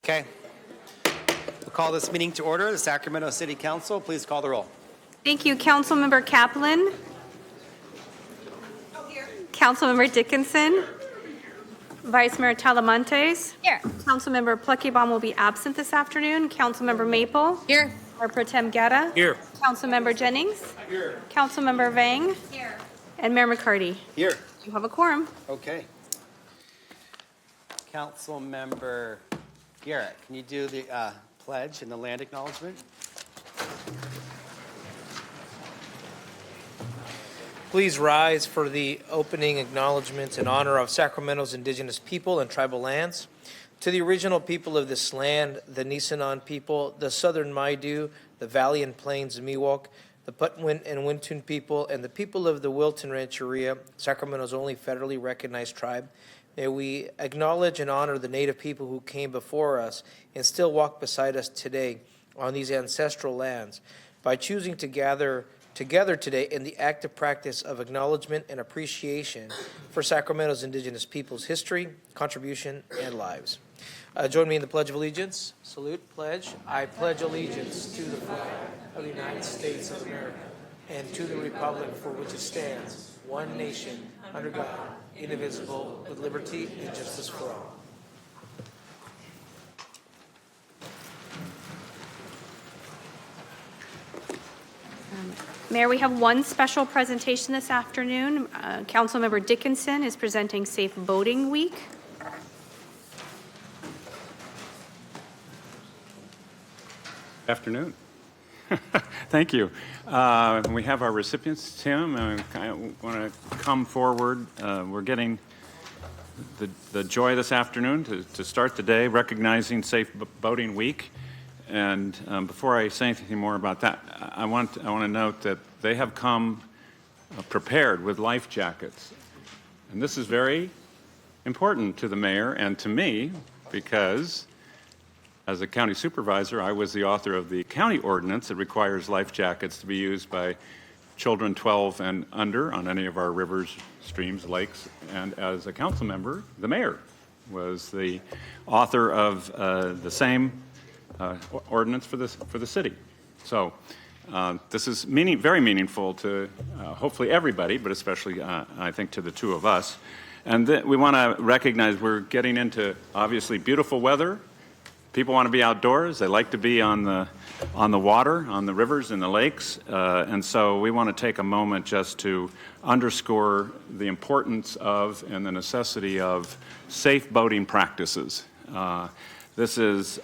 Okay. We'll call this meeting to order. The Sacramento City Council, please call the roll. Thank you. Councilmember Kaplan. Here. Councilmember Dickinson. Vice Mayor Talamantes. Here. Councilmember Pluckybaum will be absent this afternoon. Councilmember Maple. Here. Mayor Pro Tem Guerra. Here. Councilmember Jennings. Here. Councilmember Vang. Here. And Mayor McCarty. Here. You have a quorum. Okay. Councilmember Garrett, can you do the pledge and the land acknowledgement? Please rise for the opening acknowledgments in honor of Sacramento's indigenous people and tribal lands. To the original people of this land, the Nisenan people, the Southern Maidu, the Valley and Plains Miwok, the Putwin and Wintun people, and the people of the Wilton Rancheria, Sacramento's only federally recognized tribe, may we acknowledge and honor the Native people who came before us and still walk beside us today on these ancestral lands. By choosing to gather together today in the active practice of acknowledgement and appreciation for Sacramento's indigenous people's history, contribution, and lives. Join me in the Pledge of Allegiance. Salute, pledge. I pledge allegiance to the flag of the United States of America and to the republic for which it stands, one nation, under God, indivisible, with liberty and justice for all. Mayor, we have one special presentation this afternoon. Councilmember Dickinson is presenting Safe Boating Week. Afternoon. Thank you. We have our recipients, Tim, and I want to come forward. We're getting the joy this afternoon to start the day recognizing Safe Boating Week. And before I say anything more about that, I want to note that they have come prepared with life jackets. And this is very important to the mayor and to me because as a county supervisor, I was the author of the county ordinance that requires life jackets to be used by children 12 and under on any of our rivers, streams, lakes. And as a council member, the mayor was the author of the same ordinance for the city. So this is very meaningful to hopefully everybody, but especially I think to the two of us. And we want to recognize we're getting into obviously beautiful weather. People want to be outdoors. They like to be on the water, on the rivers and the lakes. And so we want to take a moment just to underscore the importance of and the necessity of safe boating practices. This is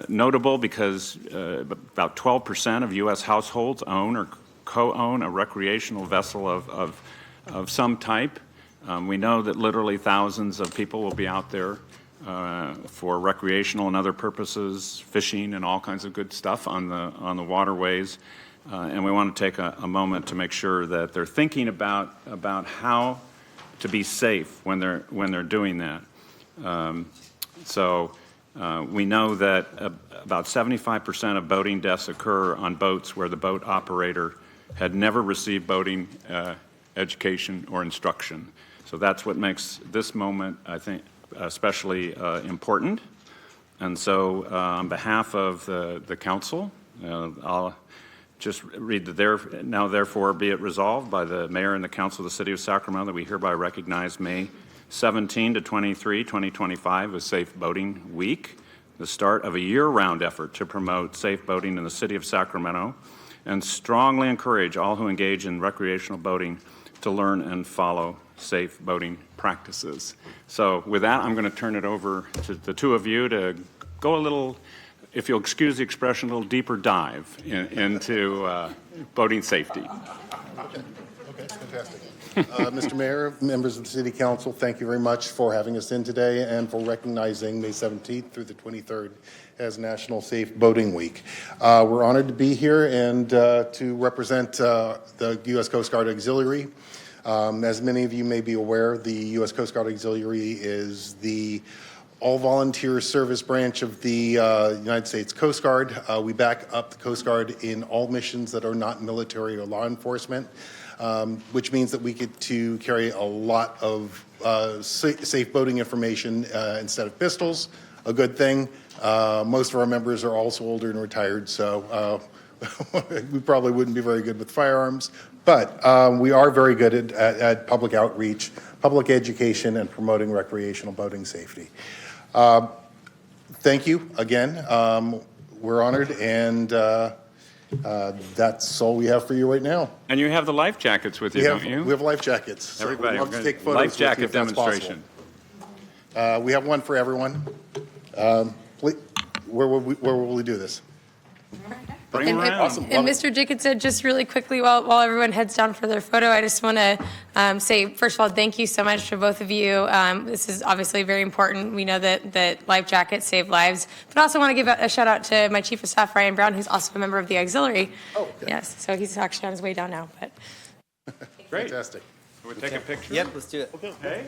notable because about 12% of U.S. households own or co-own a recreational vessel of some type. We know that literally thousands of people will be out there for recreational and other purposes, fishing and all kinds of good stuff on the waterways. And we want to take a moment to make sure that they're thinking about how to be safe when they're doing that. We know that about 75% of boating deaths occur on boats where the boat operator had never received boating education or instruction. So that's what makes this moment, I think, especially important. And so on behalf of the council, I'll just read the now therefore be it resolved by the mayor and the council of the city of Sacramento that we hereby recognize May 17 to 23, 2025 as Safe Boating Week, the start of a year-round effort to promote safe boating in the city of Sacramento, and strongly encourage all who engage in recreational boating to learn and follow safe boating practices. So with that, I'm going to turn it over to the two of you to go a little, if you'll excuse the expression, a little deeper dive into boating safety. Okay, fantastic. Mr. Mayor, members of the City Council, thank you very much for having us in today and for recognizing May 17th through the 23rd as National Safe Boating Week. We're honored to be here and to represent the U.S. Coast Guard Auxiliary. As many of you may be aware, the U.S. Coast Guard Auxiliary is the all-volunteer service branch of the United States Coast Guard. We back up the Coast Guard in all missions that are not military or law enforcement. which means that we get to carry a lot of safe boating information instead of pistols. A good thing. Most of our members are also older and retired, so we probably wouldn't be very good with firearms. But we are very good at public outreach, public education, and promoting recreational boating safety. Thank you again. We're honored, and that's all we have for you right now. And you have the life jackets with you, don't you? We have life jackets. So Everybody, we'd love we're to gonna- take photos life with you jacket if that's demonstration. possible. We have one for everyone. Please, where will we do this? Bring them around. Awesome. And Mr. Dickinson, just really quickly, while everyone heads down for their photo, I just want to say, first of all, thank you so much to both of you. This is obviously very important. We know that life jackets save lives, but I also want to give a shout out to my Chief of Staff, Ryan Brown, who's also a member of the auxiliary. Oh, okay. Yes, so he's actually on his way down now. But Great. Fantastic. We'll take a picture. Yep, let's do it. Okay.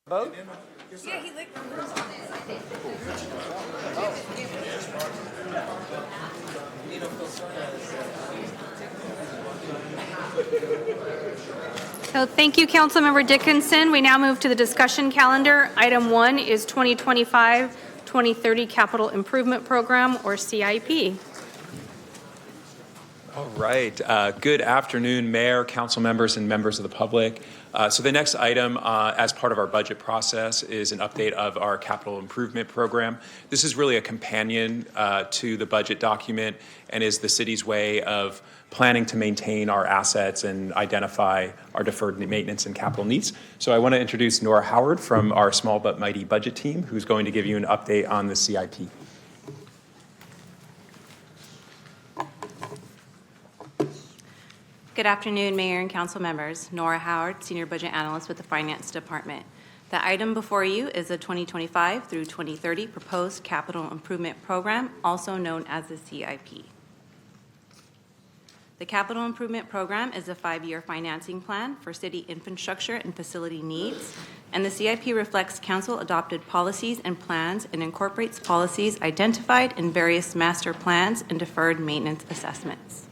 Vote? So thank you, Councilmember Dickinson. We now move to the discussion calendar. Item 1 is 2025-2030 Capital Improvement Program, or CIP. All right. Good afternoon, Mayor, council members, and members of the public. So the next item, as part of our budget process, is an update of our capital improvement program. This is really a companion to the budget document and is the city's way of planning to maintain our assets and identify our deferred maintenance and capital needs. So I want to introduce Nora Howard from our Small But Mighty budget team, who's going to give you an update on the CIP. Good afternoon, Mayor and Council members. Nora Howard, Senior Budget Analyst with the Finance Department. The item before you is the 2025 through 2030 Proposed Capital Improvement Program, also known as the CIP. The Capital Improvement Program is a 5-year financing plan for city infrastructure and facility needs, and the CIP reflects council-adopted policies and plans and incorporates policies identified in various master plans and deferred maintenance assessments.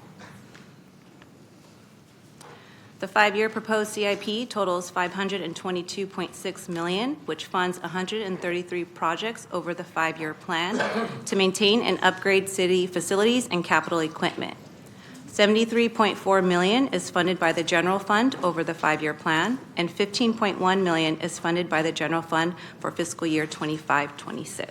The 5-year proposed CIP totals $522.6 million, which funds 133 projects over the 5-year plan to maintain and upgrade city facilities and capital equipment. $73.4 million is funded by the general fund over the 5-year plan, and $15.1 million is funded by the general fund for fiscal year 25-26.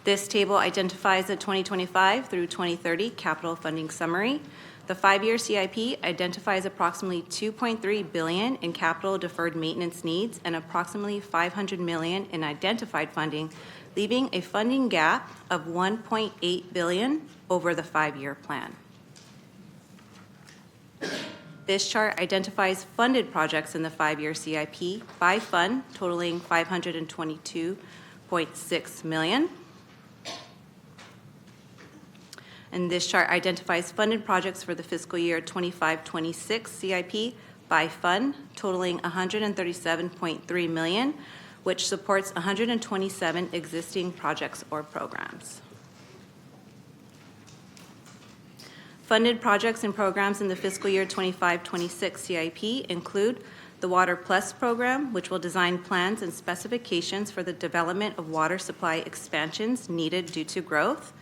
This table identifies the 2025 through 2030 capital funding summary. The 5-year CIP identifies approximately $2.3 billion in capital deferred maintenance needs and approximately $500 million in identified funding, leaving a funding gap of $1.8 billion over the 5-year plan. This chart identifies funded projects in the 5-year CIP by fund totaling $522.6 million. And this chart identifies funded projects for the fiscal year 25-26 CIP by fund totaling $137.3 million, which supports 127 existing projects or programs. Funded projects and programs in the fiscal year 25-26 CIP include the Water Plus program, which will design plans and specifications for the development of water supply expansions needed due to growth,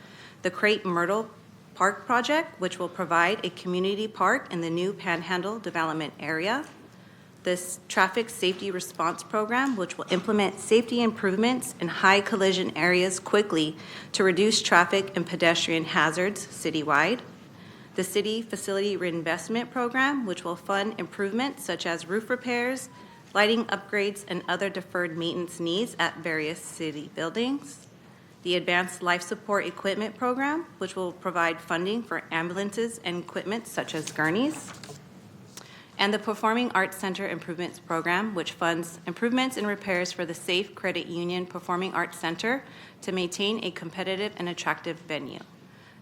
the Crepe Myrtle Park project, which will provide a community park in the new Panhandle development area, this Traffic Safety Response Program, which will implement safety improvements in high collision areas quickly to reduce traffic and pedestrian hazards citywide, the City Facility Reinvestment Program, which will fund improvements such as roof repairs, lighting upgrades, and other deferred maintenance needs at various city buildings, the Advanced Life Support Equipment Program, which will provide funding for ambulances and equipment such as gurneys, and the Performing Arts Center Improvements Program, which funds improvements and repairs for the Safe Credit Union Performing Arts Center to maintain a competitive and attractive venue.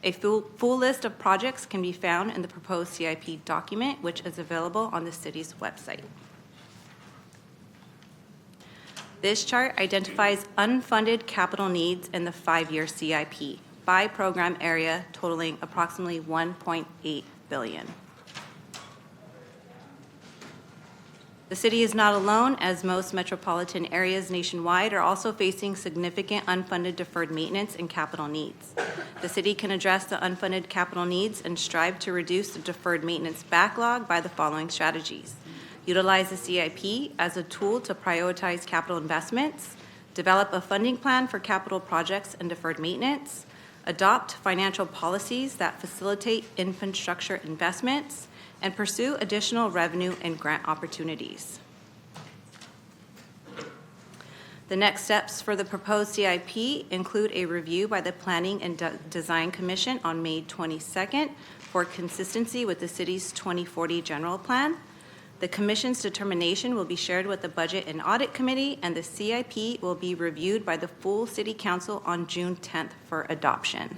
A full list of projects can be found in the proposed CIP document, which is available on the city's website. This chart identifies unfunded capital needs in the 5-year CIP by program area totaling approximately $1.8 billion. The city is not alone, as most metropolitan areas nationwide are also facing significant unfunded deferred maintenance and capital needs. The city can address the unfunded capital needs and strive to reduce the deferred maintenance backlog by the following strategies. Utilize the CIP as a tool to prioritize capital investments, develop a funding plan for capital projects and deferred maintenance, adopt financial policies that facilitate infrastructure investments, and pursue additional revenue and grant opportunities. The next steps for the proposed CIP include a review by the Planning and Design Commission on May 22nd for consistency with the city's 2040 general plan. The Commission's determination will be shared with the Budget and Audit Committee, and the CIP will be reviewed by the full City Council on June 10th for adoption.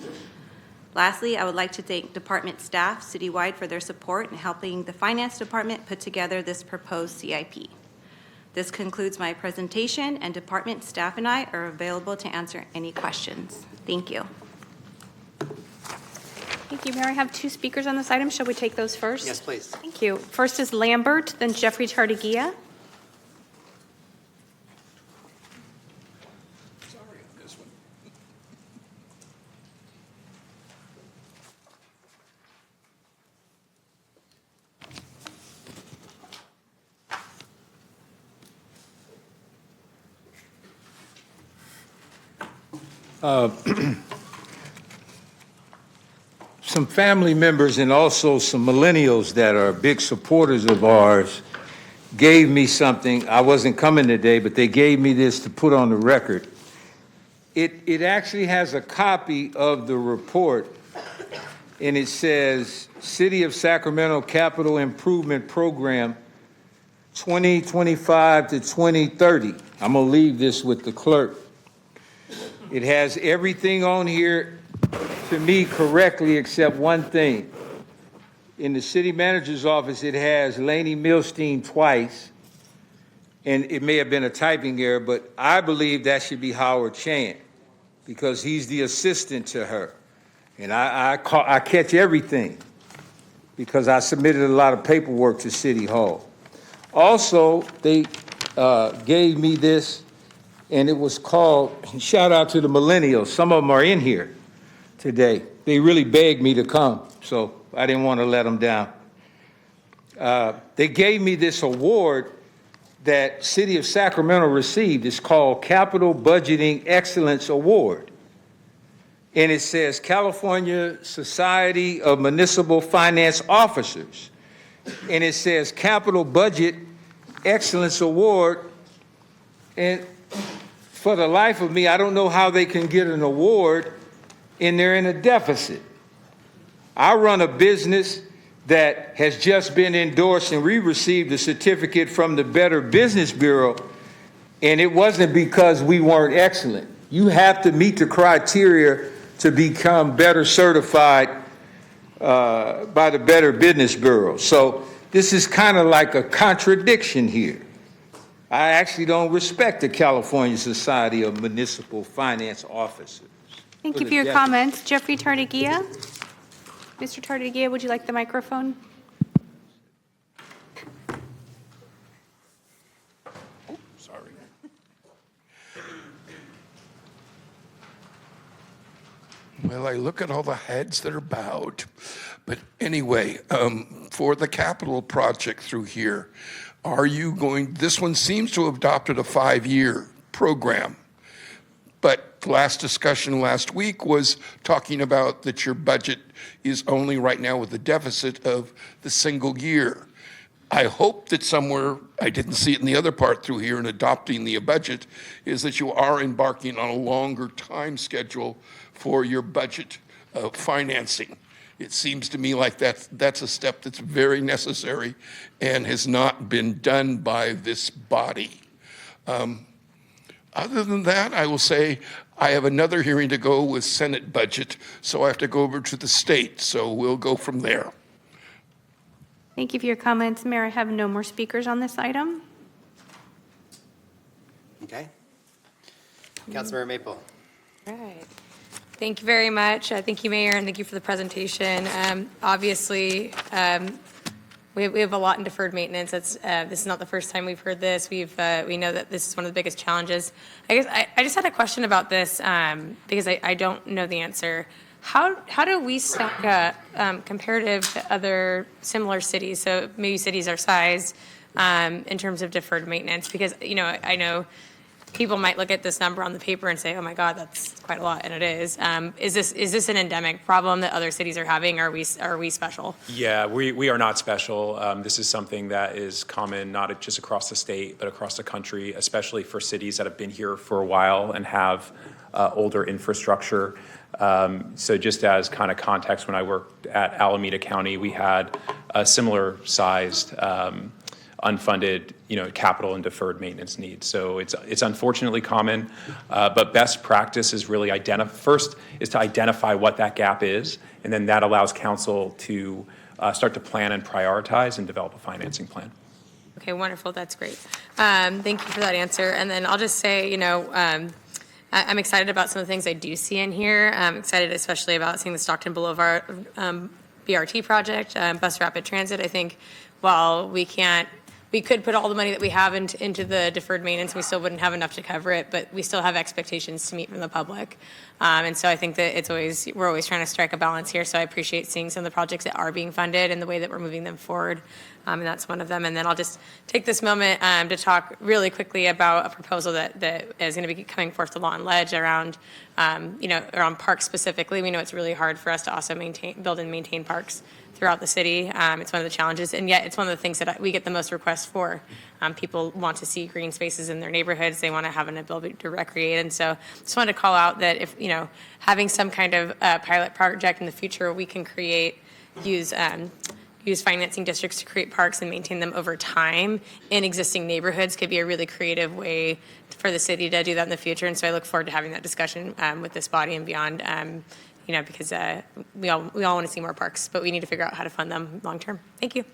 Lastly, I would like to thank department staff citywide for their support in helping the Finance Department put together this proposed CIP. This concludes my presentation, and department staff and I are available to answer any questions. Thank you. Thank you, Mayor. I have 2 speakers on this item. Shall we take those first? Yes, please. Thank you. First is Lambert, then Jeffrey Tardigia. Some family members and also some millennials that are big supporters of ours gave me something. I wasn't coming today, but they gave me this to put on the record. It actually has a copy of the report, and it says, City of Sacramento Capital Improvement Program 2025 to 2030. I'm going to leave this with the clerk. It has everything on here, to me, correctly, except one thing. In the city manager's office, it has Lainey Milstein twice, and it may have been a typing error, but I believe that should be Howard Chan, because he's the assistant to her. And I catch everything. because I submitted a lot of paperwork to City Hall. Also, they gave me this, and it was called, shout out to the millennials, some of them are in here today. They really begged me to come, so I didn't want to let them down. They gave me this award that City of Sacramento received. It's called Capital Budgeting Excellence Award. And it says California Society of Municipal Finance Officers. And it says Capital Budget Excellence Award. And for the life of me, I don't know how they can get an award and they're in a deficit. I run a business that has just been endorsed, and we received a certificate from the Better Business Bureau, and it wasn't because we weren't excellent. You have to meet the criteria to become better certified by the Better Business Bureau. So this is kind of like a contradiction here. I actually don't respect the California Society of Municipal Finance Officers. Thank you for your comments. Jeffrey Tardigia. Mr. Tardigia, would you like the microphone? Sorry. Well, I look at all the heads that are bowed. But anyway, for the capital project through here, are you going, this one seems to have adopted a 5-year program. But the last discussion last week was talking about that your budget is only right now with a deficit of the single year. I hope that somewhere, I didn't see it in the other part through here in adopting the budget, is that you are embarking on a longer time schedule for your budget financing. It seems to me like that's a step that's very necessary and has not been done by this body. Other than that, I will say I have another hearing to go with Senate budget, so I have to go over to the state, so we'll go from there. Thank you for your comments. Mayor, I have no more speakers on this item. Okay. Councilmember Maple. All right. Thank you very much. Thank you, Mayor, and thank you for the presentation. Obviously, we have a lot in deferred maintenance. This is not the first time we've heard this. We know that this is one of the biggest challenges. I guess I just had a question about this because I don't know the answer. How do we stack up comparative to other similar cities? So maybe cities our size in terms of deferred maintenance, because I know people might look at this number on the paper and say, "Oh my God, that's quite a lot," and it is. Is this an endemic problem that other cities are having? Are we special? Yeah, we are not special. This is something that is common, not just across the state, but across the country, especially for cities that have been here for a while and have older infrastructure. So just as kind of context, when I worked at Alameda County, we had a similar sized unfunded, capital and deferred maintenance needs. So it's unfortunately common, but best practice is really first is to identify what that gap is, and then that allows council to start to plan and prioritize and develop a financing plan. Okay, wonderful. That's great. Thank you for that answer. And then I'll just say, I'm excited about some of the things I do see in here. I'm excited especially about seeing the Stockton Boulevard BRT project, bus rapid transit. I think while we could put all the money that we have into the deferred maintenance, we still wouldn't have enough to cover it, but we still have expectations to meet from the public. And so I think that we're always trying to strike a balance here. So I appreciate seeing some of the projects that are being funded and the way that we're moving them forward. And that's one of them. And then I'll just take this moment to talk really quickly about a proposal that is going to be coming forth to Law and Ledge around, around parks specifically. We know it's really hard for us to also build and maintain parks throughout the city. It's one of the challenges, and yet it's one of the things that we get the most requests for. People want to see green spaces in their neighborhoods. They want to have an ability to recreate. And so just wanted to call out that if, having some kind of pilot project in the future, we can use financing districts to create parks and maintain them over time in existing neighborhoods could be a really creative way for the city to do that in the future. And so I look forward to having that discussion with this body and beyond, because we all want to see more parks, but we need to figure out how to fund them long term. Thank you.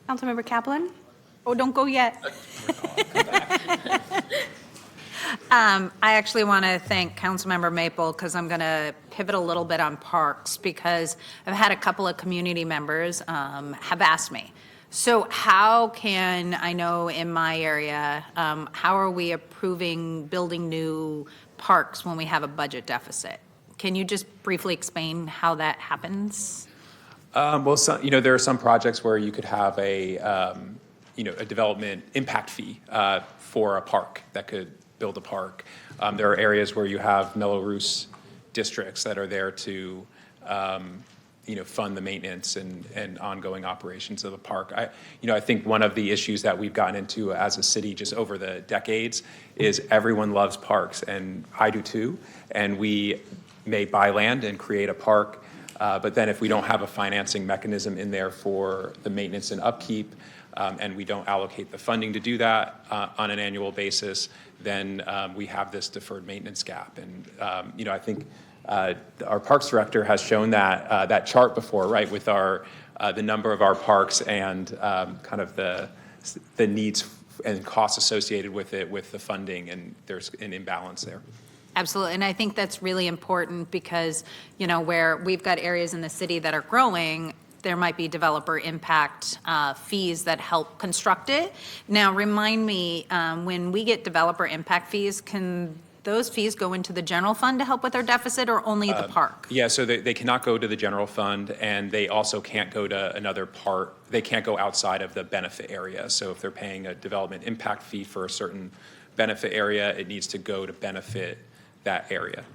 Councilmember Kaplan? Oh, don't go yet. I actually want to thank Councilmember Maple because I'm going to pivot a little bit on parks because I've had a couple of community members have asked me, so how can, I know in my area, how are we approving building new parks when we have a budget deficit? Can you just briefly explain how that happens? Well, there are some projects where you could have a development impact fee for a park that could build a park. There are areas where you have Melrose districts that are there to, fund the maintenance and ongoing operations of the park. I think one of the issues that we've gotten into as a city just over the decades is everyone loves parks, and I do too. And we may buy land and create a park, but then if we don't have a financing mechanism in there for the maintenance and upkeep, and we don't allocate the funding to do that on an annual basis, then we have this deferred maintenance gap. And I think our Parks Director has shown that chart before, right, with the number of our parks and kind of the needs and costs associated with it, with the funding, and there's an imbalance there. Absolutely, and I think that's really important because, where we've got areas in the city that are growing, there might be developer impact fees that help construct it. Now, remind me, when we get developer impact fees, can those fees go into the general fund to help with our deficit or only the park? Yeah, so they cannot go to the general fund, and they also can't go to another part. They can't go outside of the benefit area. So if they're paying a development impact fee for a certain benefit area, it needs to go to benefit that area.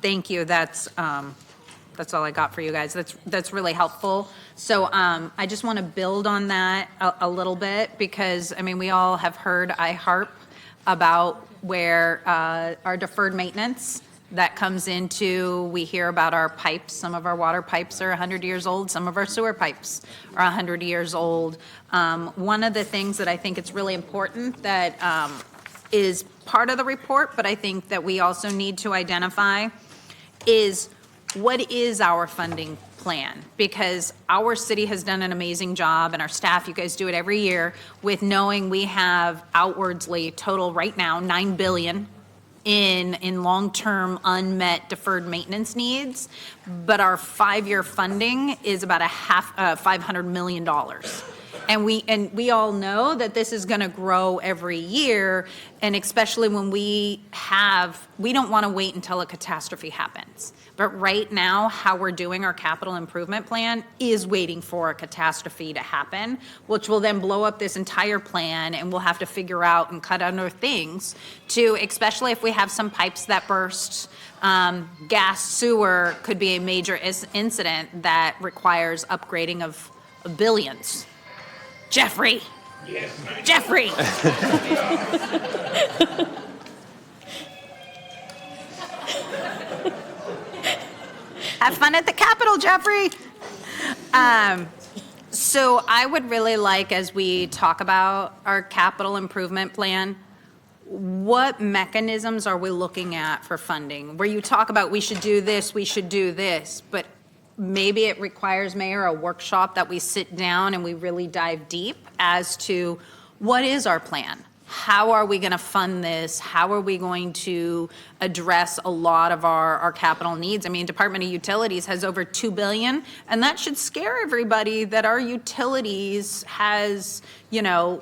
Thank you. That's all I got for you guys. That's really helpful. So I just want to build on that a little bit because, we all have heard I harp about where our deferred maintenance that comes into, we hear about our pipes. Some of our water pipes are 100 years old. Some of our sewer pipes are 100 years old. One of the things that I think it's really important that is part of the report, but I think that we also need to identify is what is our funding plan? Because our city has done an amazing job, and our staff, you guys do it every year, with knowing we have outwardly total right now $9 billion in long-term unmet deferred maintenance needs, but our 5-year funding is about $500 million. And we all know that this is going to grow every year, and especially when we don't want to wait until a catastrophe happens. But right now, how we're doing our capital improvement plan is waiting for a catastrophe to happen, which will then blow up this entire plan, and we'll have to figure out and cut other things to, especially if we have some pipes that burst. Gas, sewer could be a major incident that requires upgrading of billions. Jeffrey. Yes. Jeffrey. Have fun at the Capitol, Jeffrey. So I would really like, as we talk about our capital improvement plan, what mechanisms are we looking at for funding? Where you talk about we should do this, but maybe it requires, Mayor, a workshop that we sit down and we really dive deep as to what is our plan? How are we going to fund this? How are we going to address a lot of our capital needs? Department of Utilities has over $2 billion, and that should scare everybody that our utilities has, $2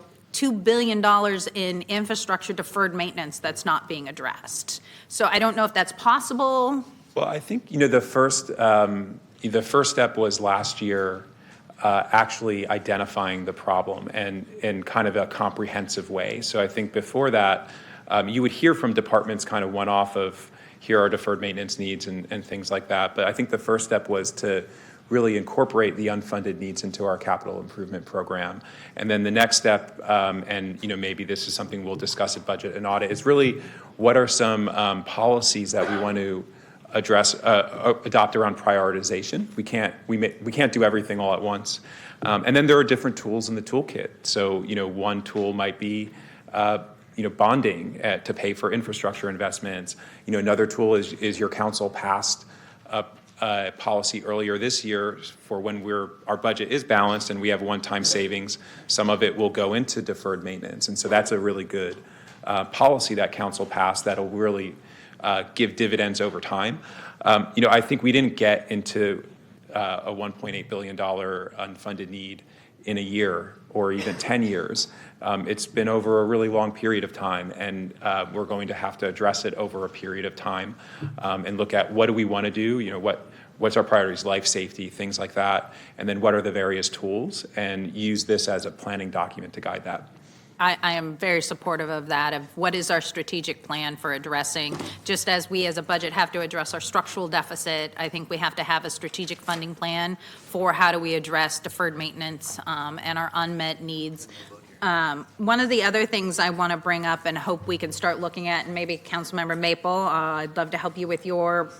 billion in infrastructure deferred maintenance that's not being addressed. So I don't know if that's possible. Well, I think, the first step was last year actually identifying the problem and in kind of a comprehensive way. So I think before that, you would hear from departments kind of one-off of here are deferred maintenance needs and things like that. But I think the first step was to really incorporate the unfunded needs into our capital improvement program. And then the next step, and maybe this is something we'll discuss at budget and audit, is really what are some policies that we want to adopt around prioritization. We can't do everything all at once. And then there are different tools in the toolkit. So, one tool might be, bonding to pay for infrastructure investments. Another tool is your council passed a policy earlier this year for when our budget is balanced and we have one-time savings. Some of it will go into deferred maintenance. And so that's a really good policy that council passed that'll really give dividends over time. I think we didn't get into a $1.8 billion unfunded need in a year or even 10 years. It's been over a really long period of time, and we're going to have to address it over a period of time and look at what do we want to do, what's our priorities, life safety, things like that, and then what are the various tools, and use this as a planning document to guide that. I am very supportive of that, of what is our strategic plan for addressing, just as we as a budget have to address our structural deficit, I think we have to have a strategic funding plan for how do we address deferred maintenance and our unmet needs. One of the other things I want to bring up and hope we can start looking at, and maybe Councilmember Maple, I'd love to help you with your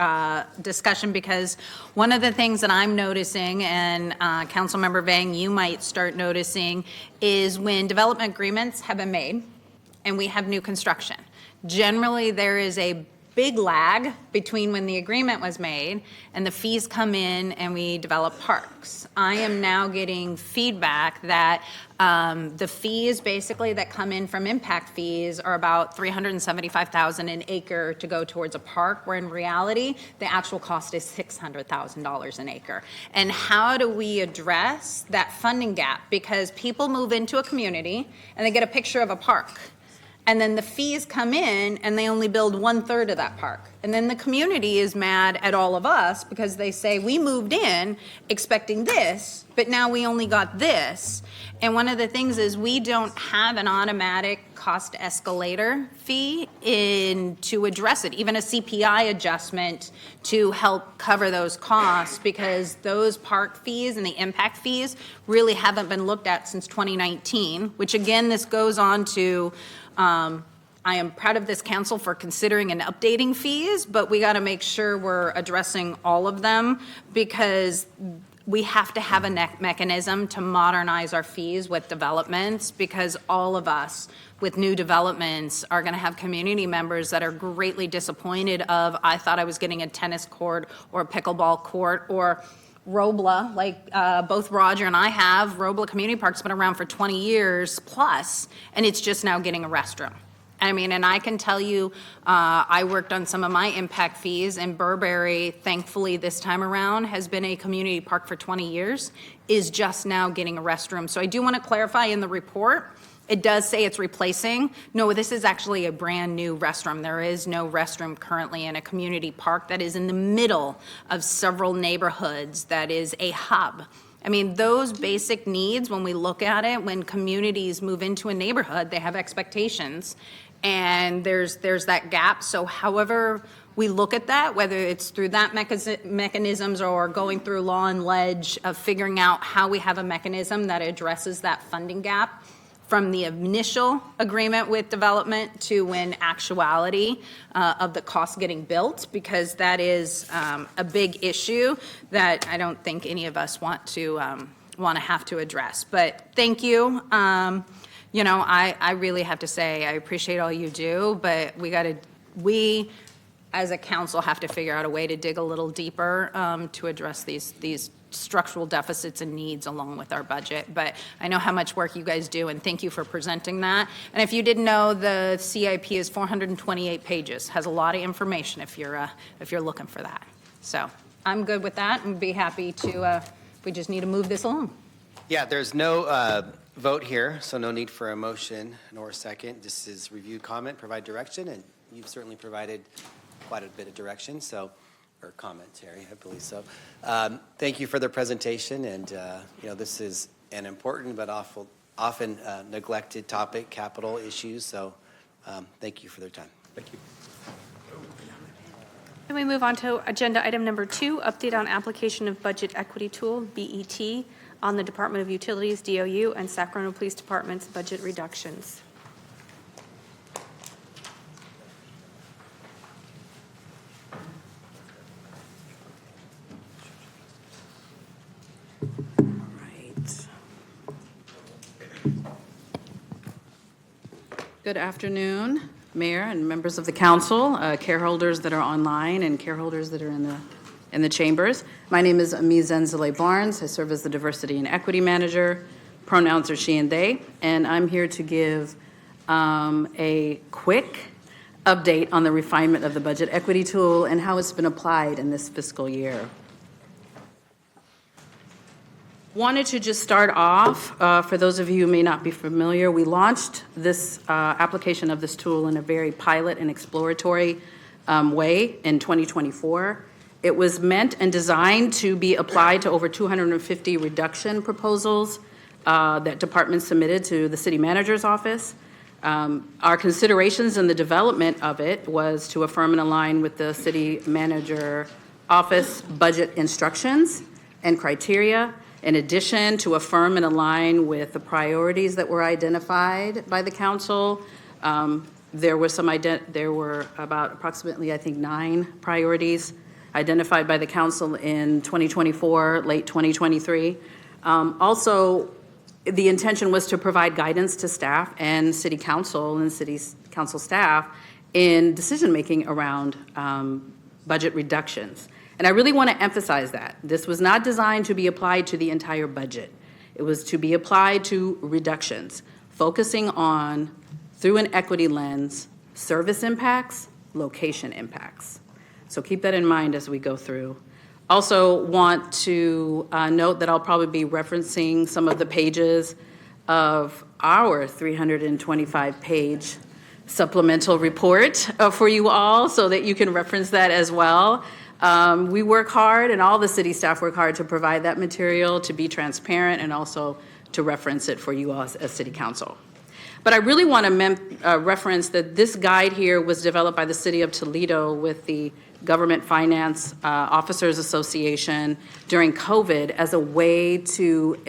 discussion, because one of the things that I'm noticing, and Councilmember Vang, you might start noticing, is when development agreements have been made and we have new construction. Generally, there is a big lag between when the agreement was made and the fees come in and we develop parks. I am now getting feedback that the fees basically that come in from impact fees are about $375,000 an acre to go towards a park, where in reality, the actual cost is $600,000 an acre. And how do we address that funding gap? Because people move into a community and they get a picture of a park. And then the fees come in and they only build 1/3 of that park. And then the community is mad at all of us because they say, we moved in expecting this, but now we only got this. And one of the things is we don't have an automatic cost escalator fee to address it, even a CPI adjustment to help cover those costs, because those park fees and the impact fees really haven't been looked at since 2019, which again, this goes on to I am proud of this council for considering and updating fees, but we got to make sure we're addressing all of them, because we have to have a mechanism to modernize our fees with developments, because all of us with new developments are going to have community members that are greatly disappointed of, I thought I was getting a tennis court or a pickleball court or Robla, like both Roger and I have. Robla Community Park's been around for 20 years plus, and it's just now getting a restroom. I mean, and I can tell you, I worked on some of my impact fees, and Burberry, thankfully this time around, has been a community park for 20 years, is just now getting a restroom. So I do want to clarify in the report, it does say it's replacing. No, this is actually a brand new restroom. There is no restroom currently in a community park that is in the middle of several neighborhoods, that is a hub. I mean, those basic needs, when we look at it, when communities move into a neighborhood, they have expectations, and there's that gap. So however we look at that, whether it's through that mechanisms or going through law and ledge of figuring out how we have a mechanism that addresses that funding gap from the initial agreement with development to when actuality of the cost getting built, because that is a big issue that I don't think any of us want to have to address. But thank you. I really have to say I appreciate all you do, but we as a council have to figure out a way to dig a little deeper to address these structural deficits and needs along with our budget. But I know how much work you guys do, and thank you for presenting that. And if you didn't know, the CIP is 428 pages, has a lot of information if you're looking for that. So I'm good with that, and be happy to, we just need to move this along. Yeah, there's no vote here, so no need for a motion nor a second. This is review, comment, provide direction, and you've certainly provided quite a bit of direction, or commentary, I believe so. Thank you for the presentation, and this is an important but often neglected topic, capital issues, so thank you for their time. Thank you. Then we move on to agenda item number 2, update on application of budget equity tool, BET, on the Department of Utilities, DOU, and Sacramento Police Department's budget reductions. Good afternoon, Mayor and members of the council, careholders that are online and careholders that are in the chambers. My name is Ami Zenzele Barnes. I serve as the Diversity and Equity Manager. Pronouns are she and they, and I'm here to give a quick update on the refinement of the budget equity tool and how it's been applied in this fiscal year. Wanted to just start off, for those of you who may not be familiar, we launched this application of this tool in a very pilot and exploratory way in 2024. It was meant and designed to be applied to over 250 reduction proposals that departments submitted to the city manager's office. Our considerations in the development of it was to affirm and align with the city manager office budget instructions and criteria. In addition, to affirm and align with the priorities that were identified by the council. There were about approximately, I think, 9 priorities identified by the council in 2024, late 2023. Also, the intention was to provide guidance to staff and city council and city council staff in decision-making around budget reductions. And I really want to emphasize that. This was not designed to be applied to the entire budget. It was to be applied to reductions, focusing on, through an equity lens, service impacts, location impacts. So keep that in mind as we go through. Also want to note that I'll probably be referencing some of the pages of our 325-page supplemental report for you all so that you can reference that as well. We work hard, and all the city staff work hard to provide that material, to be transparent, and also to reference it for you all as city council. But I really want to reference that this guide here was developed by the City of Toledo with the Government Finance Officers Association during COVID as a way to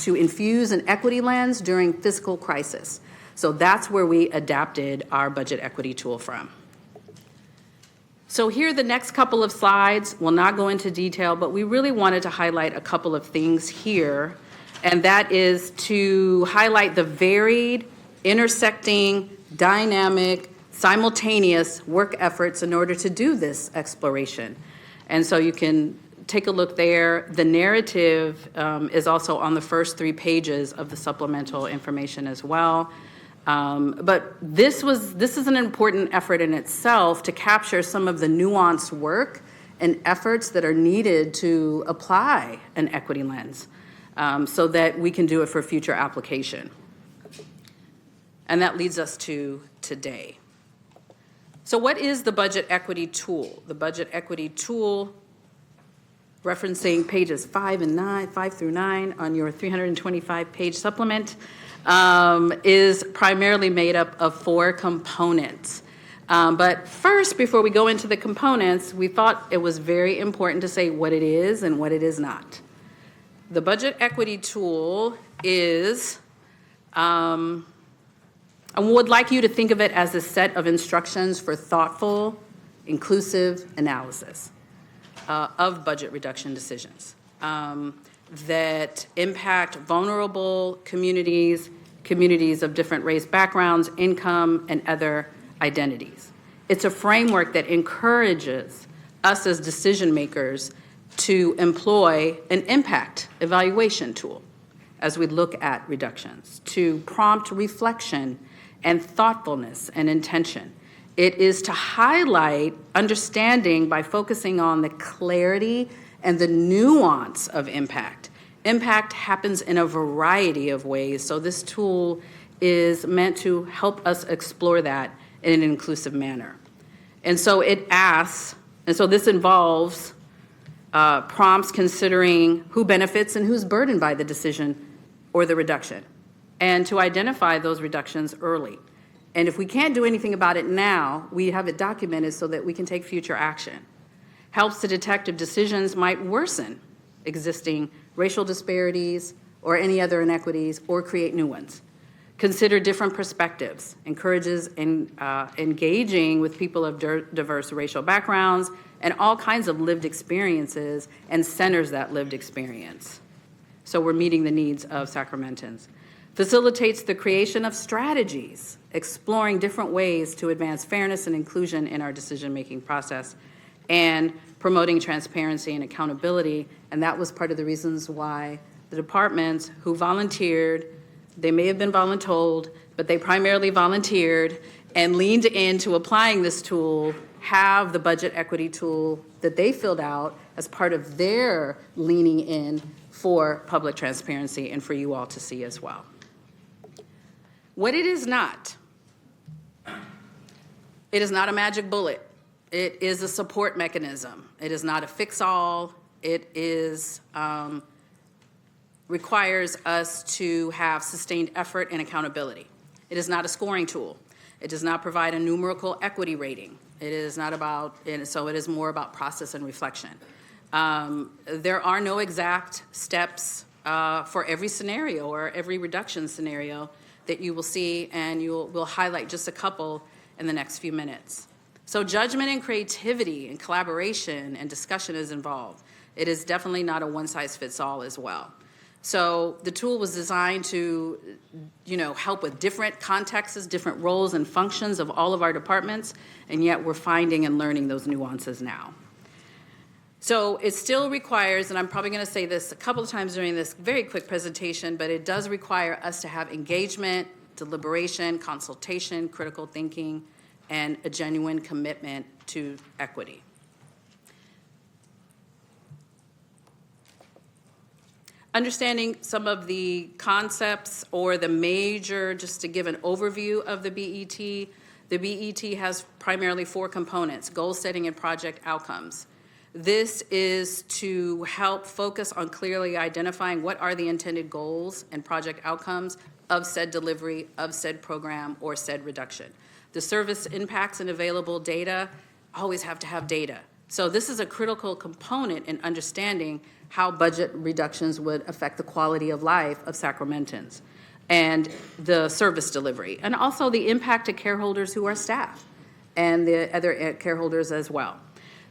infuse an equity lens during fiscal crisis. So that's where we adapted our budget equity tool from. So here are the next couple of slides. We'll not go into detail, but we really wanted to highlight a couple of things here, and that is to highlight the varied, intersecting, dynamic, simultaneous work efforts in order to do this exploration. And so you can take a look there. The narrative is also on the first 3 pages of the supplemental information as well. But this is an important effort in itself to capture some of the nuanced work and efforts that are needed to apply an equity lens so that we can do it for future application. And that leads us to today. So what is the budget equity tool? The budget equity tool, referencing pages 5 through 9 on your 325-page supplement, is primarily made up of 4 components. But first, before we go into the components, we thought it was very important to say what it is and what it is not. The budget equity tool is, I would like you to think of it as a set of instructions for thoughtful, inclusive analysis of budget reduction decisions that impact vulnerable communities, communities of different race backgrounds, income, and other identities. It's a framework that encourages us as decision makers to employ an impact evaluation tool as we look at reductions, to prompt reflection and thoughtfulness and intention. It is to highlight understanding by focusing on the clarity and the nuance of impact. Impact happens in a variety of ways, so this tool is meant to help us explore that in an inclusive manner. And so it asks, and so this involves prompts considering who benefits and who's burdened by the decision or the reduction, and to identify those reductions early. And if we can't do anything about it now, we have it documented so that we can take future action. Helps to detect if decisions might worsen existing racial disparities or any other inequities or create new ones. Consider different perspectives, encourages engaging with people of diverse racial backgrounds and all kinds of lived experiences and centers that lived experience. So we're meeting the needs of Sacramentans. Facilitates the creation of strategies, exploring different ways to advance fairness and inclusion in our decision-making process, and promoting transparency and accountability. And that was part of the reasons why the departments who volunteered, they may have been voluntold, but they primarily volunteered and leaned into applying this tool, have the budget equity tool that they filled out as part of their leaning in for public transparency and for you all to see as well. What it is not a magic bullet. It is a support mechanism. It is not a fix-all. It is requires us to have sustained effort and accountability. It is not a scoring tool. It does not provide a numerical equity rating. It is not about, and so it is more about process and reflection. There are no exact steps for every scenario or every reduction scenario that you will see, and we'll highlight just a couple in the next few minutes. So judgment and creativity and collaboration and discussion is involved. It is definitely not a one-size-fits-all as well. So the tool was designed to, help with different contexts, different roles and functions of all of our departments, and yet we're finding and learning those nuances now. So it still requires, and I'm probably going to say this a couple of times during this very quick presentation, but it does require us to have engagement, deliberation, consultation, critical thinking, and a genuine commitment to equity. Understanding some of the concepts or the major, just to give an overview of the BET has primarily 4 components: goal setting and project outcomes. This is to help focus on clearly identifying what are the intended goals and project outcomes of said delivery, of said program, or said reduction. The service impacts and available data always have to have data. So this is a critical component in understanding how budget reductions would affect the quality of life of Sacramentans and the service delivery, and also the impact to careholders who are staff and the other careholders as well.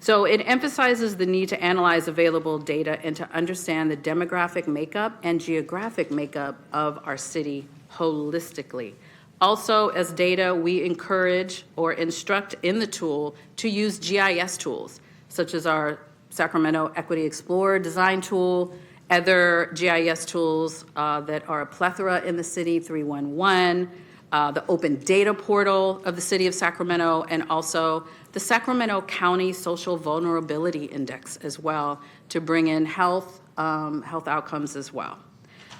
So it emphasizes the need to analyze available data and to understand the demographic makeup and geographic makeup of our city holistically. Also, as data, we encourage or instruct in the tool to use GIS tools, such as our Sacramento Equity Explorer design tool, other GIS tools that are a plethora in the city, 311, the open data portal of the city of Sacramento, and also the Sacramento County Social Vulnerability Index as well, to bring in health outcomes as well.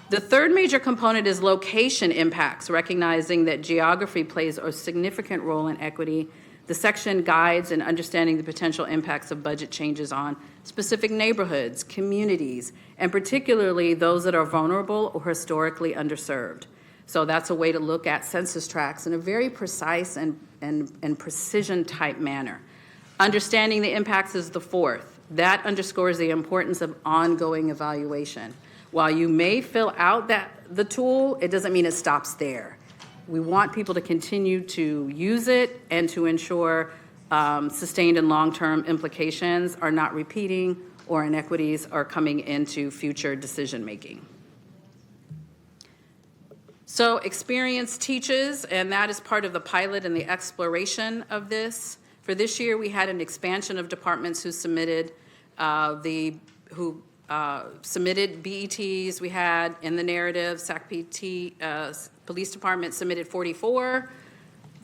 The third major component is location impacts, recognizing that geography plays a significant role in equity. The section guides in understanding the potential impacts of budget changes on specific neighborhoods, communities, and particularly those that are vulnerable or historically underserved. So that's a way to look at census tracts in a very precise and precision type manner. Understanding the impacts is the fourth. That underscores the importance of ongoing evaluation. While you may fill out the tool, it doesn't mean it stops there. We want people to continue to use it and to ensure sustained and long-term implications are not repeating or inequities are coming into future decision-making. So experience teaches, and that is part of the pilot and the exploration of this. For this year, we had an expansion of departments who submitted submitted BETs. We had in the narrative, SACPT, Police Department submitted 44,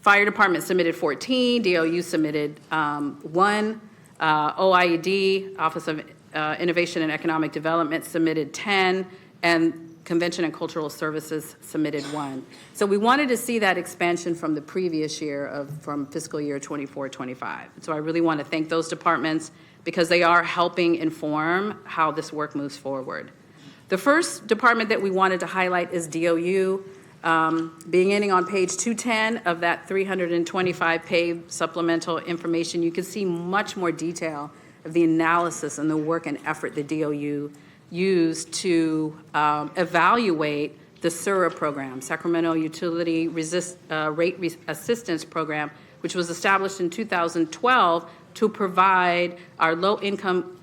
Fire Department submitted 14, DOU submitted 1, OIED, Office of Innovation and Economic Development submitted 10, and Convention and Cultural Services submitted 1. So we wanted to see that expansion from the previous year from fiscal year 24-25. So I really want to thank those departments because they are helping inform how this work moves forward. The first department that we wanted to highlight is DOU. Beginning on page 210 of that 325-page supplemental information, you can see much more detail of the analysis and the work and effort the DOU used to evaluate the SURA program, Sacramento Utility Rate Assistance Program, which was established in 2012 to provide our low-income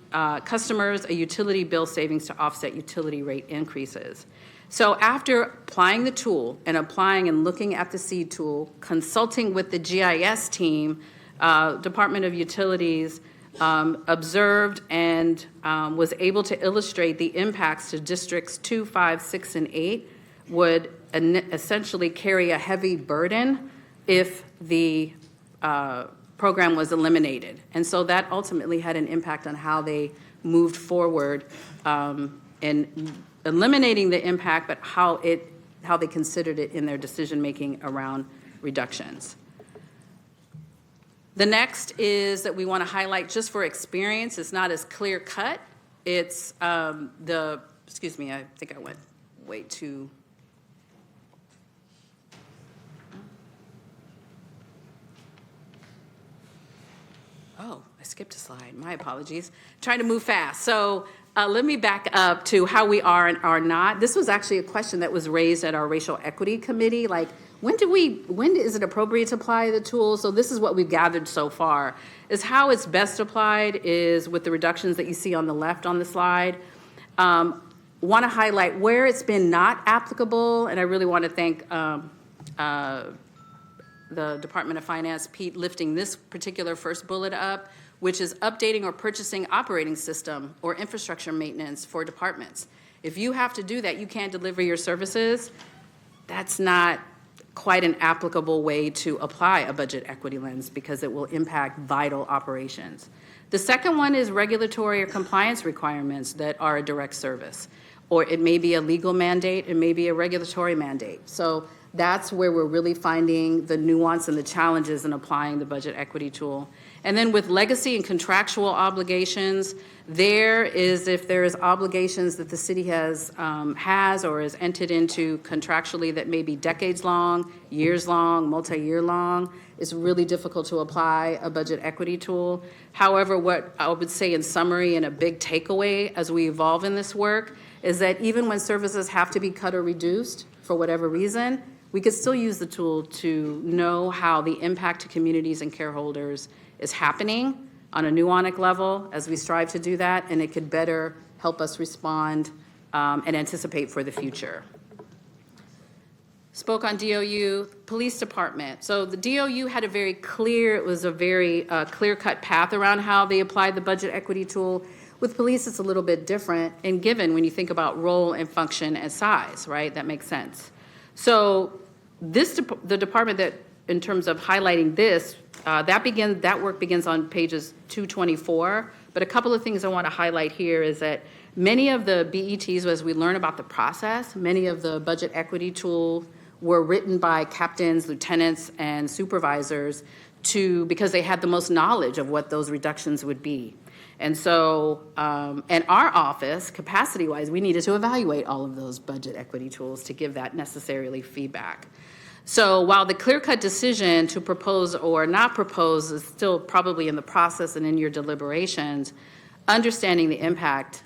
customers a utility bill savings to offset utility rate increases. So after applying the tool and applying and looking at the SEED tool, consulting with the GIS team, Department of Utilities observed and was able to illustrate the impacts to districts 2, 5, 6, and 8 would essentially carry a heavy burden if the program was eliminated. And so that ultimately had an impact on how they moved forward in eliminating the impact, but how they considered it in their decision-making around reductions. The next is that we want to highlight, just for experience, it's not as clear cut. It's excuse me, I think I went way too. Oh, I skipped a slide. My apologies. Trying to move fast. So let me back up to how we are and are not. This was actually a question that was raised at our Racial Equity Committee. Like, when is it appropriate to apply the tool? So this is what we've gathered so far, is how it's best applied is with the reductions that you see on the left on the slide. Want to highlight where it's been not applicable, and I really want to thank the Department of Finance, Pete, lifting this particular first bullet up, which is updating or purchasing operating system or infrastructure maintenance for departments. If you have to do that, you can't deliver your services. That's not quite an applicable way to apply a budget equity lens because it will impact vital operations. The second one is regulatory or compliance requirements that are a direct service, or it may be a legal mandate, it may be a regulatory mandate. So that's where we're really finding the nuance and the challenges in applying the budget equity tool. And then with legacy and contractual obligations, there is, if there is obligations that the city has or has entered into contractually that may be decades long, years long, multi-year long, it's really difficult to apply a budget equity tool. However, what I would say in summary and a big takeaway as we evolve in this work is that even when services have to be cut or reduced for whatever reason, we could still use the tool to know how the impact to communities and care holders is happening on a mnemonic level as we strive to do that, and it could better help us respond and anticipate for the future. Spoke on DOU, police department. So the DOU had a very clear, clear-cut path around how they applied the budget equity tool. With police, it's a little bit different, and given when you think about role and function and size, right? That makes sense. So the department that, in terms of highlighting this, that work begins on pages 224. But a couple of things I want to highlight here is that many of the BETs, as we learn about the process, many of the budget equity tools were written by captains, lieutenants, and supervisors because they had the most knowledge of what those reductions would be. And so, in our office, capacity-wise, we needed to evaluate all of those budget equity tools to give that necessarily feedback. So while the clear-cut decision to propose or not propose is still probably in the process and in your deliberations, understanding the impact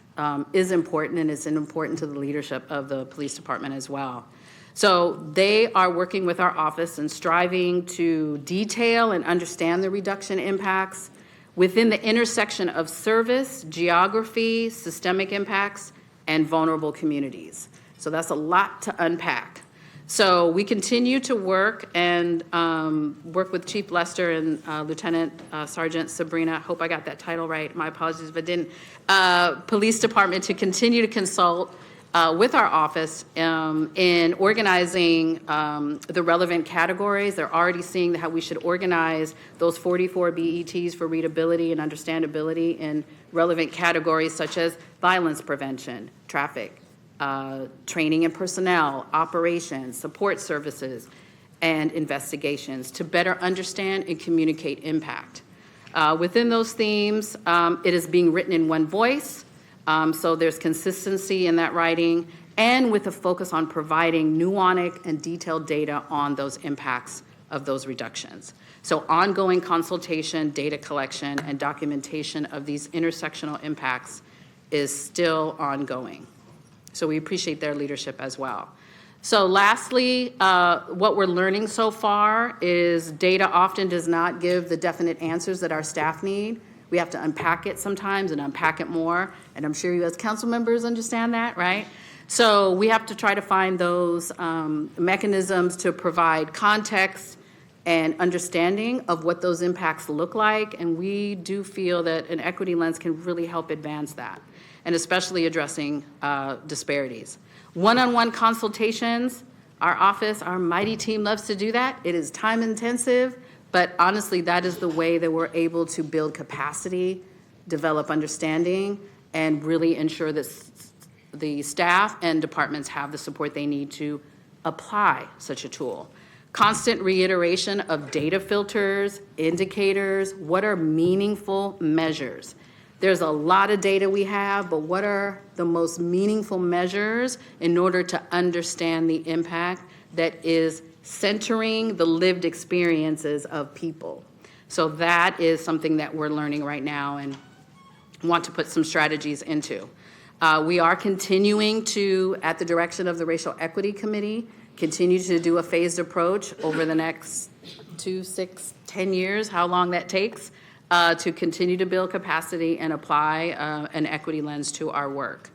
is important, and it's important to the leadership of the police department as well. So they are working with our office and striving to detail and understand the reduction impacts within the intersection of service, geography, systemic impacts, and vulnerable communities. So that's a lot to unpack. So we continue to work and work with Chief Lester and Lieutenant Sergeant Sabrina, hope I got that title right, my apologies if I didn't, Police Department to continue to consult with our office in organizing the relevant categories. They're already seeing how we should organize those 44 BETs for readability and understandability in relevant categories such as violence prevention, traffic, training and personnel, operations, support services, and investigations to better understand and communicate impact. Within those themes, it is being written in one voice, so there's consistency in that writing, and with a focus on providing mnemonic and detailed data on those impacts of those reductions. So ongoing consultation, data collection, and documentation of these intersectional impacts is still ongoing. So we appreciate their leadership as well. So lastly, what we're learning so far is data often does not give the definite answers that our staff need. We have to unpack it sometimes and unpack it more, and I'm sure you as council members understand that, right? So we have to try to find those mechanisms to provide context and understanding of what those impacts look like, and we do feel that an equity lens can really help advance that, and especially addressing disparities. One-on-one consultations, our office, our mighty team loves to do that. It is time intensive, but honestly, that is the way that we're able to build capacity, develop understanding, and really ensure that the staff and departments have the support they need to apply such a tool. Constant reiteration of data filters, indicators, what are meaningful measures? There's a lot of data we have, but what are the most meaningful measures in order to understand the impact that is centering the lived experiences of people? So that is something that we're learning right now and want to put some strategies into. We are continuing to, at the direction of the Racial Equity Committee, continue to do a phased approach over the next 2, 6, 10 years, how long that takes, to continue to build capacity and apply an equity lens to our work.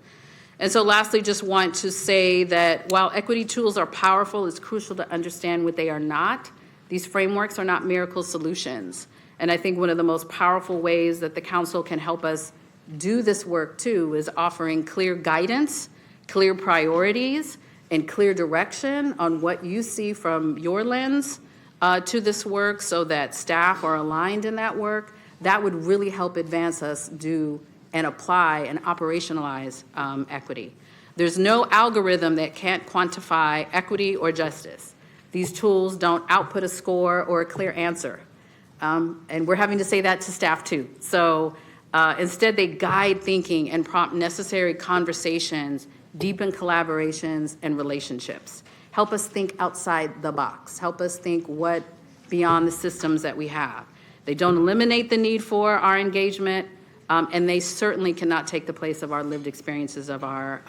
And so lastly, just want to say that while equity tools are powerful, it's crucial to understand what they are not. These frameworks are not miracle solutions. And I think one of the most powerful ways that the council can help us do this work too is offering clear guidance, clear priorities, and clear direction on what you see from your lens to this work so that staff are aligned in that work. That would really help advance us do and apply and operationalize equity. There's no algorithm that can't quantify equity or justice. These tools don't output a score or a clear answer. And we're having to say that to staff too. So instead they guide thinking and prompt necessary conversations, deepen collaborations and relationships. Help us think outside the box. Help us think what beyond the systems that we have. They don't eliminate the need for our engagement, and they certainly cannot take the place of our lived experiences of our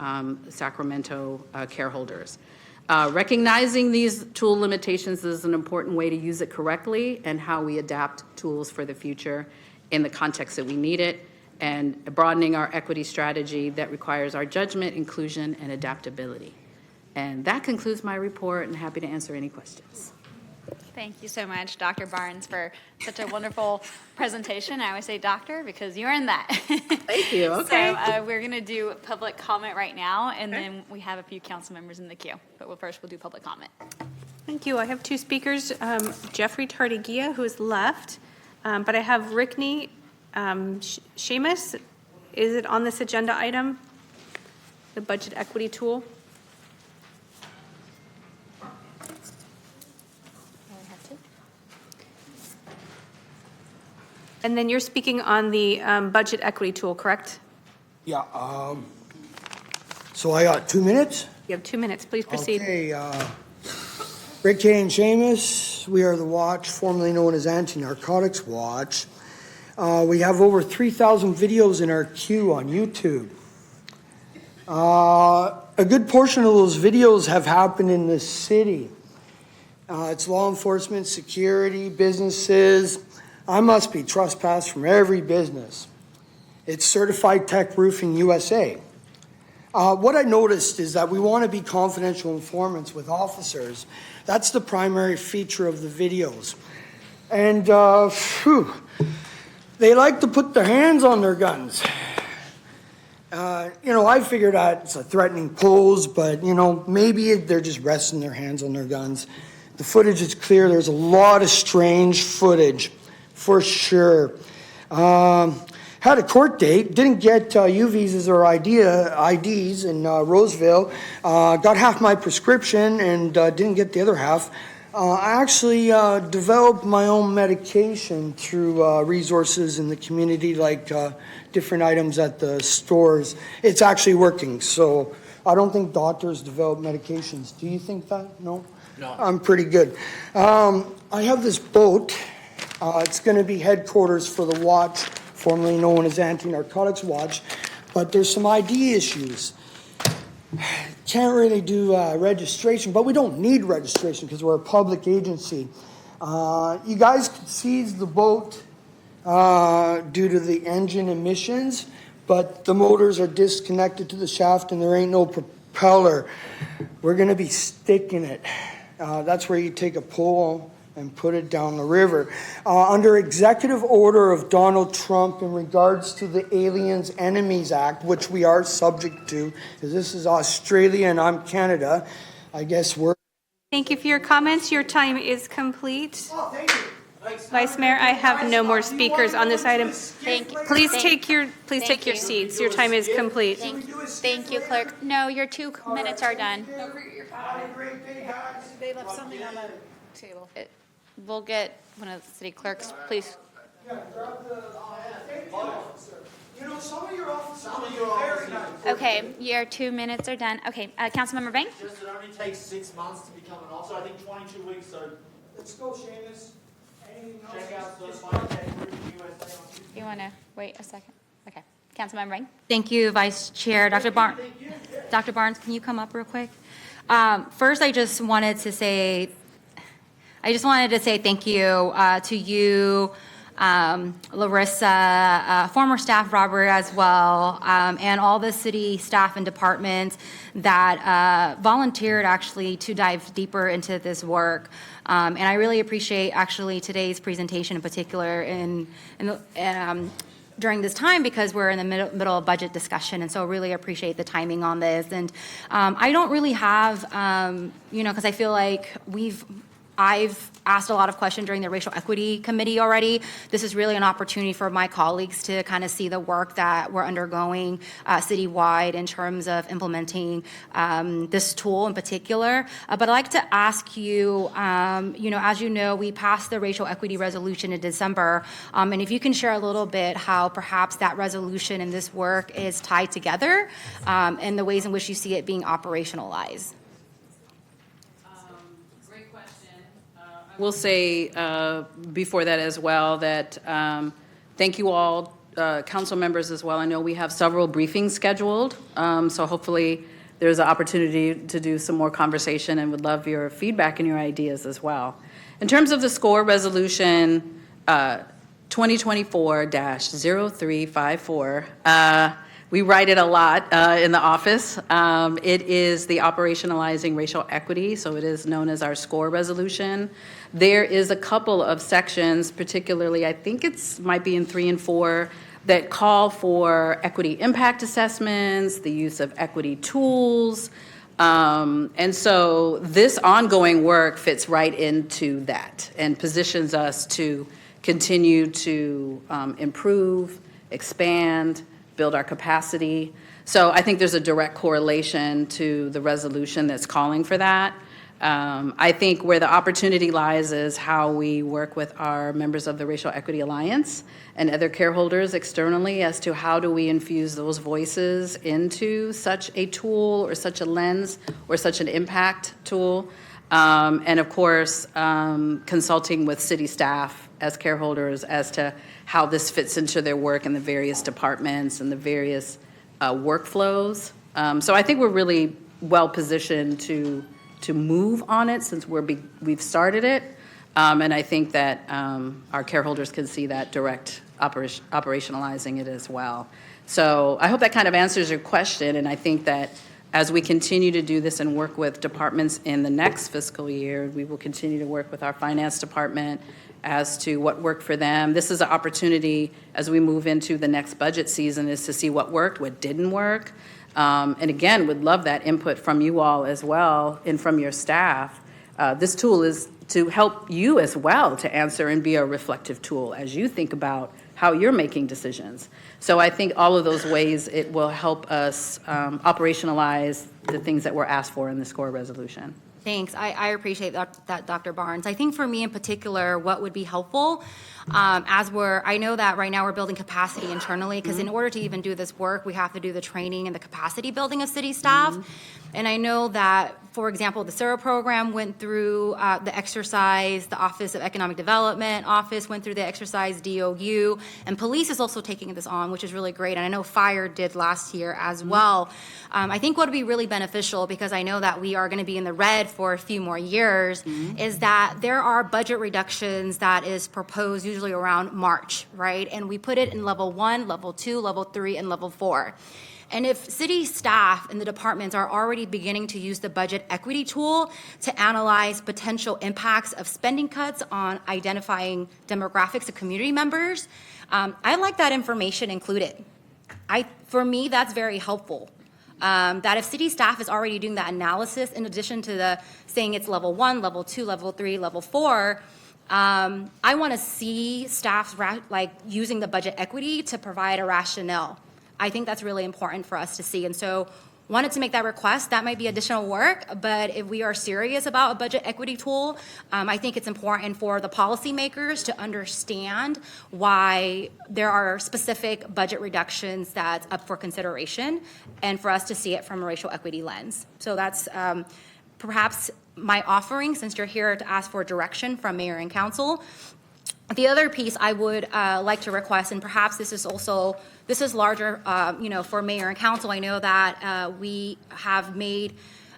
Sacramento care holders. Recognizing these tool limitations is an important way to use it correctly and how we adapt tools for the future in the context that we need it, and broadening our equity strategy that requires our judgment, inclusion, and adaptability. And that concludes my report, and happy to answer any questions. Thank you so much, Dr. Barnes, for such a wonderful presentation. I always say doctor because you earned that. Thank you. Okay. So we're going to do public comment right now, and then we have a few council members in the queue. But first, we'll do public comment. Thank you. I have two speakers, Jeffrey Tardigia, who is left, but I have Rickney Seamus. Is it on this agenda item, the budget equity tool? And then you're speaking on the budget equity tool, correct? Yeah, so I got 2 minutes? You have 2 minutes, please proceed. Okay, Rick K. and Seamus, we are the Watch, formerly known as Anti-Narcotics Watch. We have over 3,000 videos in our queue on YouTube. A good portion of those videos have happened in this city. It's law enforcement, security, businesses. I must be trespassed from every business. It's Certified Tech Roofing USA. What I noticed is that we want to be confidential informants with officers. That's the primary feature of the videos. And they like to put their hands on their guns. I figured out it's a threatening pose, but, maybe they're just resting their hands on their guns. The footage is clear. There's a lot of strange footage. For sure. Had a court date, didn't get U visas or IDs in Roseville. Got half my prescription and didn't get the other half. I actually developed my own medication through resources in the community, like different items at the stores. It's actually working, so I don't think doctors develop medications. Do you think that? No? No. I'm pretty good. I have this boat. It's going to be headquarters for the Watch, formerly known as Anti-Narcotics Watch, but there's some ID issues. Can't really do registration, but we don't need registration because we're a public agency. You guys could seize the boat due to the engine emissions, but the motors are disconnected to the shaft and there ain't no propeller. We're going to be sticking it. That's where you take a pole and put it down the river. Under executive order of Donald Trump in regards to the Aliens Enemies Act, which we are subject to, because this is Australia and I'm Canada, I guess we're... Thank you for your comments. Your time is complete. Oh, thank you. Vice Mayor, I have no more speakers on this item. Thank you. Please Thank- take your seats. Your time is complete. Thank you, clerk. No, your 2 minutes are done. They left something on the table. We'll get one of the city clerks, please. You know, some of your officers are very nice. Okay, your 2 minutes are done. Okay, Councilmember Bank? Just it only takes 6 months to become an officer. I think 22 weeks, so Let's go, Seamus. Anything else? check out the Biotech Group USA on YouTube. You want to wait a second? Okay, Councilmember Bank? Thank you, Vice Chair. Dr. Barnes, can you come up real quick? First, I just wanted to say thank you to you, Larissa, former staff Robert as well, and all the city staff and departments that volunteered actually to dive deeper into this work. And I really appreciate actually today's presentation in particular during this time because we're in the middle of budget discussion, and so really appreciate the timing on this. And I don't really have, because I feel like I've asked a lot of questions during the Racial Equity Committee already. This is really an opportunity for my colleagues to kind of see the work that we're undergoing citywide in terms of implementing this tool in particular. But I'd like to ask you, as you know, we passed the Racial Equity Resolution in December, and if you can share a little bit how perhaps that resolution and this work is tied together and the ways in which you see it being operationalized. We'll say before that as well that thank you all, council members as well. I know we have several briefings scheduled, so hopefully there's an opportunity to do some more conversation and would love your feedback and your ideas as well. In terms of the SCORE resolution 2024-0354, we write it a lot in the office. It is the Operationalizing Racial Equity, so it is known as our SCORE resolution. There is a couple of sections, particularly I think might be in 3 and 4, that call for equity impact assessments, the use of equity tools. And so this ongoing work fits right into that and positions us to continue to improve, expand, build our capacity. So I think there's a direct correlation to the resolution that's calling for that. I think where the opportunity lies is how we work with our members of the Racial Equity Alliance and other careholders externally as to how do we infuse those voices into such a tool or such a lens or such an impact tool. And of course, consulting with city staff as careholders as to how this fits into their work in the various departments and the various workflows. So I think we're really well positioned to move on it since we've started it. And I think that our careholders can see that direct operationalizing it as well. So I hope that kind of answers your question. And I think that as we continue to do this and work with departments in the next fiscal year, we will continue to work with our finance department as to what worked for them. This is an opportunity as we move into the next budget season is to see what worked, what didn't work. And again, would love that input from you all as well and from your staff. This tool is to help you as well to answer and be a reflective tool as you think about how you're making decisions. So I think all of those ways it will help us operationalize the things that were asked for in the SCORE resolution. Thanks. I appreciate that, Dr. Barnes. I think for me in particular, what would be helpful, I know that right now we're building capacity internally, because in order to even do this work, we have to do the training and the capacity building of city staff. And I know that, for example, the SERA program went through the exercise, the Office of Economic Development Office went through the exercise, DOU, and police is also taking this on, which is really great. And I know fire did last year as well. I think what would be really beneficial, because I know that we are going to be in the red for a few more years, is that there are budget reductions that is proposed usually around March, right? And we put it in level 1, level 2, level 3, and level 4. And if city staff and the departments are already beginning to use the budget equity tool to analyze potential impacts of spending cuts on identifying demographics of community members, I like that information included. For me, that's very helpful. That if city staff is already doing that analysis, in addition to the saying it's level 1, level 2, level 3, level 4, I want to see staff using the budget equity to provide a rationale. I think that's really important for us to see. And so wanted to make that request. That might be additional work, but if we are serious about a budget equity tool, I think it's important for the policymakers to understand why there are specific budget reductions that's up for consideration, and for us to see it from a racial equity lens. So that's perhaps my offering, since you're here to ask for direction from mayor and council. The other piece I would like to request, and perhaps this is larger, for mayor and council. I know that we have made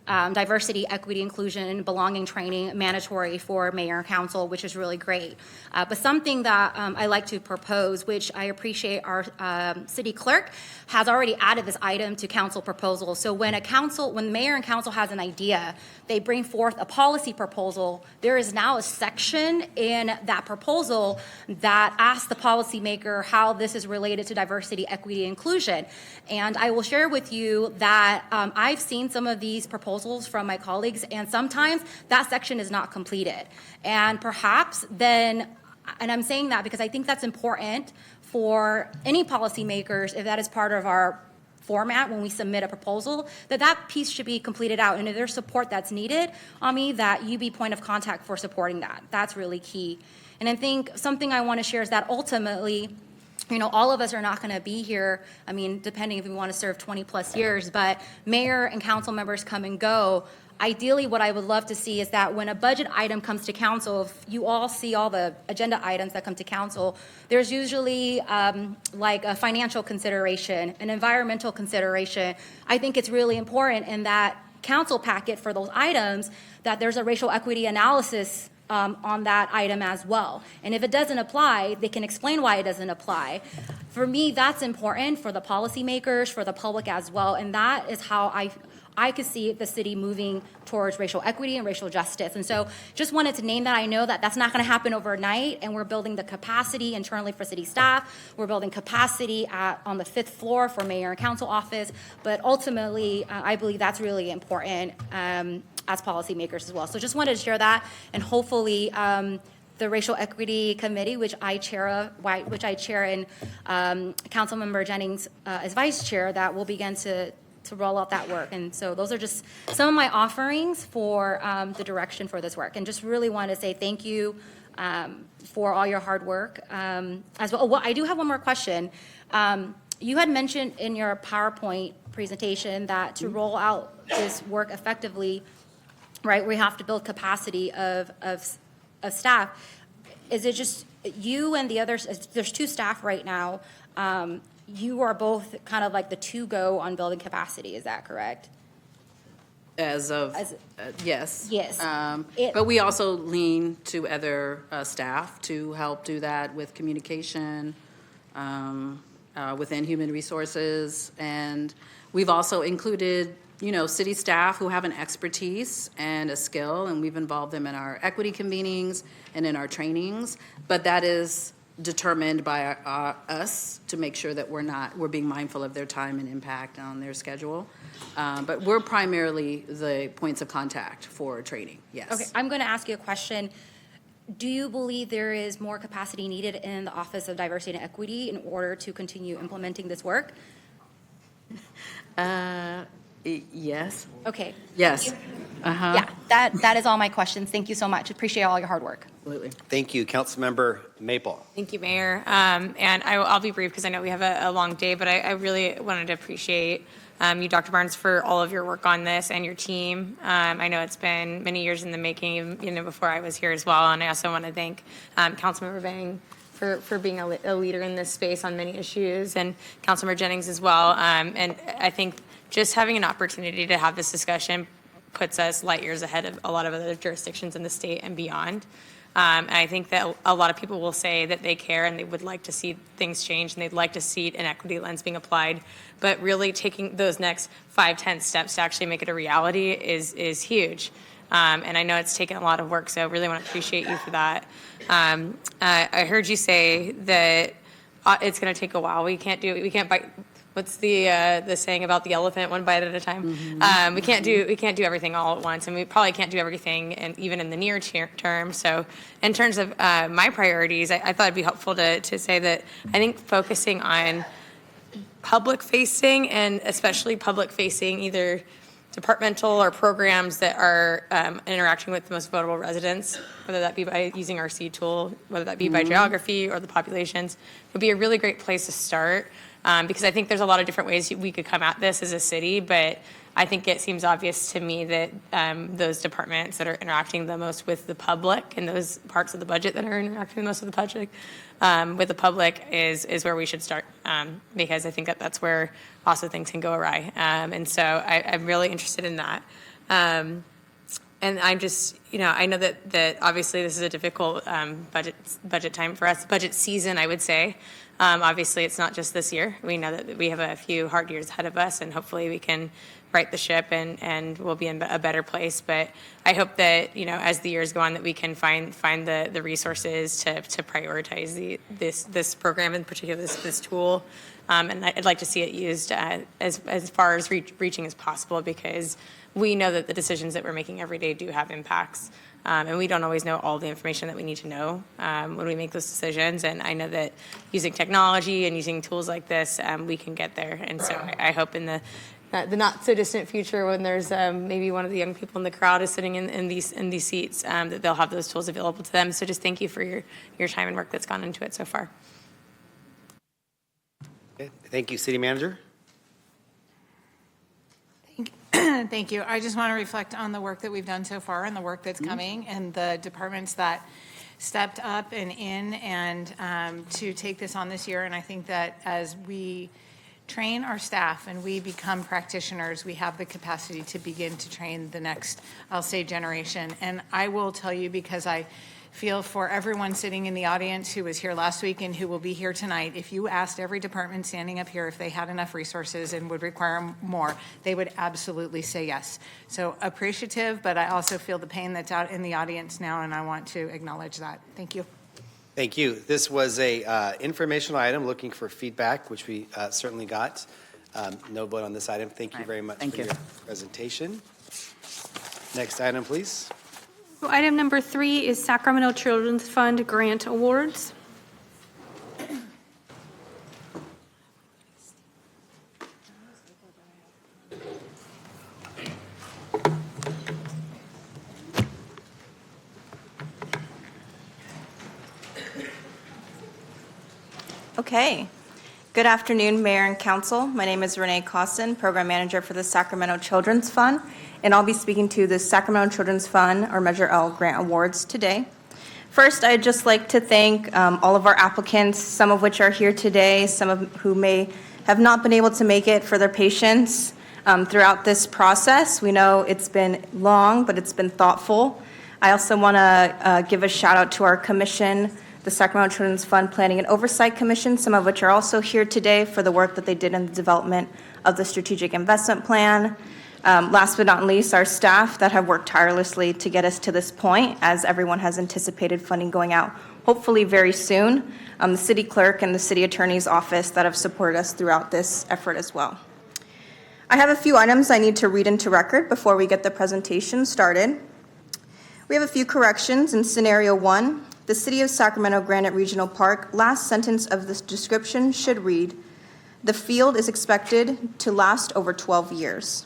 diversity, equity, inclusion, and belonging training mandatory for mayor and council, which is really great. But something that I like to propose, which I appreciate our city clerk has already added this item to council proposals. So when mayor and council has an idea, they bring forth a policy proposal, there is now a section in that proposal that asks the policymaker how this is related to diversity, equity, inclusion. And I will share with you that I've seen some of these proposals from my colleagues, and sometimes that section is not completed. And perhaps then, and I'm saying that because I think that's important for any policymakers, if that is part of our format when we submit a proposal, that piece should be completed out. And if there's support that's needed, that you be point of contact for supporting that. That's really key. And I think something I want to share is that ultimately, all of us are not going to be here, depending if we want to serve 20 plus years, but mayor and council members come and go. Ideally, what I would love to see is that when a budget item comes to council, if you all see all the agenda items that come to council, there's usually like a financial consideration, an environmental consideration. I think it's really important in that council packet for those items that there's a racial equity analysis on that item as well. And if it doesn't apply, they can explain why it doesn't apply. For me, that's important for the policymakers, for the public as well, and that is how I could see the city moving towards racial equity and racial justice. And so just wanted to name that. I know that that's not going to happen overnight, and we're building the capacity internally for city staff. We're building capacity on the 5th floor for mayor and council office. But ultimately, I believe that's really important as policymakers as well. So just wanted to share that, and hopefully the Racial Equity Committee, which I chair, and Councilmember Jennings as vice chair, that will begin to roll out that work. And so those are just some of my offerings for the direction for this work. And just really want to say thank you for all your hard work as well. Well, I do have one more question. You had mentioned in your PowerPoint presentation that to roll out this work effectively, right, we have to build capacity of staff. Is it just you and the others? There's 2 staff right now. You are both kind of like the to-go on building capacity, is that correct? Yes. Yes. But we also lean to other staff to help do that with communication, within human resources. And we've also included, city staff who have an expertise and a skill, and we've involved them in our equity convenings and in our trainings. But that is determined by us to make sure that we're being mindful of their time and impact on their schedule. But we're primarily the points of contact for training, yes. Okay, I'm going to ask you a question. Do you believe there is more capacity needed in the Office of Diversity and Equity in order to continue implementing this work? Yes. Okay. Yes. Yeah, that is all my questions. Thank you so much. Appreciate all your hard work. Absolutely. Thank you, Councilmember Maple. Thank you, Mayor. And I'll be brief because I know we have a long day, but I really wanted to appreciate you, Dr. Barnes, for all of your work on this and your team. I know it's been many years in the making, before I was here as well. And I also want to thank Councilmember Bang for being a leader in this space on many issues, and Councilmember Jennings as well. And I think just having an opportunity to have this discussion puts us light years ahead of a lot of other jurisdictions in the state and beyond. And I think that a lot of people will say that they care and they would like to see things change and they'd like to see an equity lens being applied. But really taking those next 5-10 steps to actually make it a reality is huge. And I know it's taken a lot of work, so I really want to appreciate you for that. I heard you say that it's going to take a while. We can't bite. What's the saying about the elephant? One bite at a time. We can't do everything all at once, and we probably can't do everything, and even in the near term. So, in terms of my priorities, I thought it'd be helpful to say that I think focusing on public facing and especially public facing either departmental or programs that are interacting with the most vulnerable residents, whether that be by using our seed tool, whether that be by geography or the populations, would be a really great place to start. Because I think there's a lot of different ways we could come at this as a city, but I think it seems obvious to me that those departments that are interacting the most with the public and those parts of the budget that are interacting the most with the public is where we should start, because I think that's where also things can go awry. And so I'm really interested in that. And I'm just, I know that obviously this is a difficult budget time for us, budget season, I would say. Obviously, it's not just this year. We know that we have a few hard years ahead of us, and hopefully we can right the ship and we'll be in a better place. But I hope that, as the years go on, that we can find the resources to prioritize this program, in particular this tool. And I'd like to see it used as far as reaching as possible, because we know that the decisions that we're making every day do have impacts. And we don't always know all the information that we need to know when we make those decisions. And I know that using technology and using tools like this, we can get there. And so I hope in the not so distant future, when there's maybe one of the young people in the crowd is sitting in these seats, that they'll have those tools available to them. So just thank you for your time and work that's gone into it so far. Okay. Thank you, City Manager. Thank you. I just want to reflect on the work that we've done so far and the work that's coming and the departments that stepped up and in and to take this on this year. And I think that as we train our staff and we become practitioners, we have the capacity to begin to train the next, I'll say, generation. And I will tell you, because I feel for everyone sitting in the audience who was here last week and who will be here tonight, if you asked every department standing up here if they had enough resources and would require more, they would absolutely say yes. So appreciative, but I also feel the pain that's out in the audience now, and I want to acknowledge that. Thank you. Thank you. This was a informational item looking for feedback, which we certainly got. No vote on this item. Thank you very much for your presentation. Next item, please. So item number 3 is Sacramento Children's Fund Grant Awards. Okay. Good afternoon, Mayor and Council. My name is Renee Costin, Program Manager for the Sacramento Children's Fund, and I'll be speaking to the Sacramento Children's Fund, or Measure L, Grant Awards today. First, I'd just like to thank all of our applicants, some of which are here today, some of who may have not been able to make it, for their patience throughout this process. We know it's been long, but it's been thoughtful. I also want to give a shout out to our commission, the Sacramento Children's Fund Planning and Oversight Commission, some of which are also here today for the work that they did in the development of the strategic investment plan. Last but not least, our staff that have worked tirelessly to get us to this point, as everyone has anticipated funding going out hopefully very soon. The city clerk and the city attorney's office that have supported us throughout this effort as well. I have a few items I need to read into record before we get the presentation started. We have a few corrections in scenario 1. The City of Sacramento Granite Regional Park, last sentence of this description should read, "The field is expected to last over 12 years."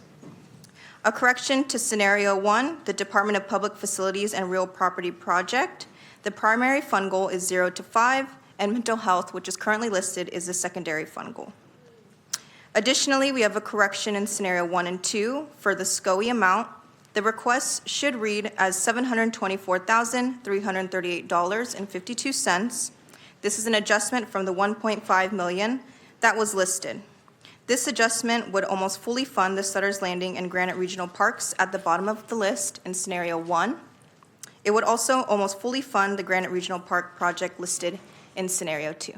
A correction to scenario 1, the Department of Public Facilities and Real Property Project. The primary fund goal is 0 to 5, and mental health, which is currently listed, is the secondary fund goal. Additionally, we have a correction in scenario 1 and 2 for the SCOE amount. The request should read as $724,338.52. This is an adjustment from the $1.5 million that was listed. This adjustment would almost fully fund the Sutter's Landing and Granite Regional Parks at the bottom of the list in scenario 1. It would also almost fully fund the Granite Regional Park project listed in scenario 2.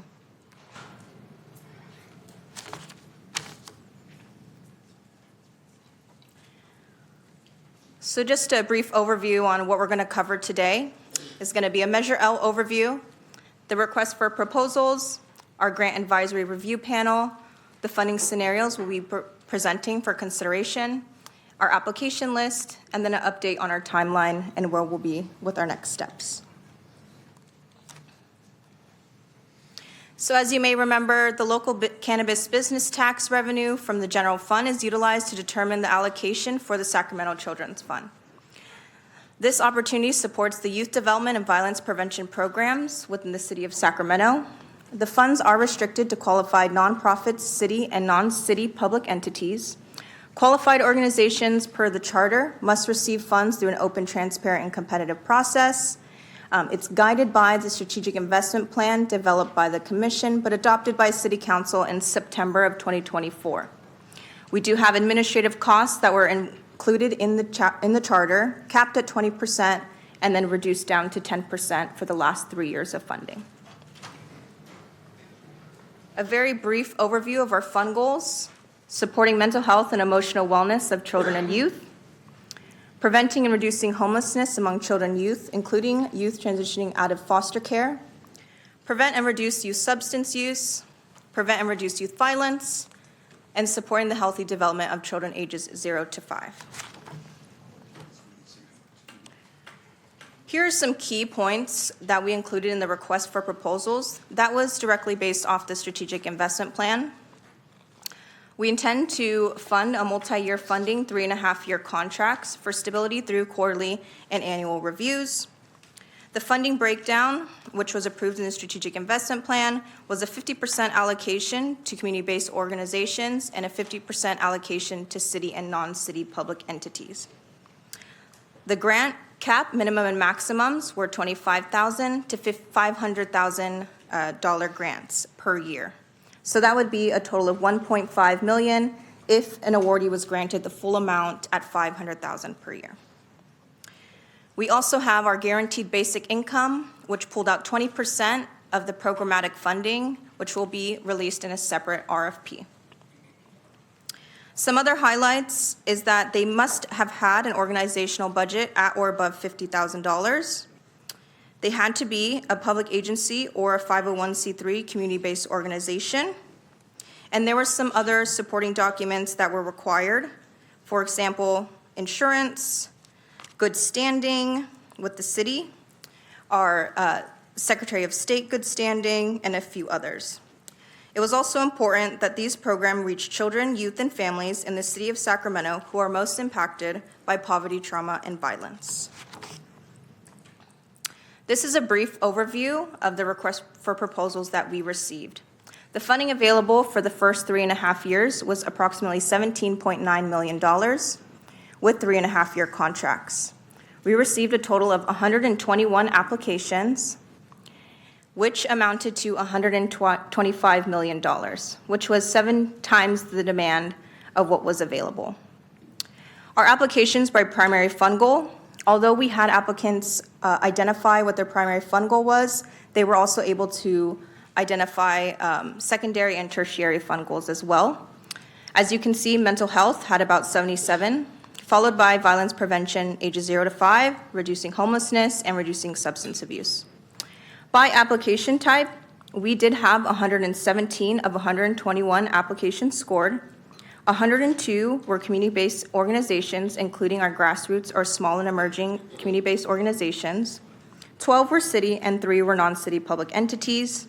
So just a brief overview on what we're going to cover today is going to be a Measure L overview, the request for proposals, our grant advisory review panel, the funding scenarios we'll be presenting for consideration, our application list, and then an update on our timeline and where we'll be with our next steps. So as you may remember, the local cannabis business tax revenue from the general fund is utilized to determine the allocation for the Sacramento Children's Fund. This opportunity supports the youth development and violence prevention programs within the city of Sacramento. The funds are restricted to qualified nonprofits, city and non-city public entities. Qualified organizations per the charter must receive funds through an open, transparent, and competitive process. It's guided by the strategic investment plan developed by the commission, but adopted by City Council in September of 2024. We do have administrative costs that were included in the charter, capped at 20%, and then reduced down to 10% for the last 3 years of funding. A very brief overview of our fund goals: supporting mental health and emotional wellness of children and youth, preventing and reducing homelessness among children and youth, including youth transitioning out of foster care, prevent and reduce youth substance use, prevent and reduce youth violence, and supporting the healthy development of children ages 0 to 5. Here are some key points that we included in the request for proposals. That was directly based off the strategic investment plan. We intend to fund a multi-year funding, 3.5-year contracts for stability through quarterly and annual reviews. The funding breakdown, which was approved in the strategic investment plan, was a 50% allocation to community-based organizations and a 50% allocation to city and non-city public entities. The grant cap minimum and maximums were $25,000 to $500,000 grants per year. So that would be a total of $1.5 million if an awardee was granted the full amount at $500,000 per year. We also have our guaranteed basic income, which pulled out 20% of the programmatic funding, which will be released in a separate RFP. Some other highlights is that they must have had an organizational budget at or above $50,000. They had to be a public agency or a 501c3 community-based organization. And there were some other supporting documents that were required. For example, insurance, good standing with the city, our Secretary of State good standing, and a few others. It was also important that these programs reach children, youth, and families in the city of Sacramento who are most impacted by poverty, trauma, and violence. This is a brief overview of the request for proposals that we received. The funding available for the first 3.5 years was approximately $17.9 million with 3.5-year contracts. We received a total of 121 applications, which amounted to $125 million, which was 7 times the demand of what was available. Our applications by primary fund goal: although we had applicants identify what their primary fund goal was, they were also able to identify secondary and tertiary fund goals as well. As you can see, mental health had about 77, followed by violence prevention, ages 0 to 5, reducing homelessness, and reducing substance abuse. By application type, we did have 117 of 121 applications scored. 102 were community-based organizations, including our grassroots or small and emerging community-based organizations. 12 were city and 3 were non-city public entities.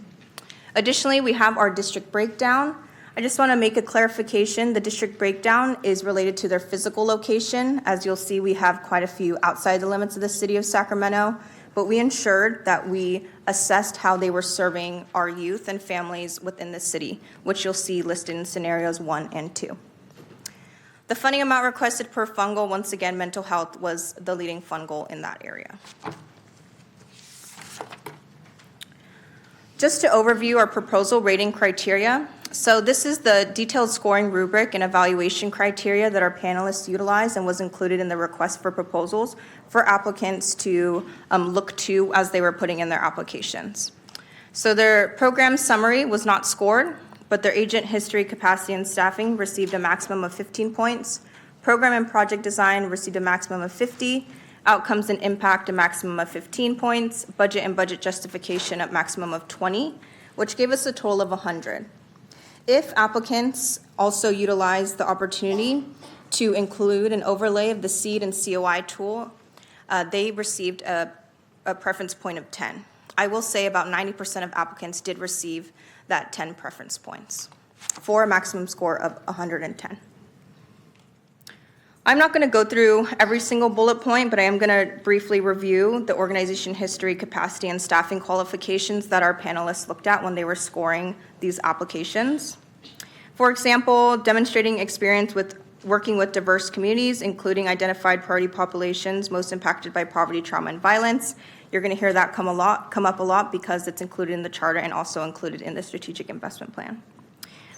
Additionally, we have our district breakdown. I just want to make a clarification. The district breakdown is related to their physical location. As you'll see, we have quite a few outside the limits of the city of Sacramento, but we ensured that we assessed how they were serving our youth and families within the city, which you'll see listed in scenarios 1 and 2. The funding amount requested per fund goal, once again, mental health was the leading fund goal in that area. Just to overview our proposal rating criteria, So this is the detailed scoring rubric and evaluation criteria that our panelists utilized and was included in the request for proposals for applicants to look to as they were putting in their applications. So their program summary was not scored, but their agent history, capacity, and staffing received a maximum of 15 points. Program and project design received a maximum of 50. Outcomes and impact, a maximum of 15 points. Budget and budget justification, a maximum of 20, which gave us a total of 100. If applicants also utilize the opportunity to include an overlay of the SEED and COI tool, they received a preference point of 10. I will say about 90% of applicants did receive that 10 preference points for a maximum score of 110. I'm not going to go through every single bullet point, but I am going to briefly review the organization history, capacity, and staffing qualifications that our panelists looked at when they were scoring these applications. For example, demonstrating experience with working with diverse communities, including identified priority populations most impacted by poverty, trauma, and violence. You're going to hear that come up a lot because it's included in the charter and also included in the strategic investment plan.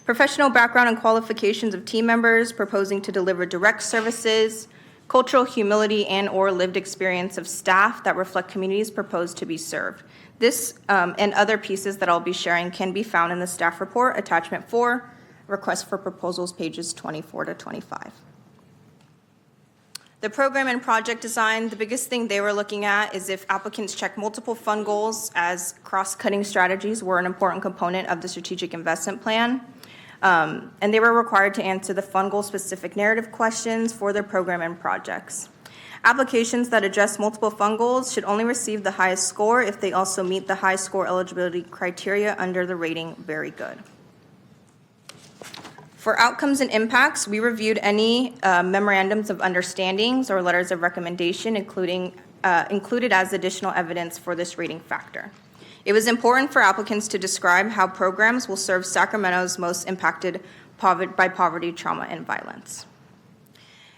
Professional background and qualifications of team members proposing to deliver direct services, cultural humility and/or lived experience of staff that reflect communities proposed to be served. This and other pieces that I'll be sharing can be found in the staff report, attachment 4, request for proposals, pages 24 to 25. The program and project design, the biggest thing they were looking at is if applicants check multiple fund goals as cross-cutting strategies were an important component of the strategic investment plan. And they were required to answer the fund goal-specific narrative questions for their program and projects. Applications that address multiple fund goals should only receive the highest score if they also meet the high score eligibility criteria under the rating very good. For outcomes and impacts, we reviewed any memorandums of understandings or letters of recommendation, included as additional evidence for this rating factor. It was important for applicants to describe how programs will serve Sacramento's most impacted by poverty, trauma, and violence.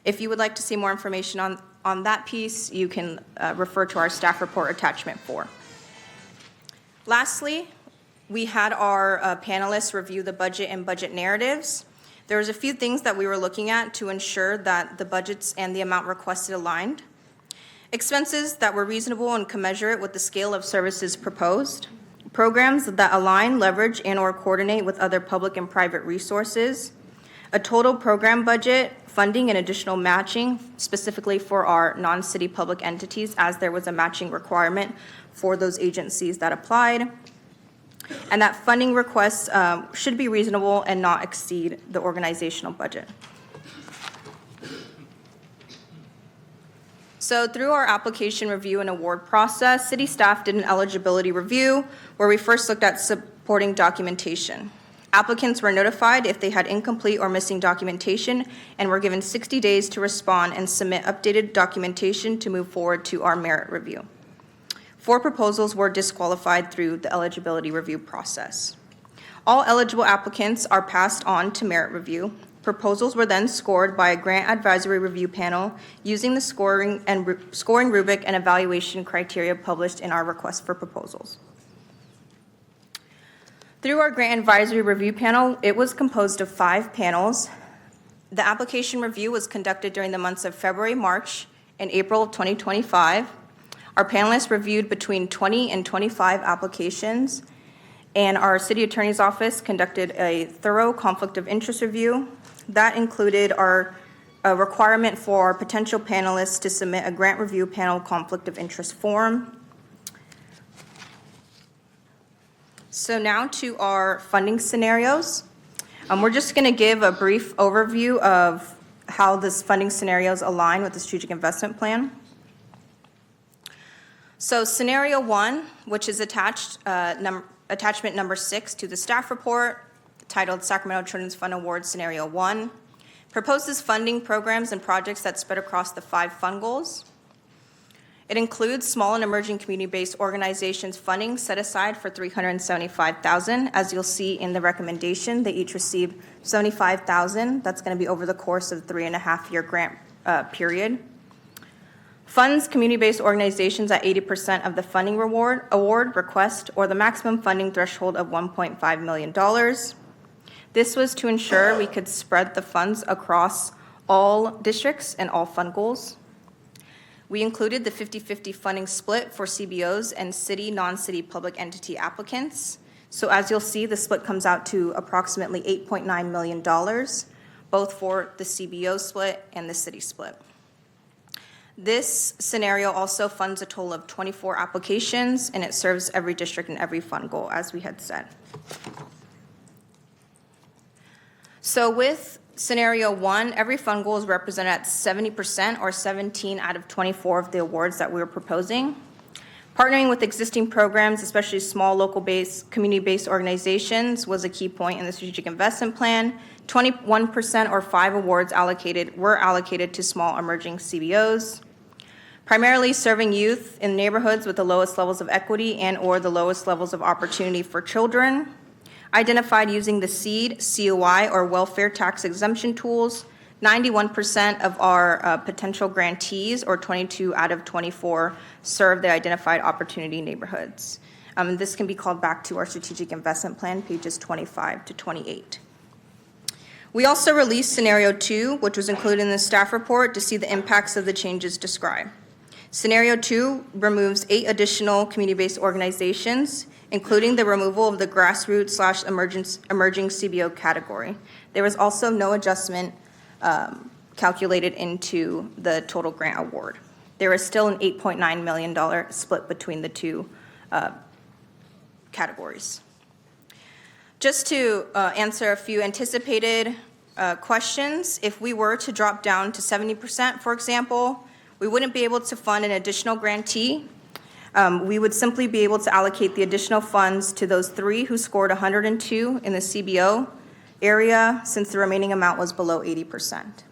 If you would like to see more information on that piece, you can refer to our staff report attachment 4. Lastly, we had our panelists review the budget and budget narratives. There was a few things that we were looking at to ensure that the budgets and the amount requested aligned. Expenses that were reasonable and commensurate with the scale of services proposed. Programs that align, leverage, and/or coordinate with other public and private resources. A total program budget, funding and additional matching, specifically for our non-city public entities, as there was a matching requirement for those agencies that applied. And that funding requests should be reasonable and not exceed the organizational budget. So through our application review and award process, city staff did an eligibility review where we first looked at supporting documentation. Applicants were notified if they had incomplete or missing documentation and were given 60 days to respond and submit updated documentation to move forward to our merit review. 4 proposals were disqualified through the eligibility review process. All eligible applicants are passed on to merit review. Proposals were then scored by a grant advisory review panel using the scoring rubric and evaluation criteria published in our request for proposals. Through our grant advisory review panel, it was composed of 5 panels. The application review was conducted during the months of February, March, and April of 2025. Our panelists reviewed between 20 and 25 applications, and our city attorney's office conducted a thorough conflict of interest review. That included a requirement for our potential panelists to submit a grant review panel conflict of interest form. So now to our funding scenarios. We're just going to give a brief overview of how this funding scenarios align with the strategic investment plan. So scenario 1, which is attachment number 6 to the staff report, titled Sacramento Children's Fund Award Scenario 1, proposes funding programs and projects that spread across the 5 fund goals. It includes small and emerging community-based organizations funding set aside for $375,000. As you'll see in the recommendation, they each received $75,000. That's going to be over the course of the 3.5-year grant period. Funds community-based organizations at 80% of the funding award request or the maximum funding threshold of $1.5 million. This was to ensure we could spread the funds across all districts and all fund goals. We included the 50-50 funding split for CBOs and city, non-city public entity applicants. So as you'll see, the split comes out to approximately $8.9 million, both for the CBO split and the city split. This scenario also funds a total of 24 applications, and it serves every district and every fund goal, as we had said. So with scenario 1, every fund goal is represented at 70% or 17 out of 24 of the awards that we were proposing. Partnering with existing programs, especially small local-based, community-based organizations, was a key point in the strategic investment plan. 21% or 5 awards were allocated to small emerging CBOs. Primarily serving youth in neighborhoods with the lowest levels of equity and or the lowest levels of opportunity for children. Identified using the SEED, COI, or welfare tax exemption tools. 91% of our potential grantees, or 22 out of 24, serve the identified opportunity neighborhoods. This can be called back to our strategic investment plan, pages 25 to 28. We also released scenario 2, which was included in the staff report, to see the impacts of the changes described. Scenario 2 removes 8 additional community-based organizations, including the removal of the grassroots/emerging CBO category. There was also no adjustment calculated into the total grant award. There is still an $8.9 million split between the two categories. Just to answer a few anticipated questions, if we were to drop down to 70%, for example, we wouldn't be able to fund an additional grantee. We would simply be able to allocate the additional funds to those 3 who scored 102 in the CBO area, since the remaining amount was below 80%.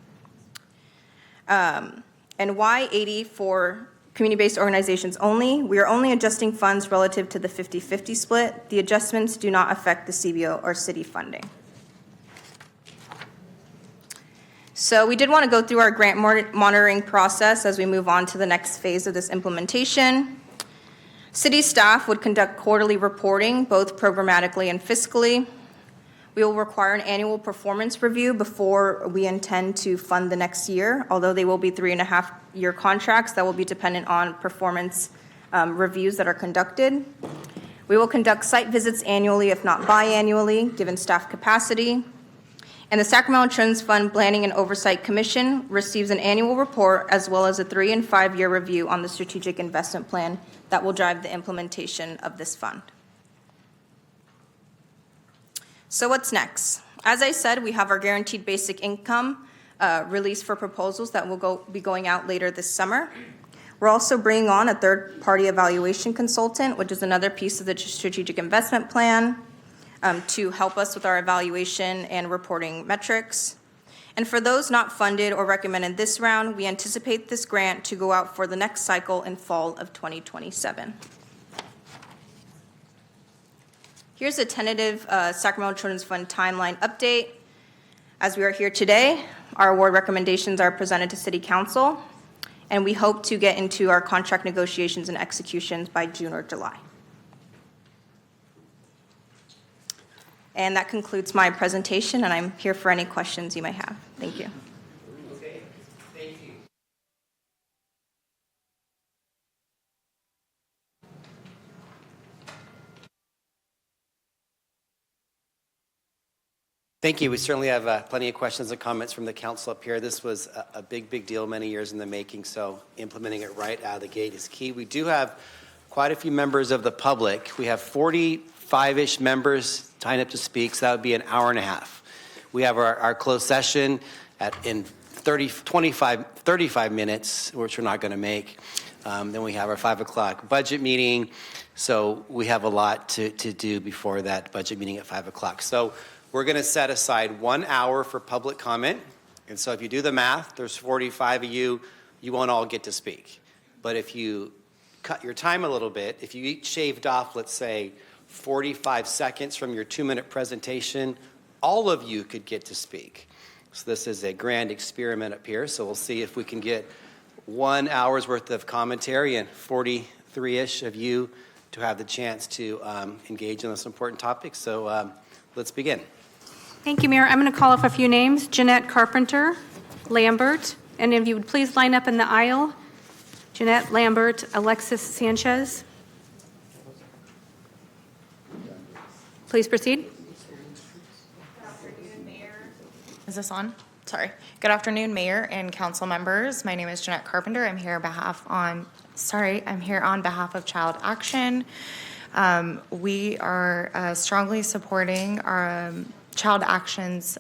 And why 80 for community-based organizations only? We are only adjusting funds relative to the 50-50 split. The adjustments do not affect the CBO or city funding. So we did want to go through our grant monitoring process as we move on to the next phase of this implementation. City staff would conduct quarterly reporting, both programmatically and fiscally. We will require an annual performance review before we intend to fund the next year, although they will be 3.5-year contracts that will be dependent on performance reviews that are conducted. We will conduct site visits annually, if not biannually, given staff capacity. And the Sacramento Children's Fund Planning and Oversight Commission receives an annual report as well as a 3- and 5-year review on the strategic investment plan that will drive the implementation of this fund. So what's next? As I said, we have our guaranteed basic income release for proposals that will be going out later this summer. We're also bringing on a third-party evaluation consultant, which is another piece of the strategic investment plan, to help us with our evaluation and reporting metrics. And for those not funded or recommended this round, we anticipate this grant to go out for the next cycle in fall of 2027. Here's a tentative Sacramento Children's Fund timeline update. As we are here today, our award recommendations are presented to City Council, and we hope to get into our contract negotiations and executions by June or July. And that concludes my presentation, and I'm here for any questions you may have. Thank you. Okay, thank you. Thank you. We certainly have plenty of questions and comments from the council up here. This was a big deal, many years in the making, so implementing it right out of the gate is key. We do have quite a few members of the public. We have 45-ish members signed up to speak, so that would be an hour and a half. We have our closed session in 35 minutes, which we're not going to make. Then we have our 5 o'clock budget meeting. So we have a lot to do before that budget meeting at 5 o'clock. So we're going to set aside 1 hour for public comment. And so if you do the math, there's 45 of you, you won't all get to speak. But if you cut your time a little bit, if you each shaved off, let's say, 45 seconds from your 2-minute presentation, all of you could get to speak. So this is a grand experiment up here. So we'll see if we can get 1 hour's worth of commentary and 43-ish of you to have the chance to engage in this important topic. So let's begin. Thank you, Mayor. I'm going to call off a few names. Jeanette Carpenter, Lambert, and if you would please line up in the aisle. Jeanette, Lambert, Alexis Sanchez. Please proceed. Is this on? Sorry. Good afternoon, Mayor and council members. My name is Jeanette Carpenter. I'm here on behalf of Child Action. We are strongly supporting our Child Action's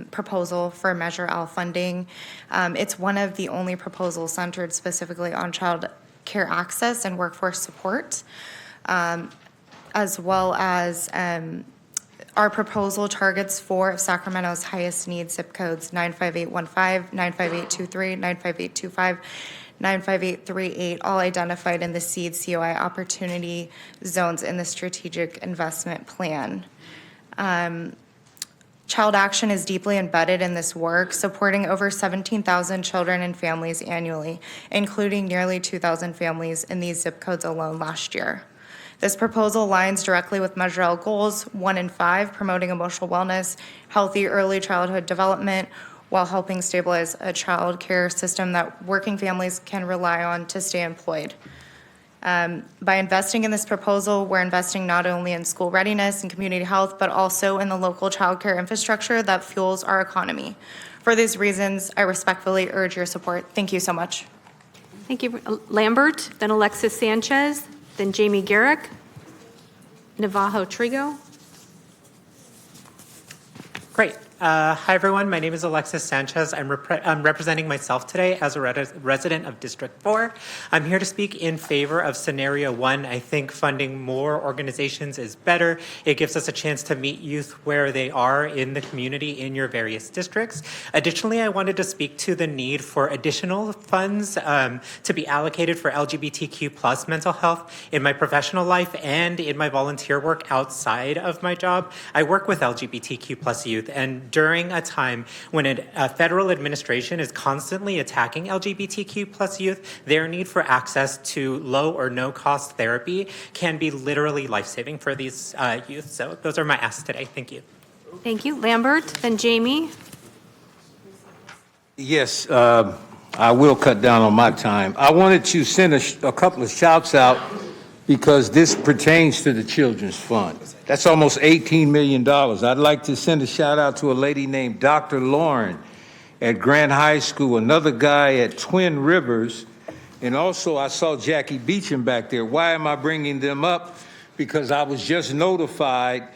proposal for Measure L funding. It's one of the only proposals centered specifically on child care access and workforce support, as well as our proposal targets four of Sacramento's highest need zip codes, 95815, 95823, 95825, 95838, all identified in the SEED COI opportunity zones in the strategic investment plan. Child Action is deeply embedded in this work, supporting over 17,000 children and families annually, including nearly 2,000 families in these zip codes alone last year. This proposal aligns directly with Measure L goals 1 and 5, promoting emotional wellness, healthy early childhood development, while helping stabilize a child care system that working families can rely on to stay employed. By investing in this proposal, we're investing not only in school readiness and community health, but also in the local child care infrastructure that fuels our economy. For these reasons, I respectfully urge your support. Thank you so much. Thank you. Lambert, then Alexis Sanchez, then Jamie Garrick, Navajo Trigo. Great. Hi, everyone. My name is Alexis Sanchez. I'm representing myself today as a resident of District 4. I'm here to speak in favor of Scenario 1. I think funding more organizations is better. It gives us a chance to meet youth where they are in the community in your various districts. Additionally, I wanted to speak to the need for additional funds to be allocated for LGBTQ plus mental health. In my professional life and in my volunteer work outside of my job, I work with LGBTQ plus youth, and during a time when a federal administration is constantly attacking LGBTQ plus youth, their need for access to low or no cost therapy can be literally life-saving for these youth. So those are my asks today. Thank you. Thank you. Lambert, then Jamie. Yes, I will cut down on my time. I wanted to send a couple of shouts out because this pertains to the Children's Fund. That's almost $18 million. I'd like to send a shout out to a lady named Dr. Lauren at Grant High School, another guy at Twin Rivers, and also I saw Jackie Beecham back there. Why am I bringing them up? Because I was just notified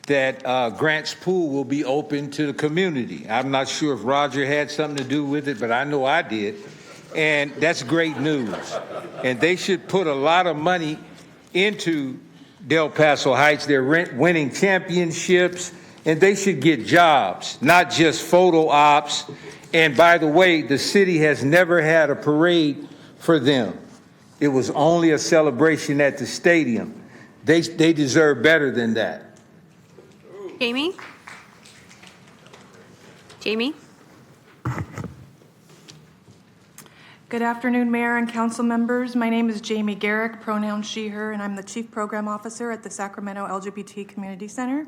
that Grant's Pool will be open to the community. I'm not sure if Roger had something to do with it, but I know I did. And that's great news. And they should put a lot of money into Del Paso Heights. They're winning championships, and they should get jobs, not just photo ops. And by the way, the city has never had a parade for them. It was only a celebration at the stadium. They deserve better than that. Jamie? Jamie? Good afternoon, Mayor and council members. My name is Jamie Garrick, pronoun she, her, and I'm the Chief Program Officer at the Sacramento LGBT Community Center.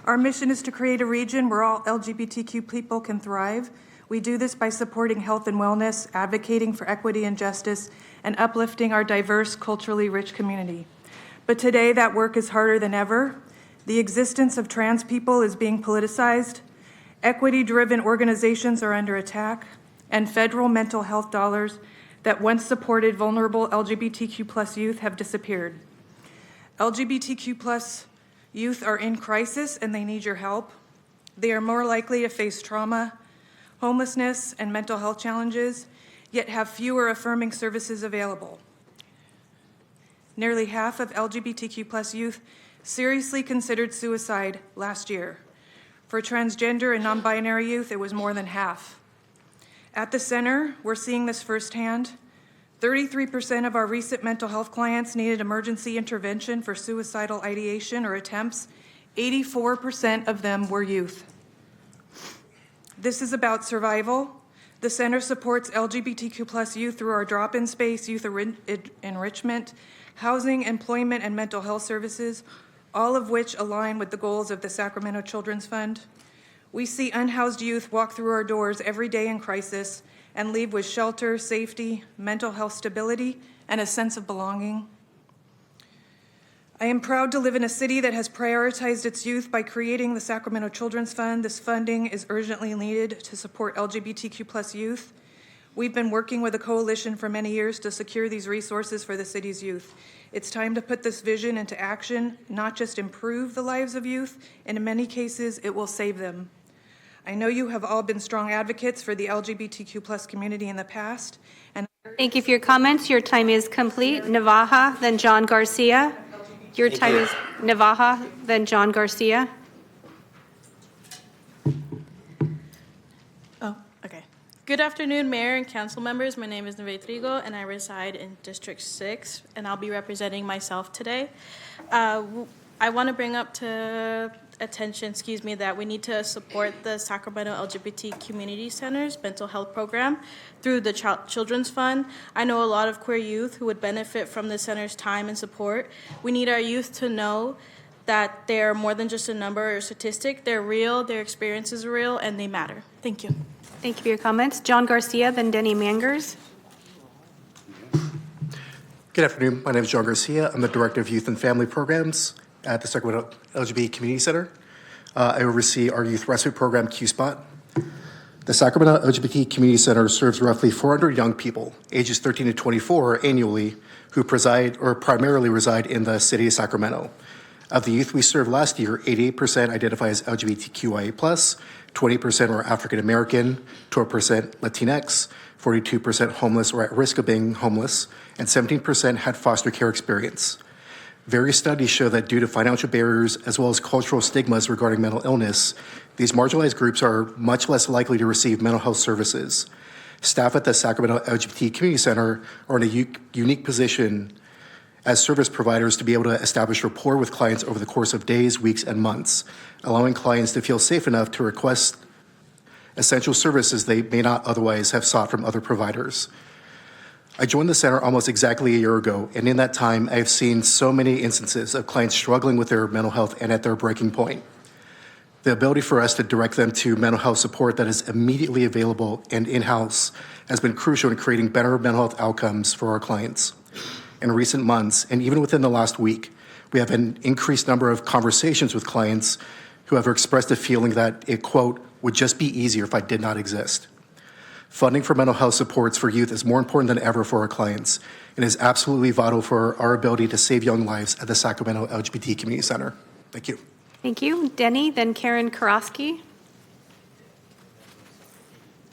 Our mission is to create a region where all LGBTQ people can thrive. We do this by supporting health and wellness, advocating for equity and justice, and uplifting our diverse, culturally rich community. But today, that work is harder than ever. The existence of trans people is being politicized. Equity-driven organizations are under attack, and federal mental health dollars that once supported vulnerable LGBTQ plus youth have disappeared. LGBTQ plus youth are in crisis and they need your help. They are more likely to face trauma, homelessness, and mental health challenges, yet have fewer affirming services available. Nearly half of LGBTQ plus youth seriously considered suicide last year. For transgender and non-binary youth, it was more than half. At the center, we're seeing this firsthand. 33% of our recent mental health clients needed emergency intervention for suicidal ideation or attempts. 84% of them were youth. This is about survival. The center supports LGBTQ plus youth through our drop-in space, youth enrichment, housing, employment, and mental health services, all of which align with the goals of the Sacramento Children's Fund. We see unhoused youth walk through our doors every day in crisis and leave with shelter, safety, mental health stability, and a sense of belonging. I am proud to live in a city that has prioritized its youth by creating the Sacramento Children's Fund. This funding is urgently needed to support LGBTQ+ youth. We've been working with a coalition for many years to secure these resources for the city's youth. It's time to put this vision into action, not just improve the lives of youth, and in many cases, it will save them. I know you have all been strong advocates for the LGBTQ+ community in the past, and Thank you for your comments. Your time is complete. Navaja, then John Garcia. Your time is Navaja, then John Garcia. Oh, okay. Good afternoon, Mayor and council members. My name is Neve Trigo, and I reside in District 6, and I'll be representing myself today. I want to bring up to attention, that we need to support the Sacramento LGBT Community Center's mental health program through the Children's Fund. I know a lot of queer youth who would benefit from the center's time and support. We need our youth to know that they're more than just a number or statistic. They're real, their experiences are real, and they matter. Thank you. Thank you for your comments. John Garcia, then Denny Mangers. Good afternoon. My name is John Garcia. I'm the Director of Youth and Family Programs at the Sacramento LGBT Community Center. I oversee our youth respite program, Q-Spot. The Sacramento LGBT Community Center serves roughly 400 young people, ages 13 to 24 annually, who primarily reside in the city of Sacramento. Of the youth we served last year, 88% identify as LGBTQIA+, 20% are African American, 12% Latinx, 42% homeless or at risk of being homeless, and 17% had foster care experience. Various studies show that due to financial barriers as well as cultural stigmas regarding mental illness, these marginalized groups are much less likely to receive mental health services. Staff at the Sacramento LGBT Community Center are in a unique position as service providers to be able to establish rapport with clients over the course of days, weeks, and months, allowing clients to feel safe enough to request essential services they may not otherwise have sought from other providers. I joined the center almost exactly a year ago, and in that time, I have seen so many instances of clients struggling with their mental health and at their breaking point. The ability for us to direct them to mental health support that is immediately available and in-house has been crucial in creating better mental health outcomes for our clients. In recent months, and even within the last week, we have an increased number of conversations with clients who have expressed a feeling that it, quote, would just be easier if I did not exist. Funding for mental health supports for youth is more important than ever for our clients and is absolutely vital for our ability to save young lives at the Sacramento LGBT Community Center. Thank you. Thank you. Denny, then Karen Karofsky.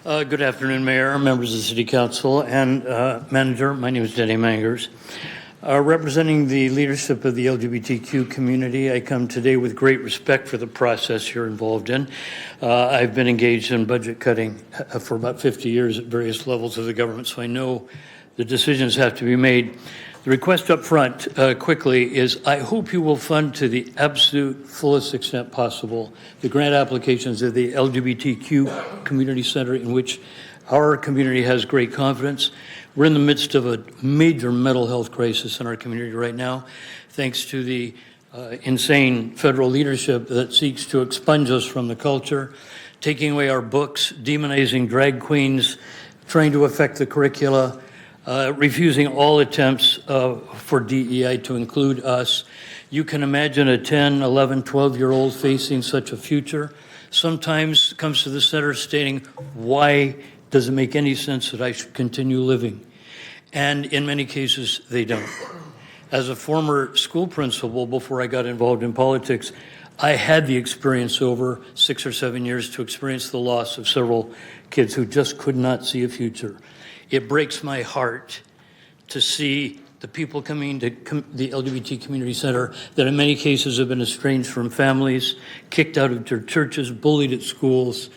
Good afternoon, Mayor, members of the City Council, and Manager. My name is Denny Mangers. Representing the leadership of the LGBTQ community, I come today with great respect for the process you're involved in. I've been engaged in budget cutting for about 50 years at various levels of the government, so I know the decisions have to be made. The request up front, quickly, is I hope you will fund to the absolute fullest extent possible the grant applications of the LGBTQ Community Center, in which our community has great confidence. We're in the midst of a major mental health crisis in our community right now, thanks to the insane federal leadership that seeks to expunge us from the culture, taking away our books, demonizing drag queens, trying to affect the curricula, refusing all attempts for DEI to include us. You can imagine a 10, 11, 12-year-old facing such a future. Sometimes comes to the center stating, why does it make any sense that I should continue living? And in many cases, they don't. As a former school principal before I got involved in politics, I had the experience over 6 or 7 years to experience the loss of several kids who just could not see a future. It breaks my heart to see the people coming to the LGBT Community Center that in many cases have been estranged from families, kicked out of their churches, bullied at schools.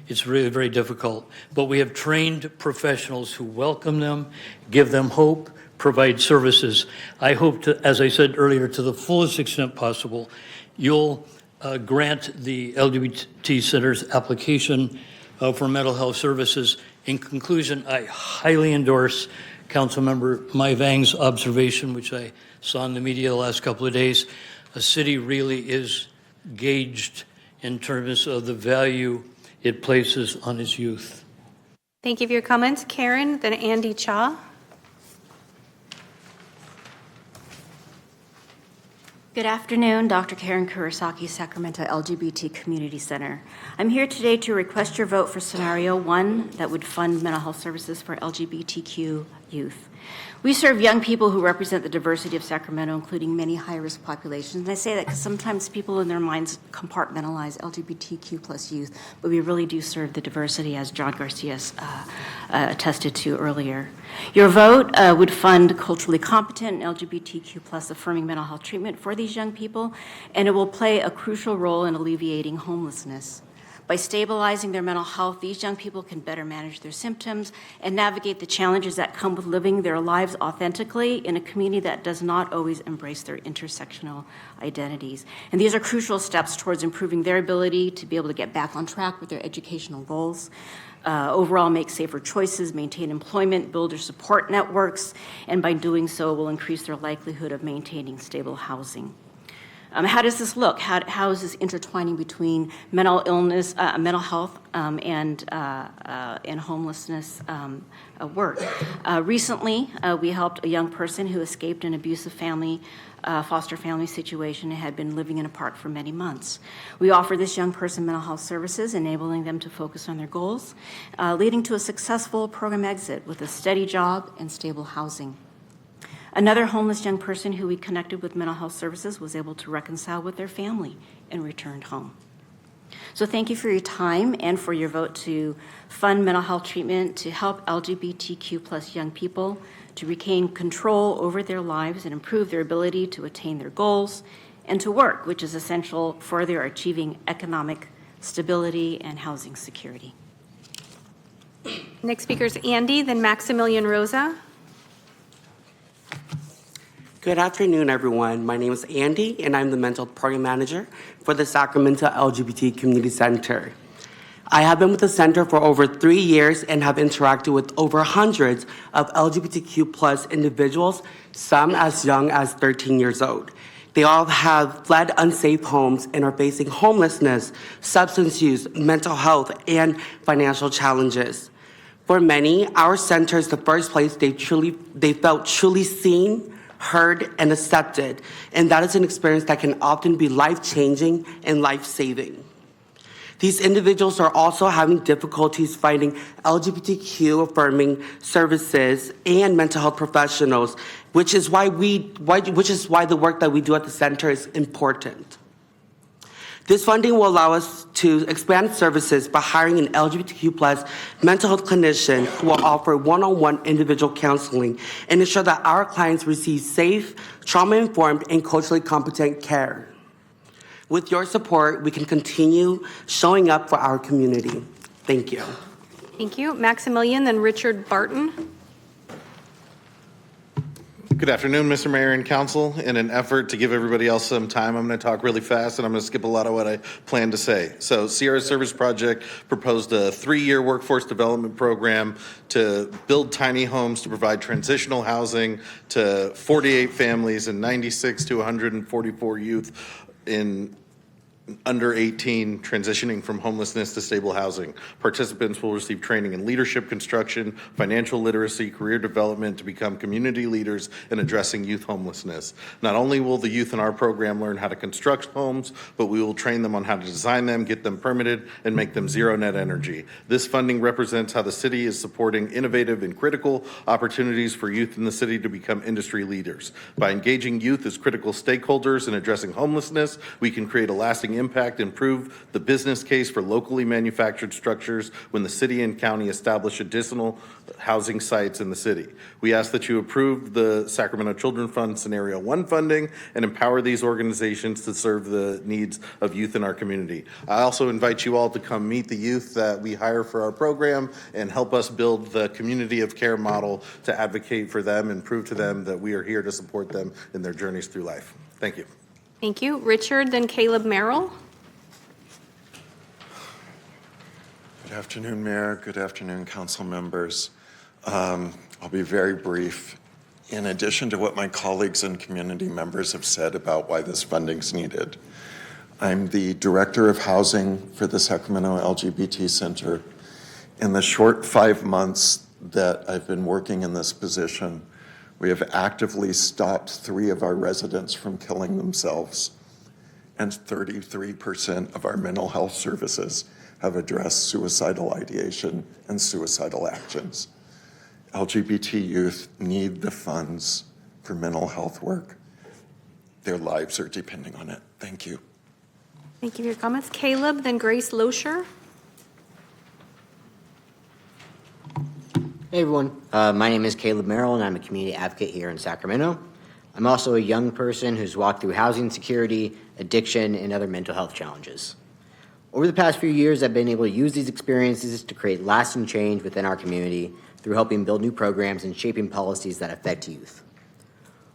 It's really very difficult. But we have trained professionals who welcome them, give them hope, provide services. I hope to, as I said earlier, to the fullest extent possible, you'll grant the LGBT Center's application for mental health services. In conclusion, I highly endorse Councilmember Mai Vang's observation, which I saw in the media the last couple of days. A city really is gauged in terms of the value it places on its youth. Thank you for your comments. Karen, then Andy Cha. Good afternoon, Dr. Karen Kurosaki, Sacramento LGBT Community Center. I'm here today to request your vote for Scenario 1 that would fund mental health services for LGBTQ youth. We serve young people who represent the diversity of Sacramento, including many high-risk populations. And I say that because sometimes people in their minds compartmentalize LGBTQ plus youth, but we really do serve the diversity, as John Garcia attested to earlier. Your vote would fund culturally competent and LGBTQ plus affirming mental health treatment for these young people, and it will play a crucial role in alleviating homelessness. By stabilizing their mental health, these young people can better manage their symptoms and navigate the challenges that come with living their lives authentically in a community that does not always embrace their intersectional identities. And these are crucial steps towards improving their ability to be able to get back on track with their educational goals, overall make safer choices, maintain employment, build their support networks, and by doing so will increase their likelihood of maintaining stable housing. How does this look? How is this intertwining between mental illness, mental health, and homelessness work? Recently, we helped a young person who escaped an abusive family, foster family situation and had been living in a park for many months. We offer this young person mental health services, enabling them to focus on their goals, leading to a successful program exit with a steady job and stable housing. Another homeless young person who we connected with mental health services was able to reconcile with their family and returned home. So thank you for your time and for your vote to fund mental health treatment to help LGBTQ plus young people to regain control over their lives and improve their ability to attain their goals and to work, which is essential for their achieving economic stability and housing security. Next speaker is Andy, then Maximilian Rosa. Good afternoon, everyone. My name is Andy, and I'm the Mental Health Program Manager for the Sacramento LGBT Community Center. I have been with the center for over 3 years and have interacted with over hundreds of LGBTQ plus individuals, some as young as 13 years old. They all have fled unsafe homes and are facing homelessness, substance use, mental health, and financial challenges. For many, our center is the first place they felt truly seen, heard, and accepted, and that is an experience that can often be life-changing and life-saving. These individuals are also having difficulties finding LGBTQ-affirming services and mental health professionals, which is why the work that we do at the center is important. This funding will allow us to expand services by hiring an LGBTQ plus mental health clinician who will offer one-on-one individual counseling and ensure that our clients receive safe, trauma-informed, and culturally competent care. With your support, we can continue showing up for our community. Thank you. Thank you. Maximilian, then Richard Barton. Good afternoon, Mr. Mayor and Council. In an effort to give everybody else some time, I'm going to talk really fast and I'm going to skip a lot of what I plan to say. So Sierra Service Project proposed a 3-year workforce development program to build tiny homes to provide transitional housing to 48 families and 96 to 144 youth in under 18 transitioning from homelessness to stable housing. Participants will receive training in leadership construction, financial literacy, career development to become community leaders in addressing youth homelessness. Not only will the youth in our program learn how to construct homes, but we will train them on how to design them, get them permitted, and make them zero net energy. This funding represents how the city is supporting innovative and critical opportunities for youth in the city to become industry leaders. By engaging youth as critical stakeholders in addressing homelessness, we can create a lasting impact, improve the business case for locally manufactured structures when the city and county establish additional housing sites in the city. We ask that you approve the Sacramento Children Fund Scenario 1 funding and empower these organizations to serve the needs of youth in our community. I also invite you all to come meet the youth that we hire for our program and help us build the community of care model to advocate for them and prove to them that we are here to support them in their journeys through life. Thank you. Thank you. Richard, then Caleb Merrill. Good afternoon, Mayor. Good afternoon, council members. I'll be very brief. In addition to what my colleagues and community members have said about why this funding is needed, I'm the Director of Housing for the Sacramento LGBT Center. In the short 5 months that I've been working in this position, we have actively stopped 3 of our residents from killing themselves, and 33% of our mental health services have addressed suicidal ideation and suicidal actions. LGBT youth need the funds for mental health work. Their lives are depending on it. Thank you. Thank you for your comments. Caleb, then Grace Loescher. Hey everyone, my name is Caleb Merrill and I'm a community advocate here in Sacramento. I'm also a young person who's walked through housing insecurity, addiction, and other mental health challenges. Over the past few years, I've been able to use these experiences to create lasting change within our community through helping build new programs and shaping policies that affect youth.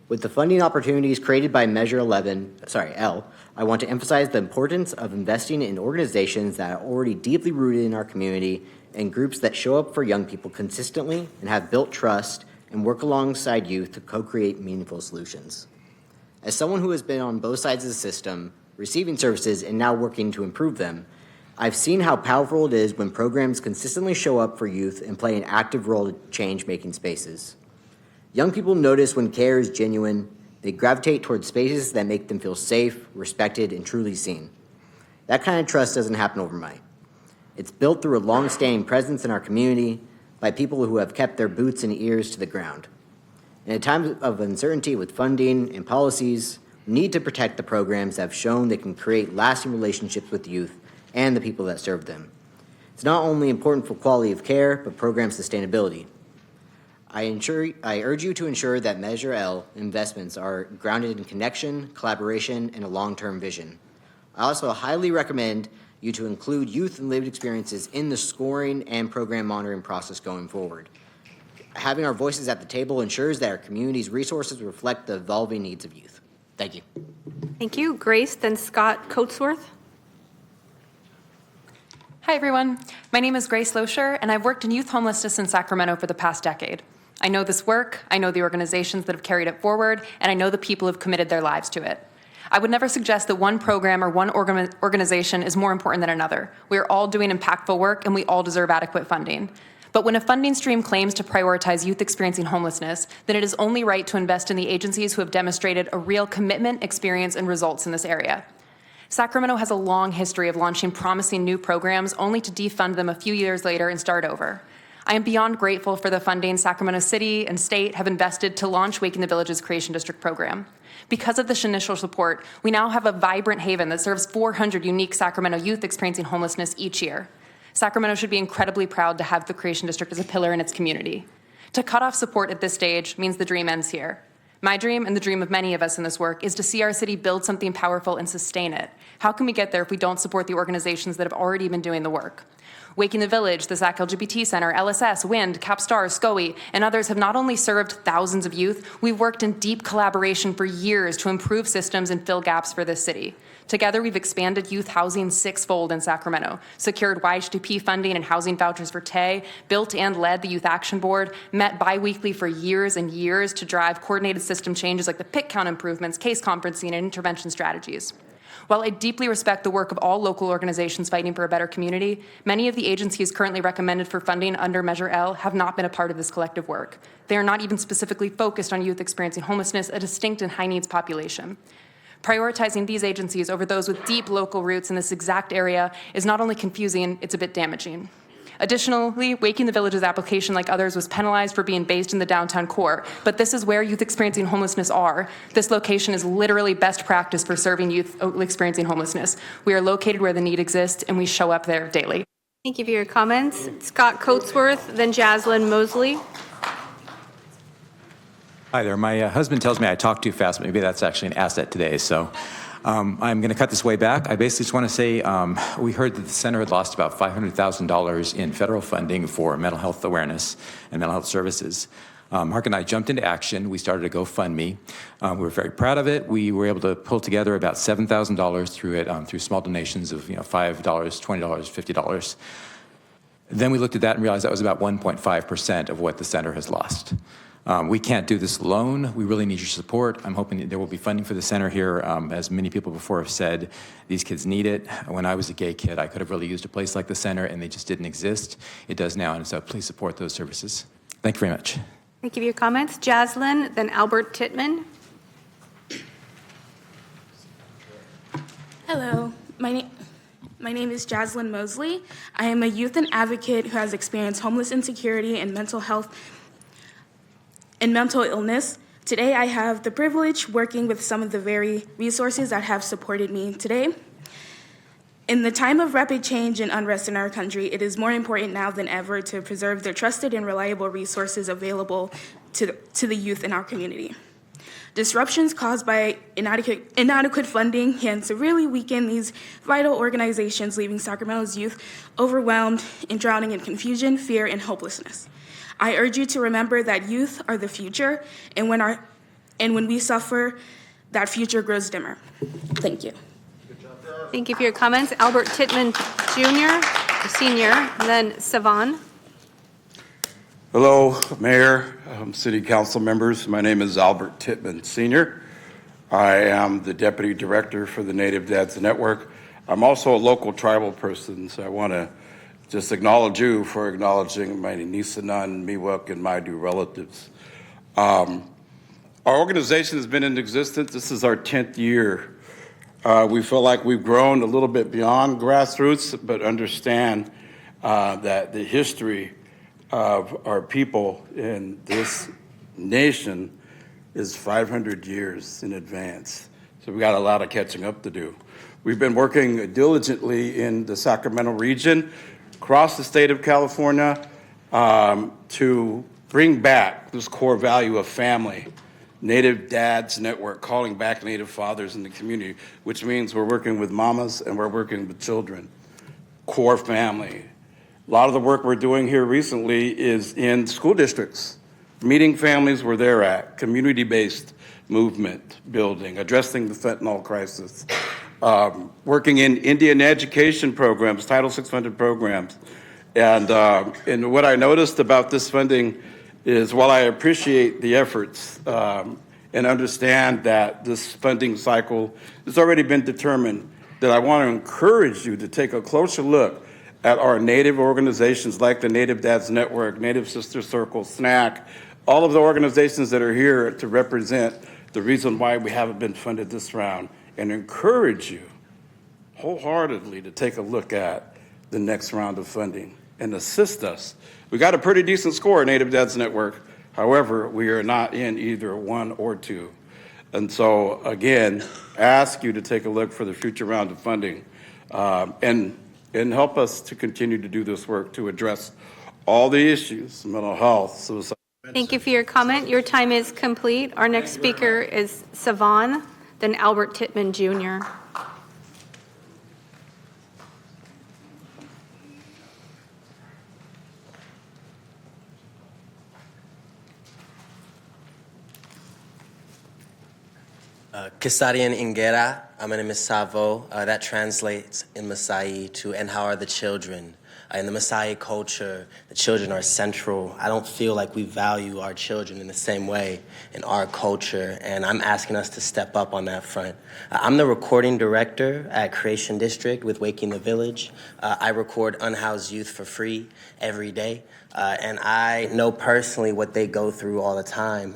With the funding opportunities created by Measure L, I want to emphasize the importance of investing in organizations that are already deeply rooted in our community and groups that show up for young people consistently and have built trust and work alongside youth to co-create meaningful solutions. As someone who has been on both sides of the system, receiving services and now working to improve them, I've seen how powerful it is when programs consistently show up for youth and play an active role in change-making spaces. Young people notice when care is genuine. They gravitate towards spaces that make them feel safe, respected, and truly seen. That kind of trust doesn't happen overnight. It's built through a long-standing presence in our community by people who have kept their boots and ears to the ground. In a time of uncertainty with funding and policies, we need to protect the programs that have shown they can create lasting relationships with youth and the people that serve them. It's not only important for quality of care, but program sustainability. I urge you to ensure that Measure L investments are grounded in connection, collaboration, and a long-term vision. I also highly recommend you to include youth and lived experiences in the scoring and program monitoring process going forward. Having our voices at the table ensures that our community's resources reflect the evolving needs of youth. Thank you. Thank you. Grace, then Scott Coatsworth. Hi, everyone. My name is Grace Loescher, and I've worked in youth homelessness in Sacramento for the past decade. I know this work, I know the organizations that have carried it forward, and I know the people who have committed their lives to it. I would never suggest that one program or one organization is more important than another. We are all doing impactful work, and we all deserve adequate funding. But when a funding stream claims to prioritize youth experiencing homelessness, then it is only right to invest in the agencies who have demonstrated a real commitment, experience, and results in this area. Sacramento has a long history of launching promising new programs only to defund them a few years later and start over. I am beyond grateful for the funding Sacramento City and state have invested to launch Waking the Village's Creation District program. Because of this initial support, we now have a vibrant haven that serves 400 unique Sacramento youth experiencing homelessness each year. Sacramento should be incredibly proud to have the Creation District as a pillar in its community. To cut off support at this stage means the dream ends here. My dream, and the dream of many of us in this work, is to see our city build something powerful and sustain it. How can we get there if we don't support the organizations that have already been doing the work? Waking the Village, the SAC LGBT Center, LSS, WIND, CAPSTAR, SCOE, and others have not only served thousands of youth, we've worked in deep collaboration for years to improve systems and fill gaps for this city. Together, we've expanded youth housing sixfold in Sacramento, secured YHDP funding and housing vouchers for TAY, built and led the Youth Action Board, met biweekly for years and years to drive coordinated system changes like the PIC count improvements, case conferencing, and intervention strategies. While I deeply respect the work of all local organizations fighting for a better community, many of the agencies currently recommended for funding under Measure L have not been a part of this collective work. They are not even specifically focused on youth experiencing homelessness, a distinct and high-needs population. Prioritizing these agencies over those with deep local roots in this exact area is not only confusing, it's a bit damaging. Additionally, Waking the Village's application, like others, was penalized for being based in the downtown core, but this is where youth experiencing homelessness are. This location is literally best practice for serving youth experiencing homelessness. We are located where the need exists, and we show up there daily. Thank you for your comments. Scott Coatsworth, then Jaslyn Mosley. Hi there. My husband tells me I talk too fast, but maybe that's actually an asset today. So I'm going to cut this way back. I basically just want to say we heard that the center had lost about $500,000 in federal funding for mental health awareness and mental health services. Mark and I jumped into action. We started a GoFundMe. We were very proud of it. We were able to pull together about $7,000 through it, through small donations of $5, $20, $50. Then we looked at that and realized that was about 1.5% of what the center has lost. We can't do this alone. We really need your support. I'm hoping that there will be funding for the center here. As many people before have said, these kids need it. When I was a gay kid, I could have really used a place like the center, and they just didn't exist. It does now, and so please support those services. Thank you very much. Thank you for your comments. Jaslyn, then Albert Tittman. Hello, my name is Jaslyn Mosley. I am a youth and advocate who has experienced homeless insecurity and mental health and mental illness. Today, I have the privilege working with some of the very resources that have supported me today. In the time of rapid change and unrest in our country, it is more important now than ever to preserve the trusted and reliable resources available to the youth in our community. Disruptions caused by inadequate funding can severely weaken these vital organizations, leaving Sacramento's youth overwhelmed and drowning in confusion, fear, and hopelessness. I urge you to remember that youth are the future, and when we suffer, that future grows dimmer. Thank you. Thank you for your comments. Albert Tittman Jr., Senior, and then Savan. Hello, Mayor, City Council members. My name is Albert Tittman Sr. I am the Deputy Director for the Native Dads Network. I'm also a local tribal person, so I want to just acknowledge you for acknowledging my Nisenan, Miwok, and Maidu relatives. Our organization has been in existence. This is our 10th year. We feel like we've grown a little bit beyond grassroots, but understand that the history of our people in this nation is 500 years in advance. So we got a lot of catching up to do. We've been working diligently in the Sacramento region, across the state of California, to bring back this core value of family. Native Dads Network, calling back Native fathers in the community, which means we're working with mamas and we're working with children. Core family. A lot of the work we're doing here recently is in school districts, meeting families where they're at, community-based movement building, addressing the fentanyl crisis, working in Indian education programs, Title VI funded programs. And what I noticed about this funding is while I appreciate the efforts and understand that this funding cycle has already been determined, that I want to encourage you to take a closer look at our Native organizations like the Native Dads Network, Native Sister Circle, SNAC, all of the organizations that are here to represent the reason why we haven't been funded this round, and encourage you wholeheartedly to take a look at the next round of funding and assist us. We got a pretty decent score at Native Dads Network. However, we are not in either one or two. And so, again, ask you to take a look for the future round of funding and help us to continue to do this work to address all the issues, mental health, suicide. Thank you for your comment. Your time is complete. Our next speaker is Savan, then Albert Tittman Jr. Kisarian Ingera, my name is Savo. That translates in Maasai to, and how are the children? In the Maasai culture, the children are central. I don't feel like we value our children in the same way in our culture, and I'm asking us to step up on that front. I'm the recording director at Creation District with Waking the Village. I record unhoused youth for free every day, and I know personally what they go through all the time.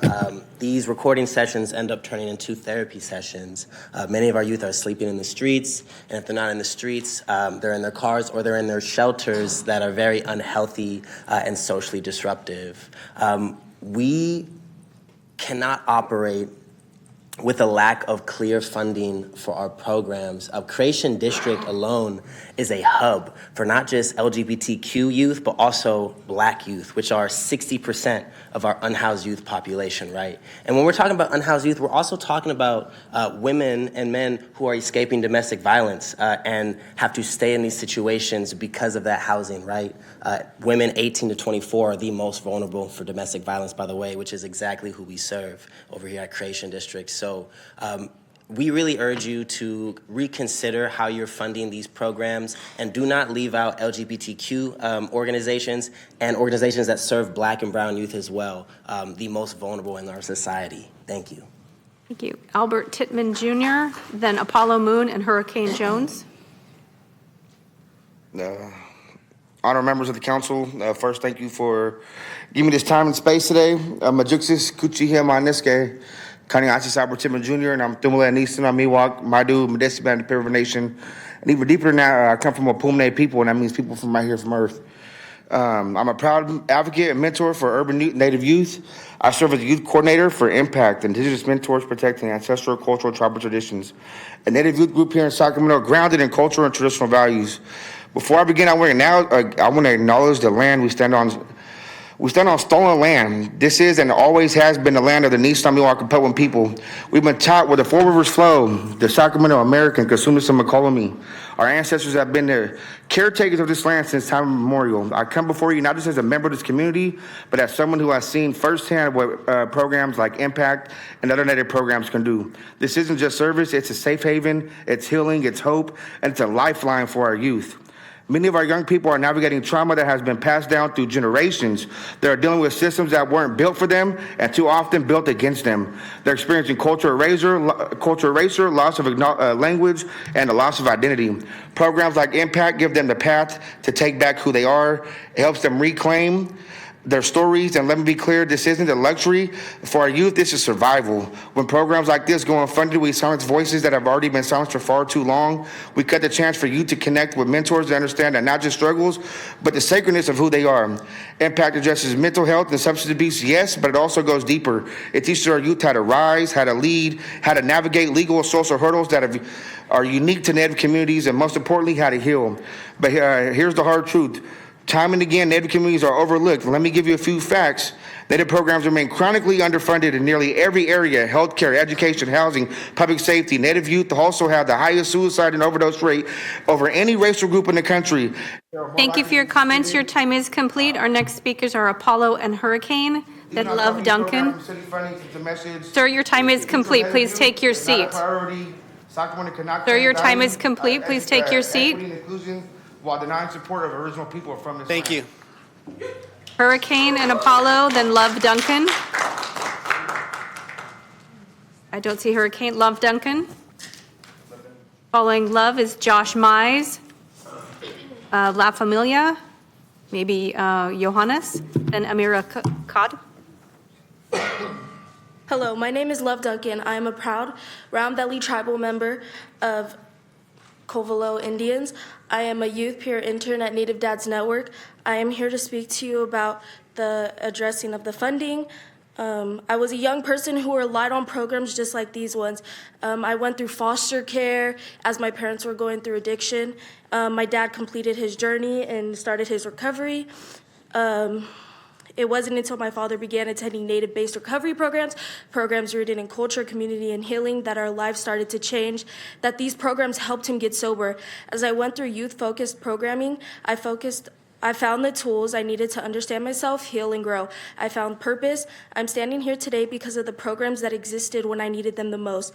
These recording sessions end up turning into therapy sessions. Many of our youth are sleeping in the streets, and if they're not in the streets, they're in their cars or they're in their shelters that are very unhealthy and socially disruptive. We cannot operate with a lack of clear funding for our programs. Creation District alone is a hub for not just LGBTQ youth, but also Black youth, which are 60% of our unhoused youth population, right? And when we're talking about unhoused youth, we're also talking about women and men who are escaping domestic violence and have to stay in these situations because of that housing, right? Women 18 to 24 are the most vulnerable for domestic violence, by the way, which is exactly who we serve over here at Creation District. So we really urge you to reconsider how you're funding these programs and do not leave out LGBTQ organizations and organizations that serve Black and brown youth as well, the most vulnerable in our society. Thank you. Thank you. Albert Tittman Jr., then Apollo Moon and Hurricane Jones. Honored members of the council, first, thank you for giving me this time and space today. Majuxis Kuchihia Maniske, Kaniasis Albert Tittman Jr., and I'm Thumula Nisan, Miwok, Madu, Medesi Band, the Piver Nation. And even deeper than that, I come from a Pumne people, and that means people from right here from Earth. I'm a proud advocate and mentor for urban Native youth. I serve as a youth coordinator for Impact, Indigenous Mentors Protecting Ancestral, Cultural, Tribal Traditions, a Native youth group here in Sacramento grounded in cultural and traditional values. Before I begin, I want to acknowledge the land we stand on. We stand on stolen land. This is and always has been the land of the Nishnawbe Capellan people. We've been taught where the four rivers flow, the Sacramento, American, Cosumnes, and McCollum. Our ancestors have been the caretakers of this land since time immemorial. I come before you not just as a member of this community, but as someone who has seen firsthand what programs like Impact and other Native programs can do. This isn't just service, it's a safe haven, it's healing, it's hope, and it's a lifeline for our youth. Many of our young people are navigating trauma that has been passed down through generations. They're dealing with systems that weren't built for them and too often built against them. They're experiencing cultural erasure, loss of language, and a loss of identity. Programs like Impact give them the path to take back who they are. It helps them reclaim their stories, and let me be clear, this isn't a luxury. For our youth, this is survival. When programs like this go unfunded, we silence voices that have already been silenced for far too long. We cut the chance for you to connect with mentors to understand that not just struggles, but the sacrednness of who they are. Impact addresses mental health and substance abuse, yes, but it also goes deeper. It teaches our youth how to rise, how to lead, how to navigate legal and social hurdles that are unique to Native communities, and most importantly, how to heal. But here's the hard truth. Time and again, Native communities are overlooked. Let me give you a few facts. Native programs remain chronically underfunded in nearly every area: healthcare, education, housing, public safety. Native youth also have the highest suicide and overdose rate over any racial group in the country. Thank you for your comments. Your time is complete. Our next speakers are Apollo and Hurricane, then Love Duncan. Sir, your time is complete. Please take your seat. Sir, your time is complete. Please take your seat. While denying support of original people from this Thank you. Hurricane and Apollo, then Love Duncan. I don't see Hurricane. Love Duncan. Following Love is Josh Mize, La Familia, maybe Johannes, then Amira Kod. Hello, my name is Love Duncan. I am a proud Round Valley tribal member of Covelo Indians. I am a youth peer intern at Native Dads Network. I am here to speak to you about the addressing of the funding. I was a young person who relied on programs just like these ones. I went through foster care as my parents were going through addiction. My dad completed his journey and started his recovery. It wasn't until my father began attending Native-based recovery programs rooted in culture, community, and healing, that our lives started to change, that these programs helped him get sober. As I went through youth-focused programming, I found the tools I needed to understand myself, heal, and grow. I found purpose. I'm standing here today because of the programs that existed when I needed them the most.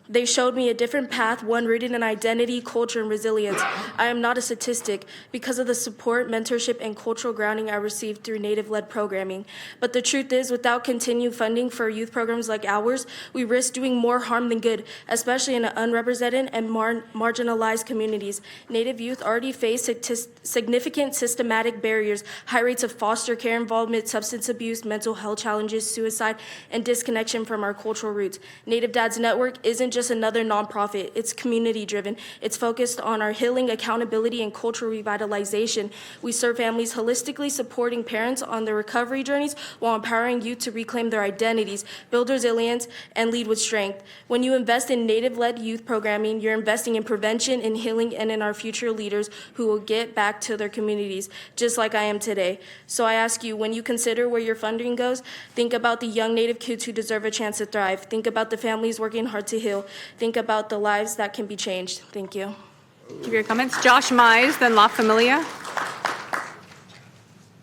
They showed me a different path, one rooted in identity, culture, and resilience. I am not a statistic because of the support, mentorship, and cultural grounding I received through Native-led programming. But the truth is, without continued funding for youth programs like ours, we risk doing more harm than good, especially in unrepresented and marginalized communities. Native youth already face significant systematic barriers, high rates of foster care involvement, substance abuse, mental health challenges, suicide, and disconnection from our cultural roots. Native Dads Network isn't just another nonprofit. It's community-driven. It's focused on our healing, accountability, and cultural revitalization. We serve families holistically, supporting parents on their recovery journeys while empowering youth to reclaim their identities, build resilience, and lead with strength. When you invest in Native-led youth programming, you're investing in prevention, in healing, and in our future leaders who will get back to their communities, just like I am today. So I ask you, when you consider where your funding goes, think about the young Native kids who deserve a chance to thrive. Think about the families working hard to heal. Think about the lives that can be changed. Thank you. Thank you for your comments. Josh Mize, then La Familia.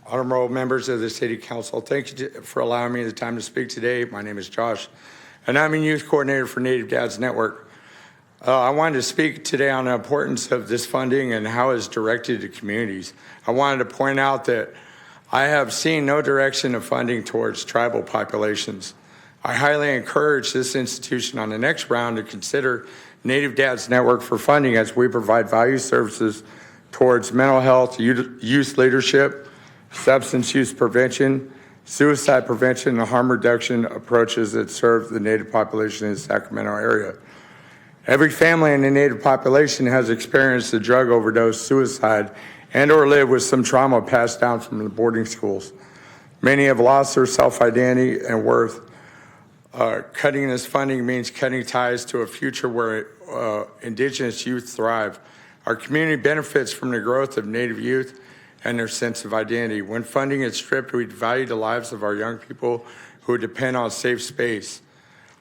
Honorable members of the City Council, thank you for allowing me the time to speak today. My name is Josh, and I'm a youth coordinator for Native Dads Network. I wanted to speak today on the importance of this funding and how it's directed to communities. I wanted to point out that I have seen no direction of funding towards tribal populations. I highly encourage this institution on the next round to consider Native Dads Network for funding as we provide value services towards mental health, youth leadership, substance use prevention, suicide prevention, and harm reduction approaches that serve the Native population in the Sacramento area. Every family in the Native population has experienced a drug overdose, suicide, and or lived with some trauma passed down from the boarding schools. Many have lost their self-identity and worth. Cutting this funding means cutting ties to a future where Indigenous youth thrive. Our community benefits from the growth of Native youth and their sense of identity. When funding is stripped, we value the lives of our young people who depend on safe space.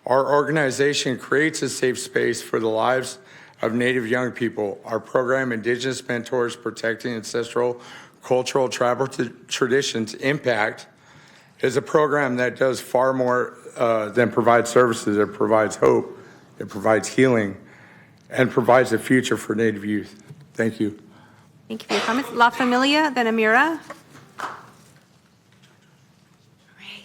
Our organization creates a safe space for the lives of Native young people. Our program, Indigenous Mentors Protecting Ancestral Cultural Tribal Traditions Impact, is a program that does far more than provide services. It provides hope, it provides healing, and provides a future for Native youth. Thank you. Thank you for your comments. La Familia, then Amira.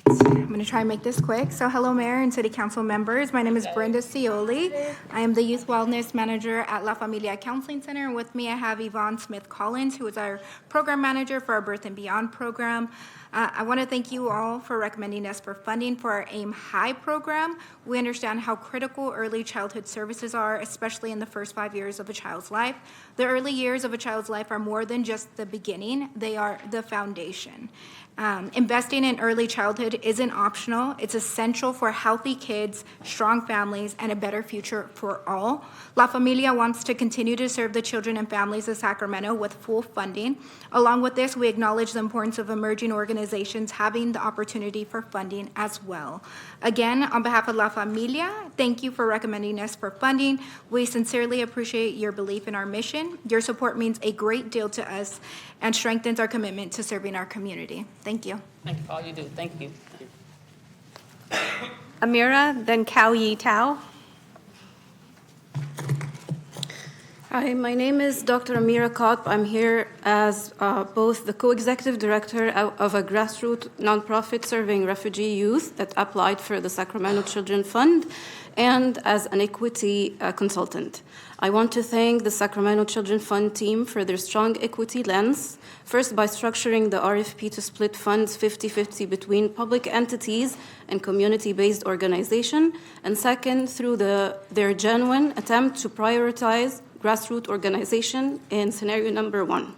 I'm going to try and make this quick. So hello, Mayor and City Council members. My name is Brenda Cioli. I am the Youth Wellness Manager at La Familia Counseling Center. And with me, I have Yvonne Smith-Collins, who is our Program Manager for our Birth and Beyond program. I want to thank you all for recommending us for funding for our AIM High program. We understand how critical early childhood services are, especially in the first 5 years of a child's life. The early years of a child's life are more than just the beginning. They are the foundation. Investing in early childhood isn't optional. It's essential for healthy kids, strong families, and a better future for all. La Familia wants to continue to serve the children and families of Sacramento with full funding. Along with this, we acknowledge the importance of emerging organizations having the opportunity for funding as well. Again, on behalf of La Familia, thank you for recommending us for funding. We sincerely appreciate your belief in our mission. Your support means a great deal to us and strengthens our commitment to serving our community. Thank you. Thank you for all you do. Thank you. Amira, then Kao Yi Tao. Hi, my name is Dr. Amira Kotb. I'm here as both the co-executive director of a grassroots nonprofit serving refugee youth that applied for the Sacramento Children Fund and as an equity consultant. I want to thank the Sacramento Children Fund team for their strong equity lens, first by structuring the RFP to split funds 50-50 between public entities and community-based organization, and second, through their genuine attempt to prioritize grassroots organization in scenario number 1.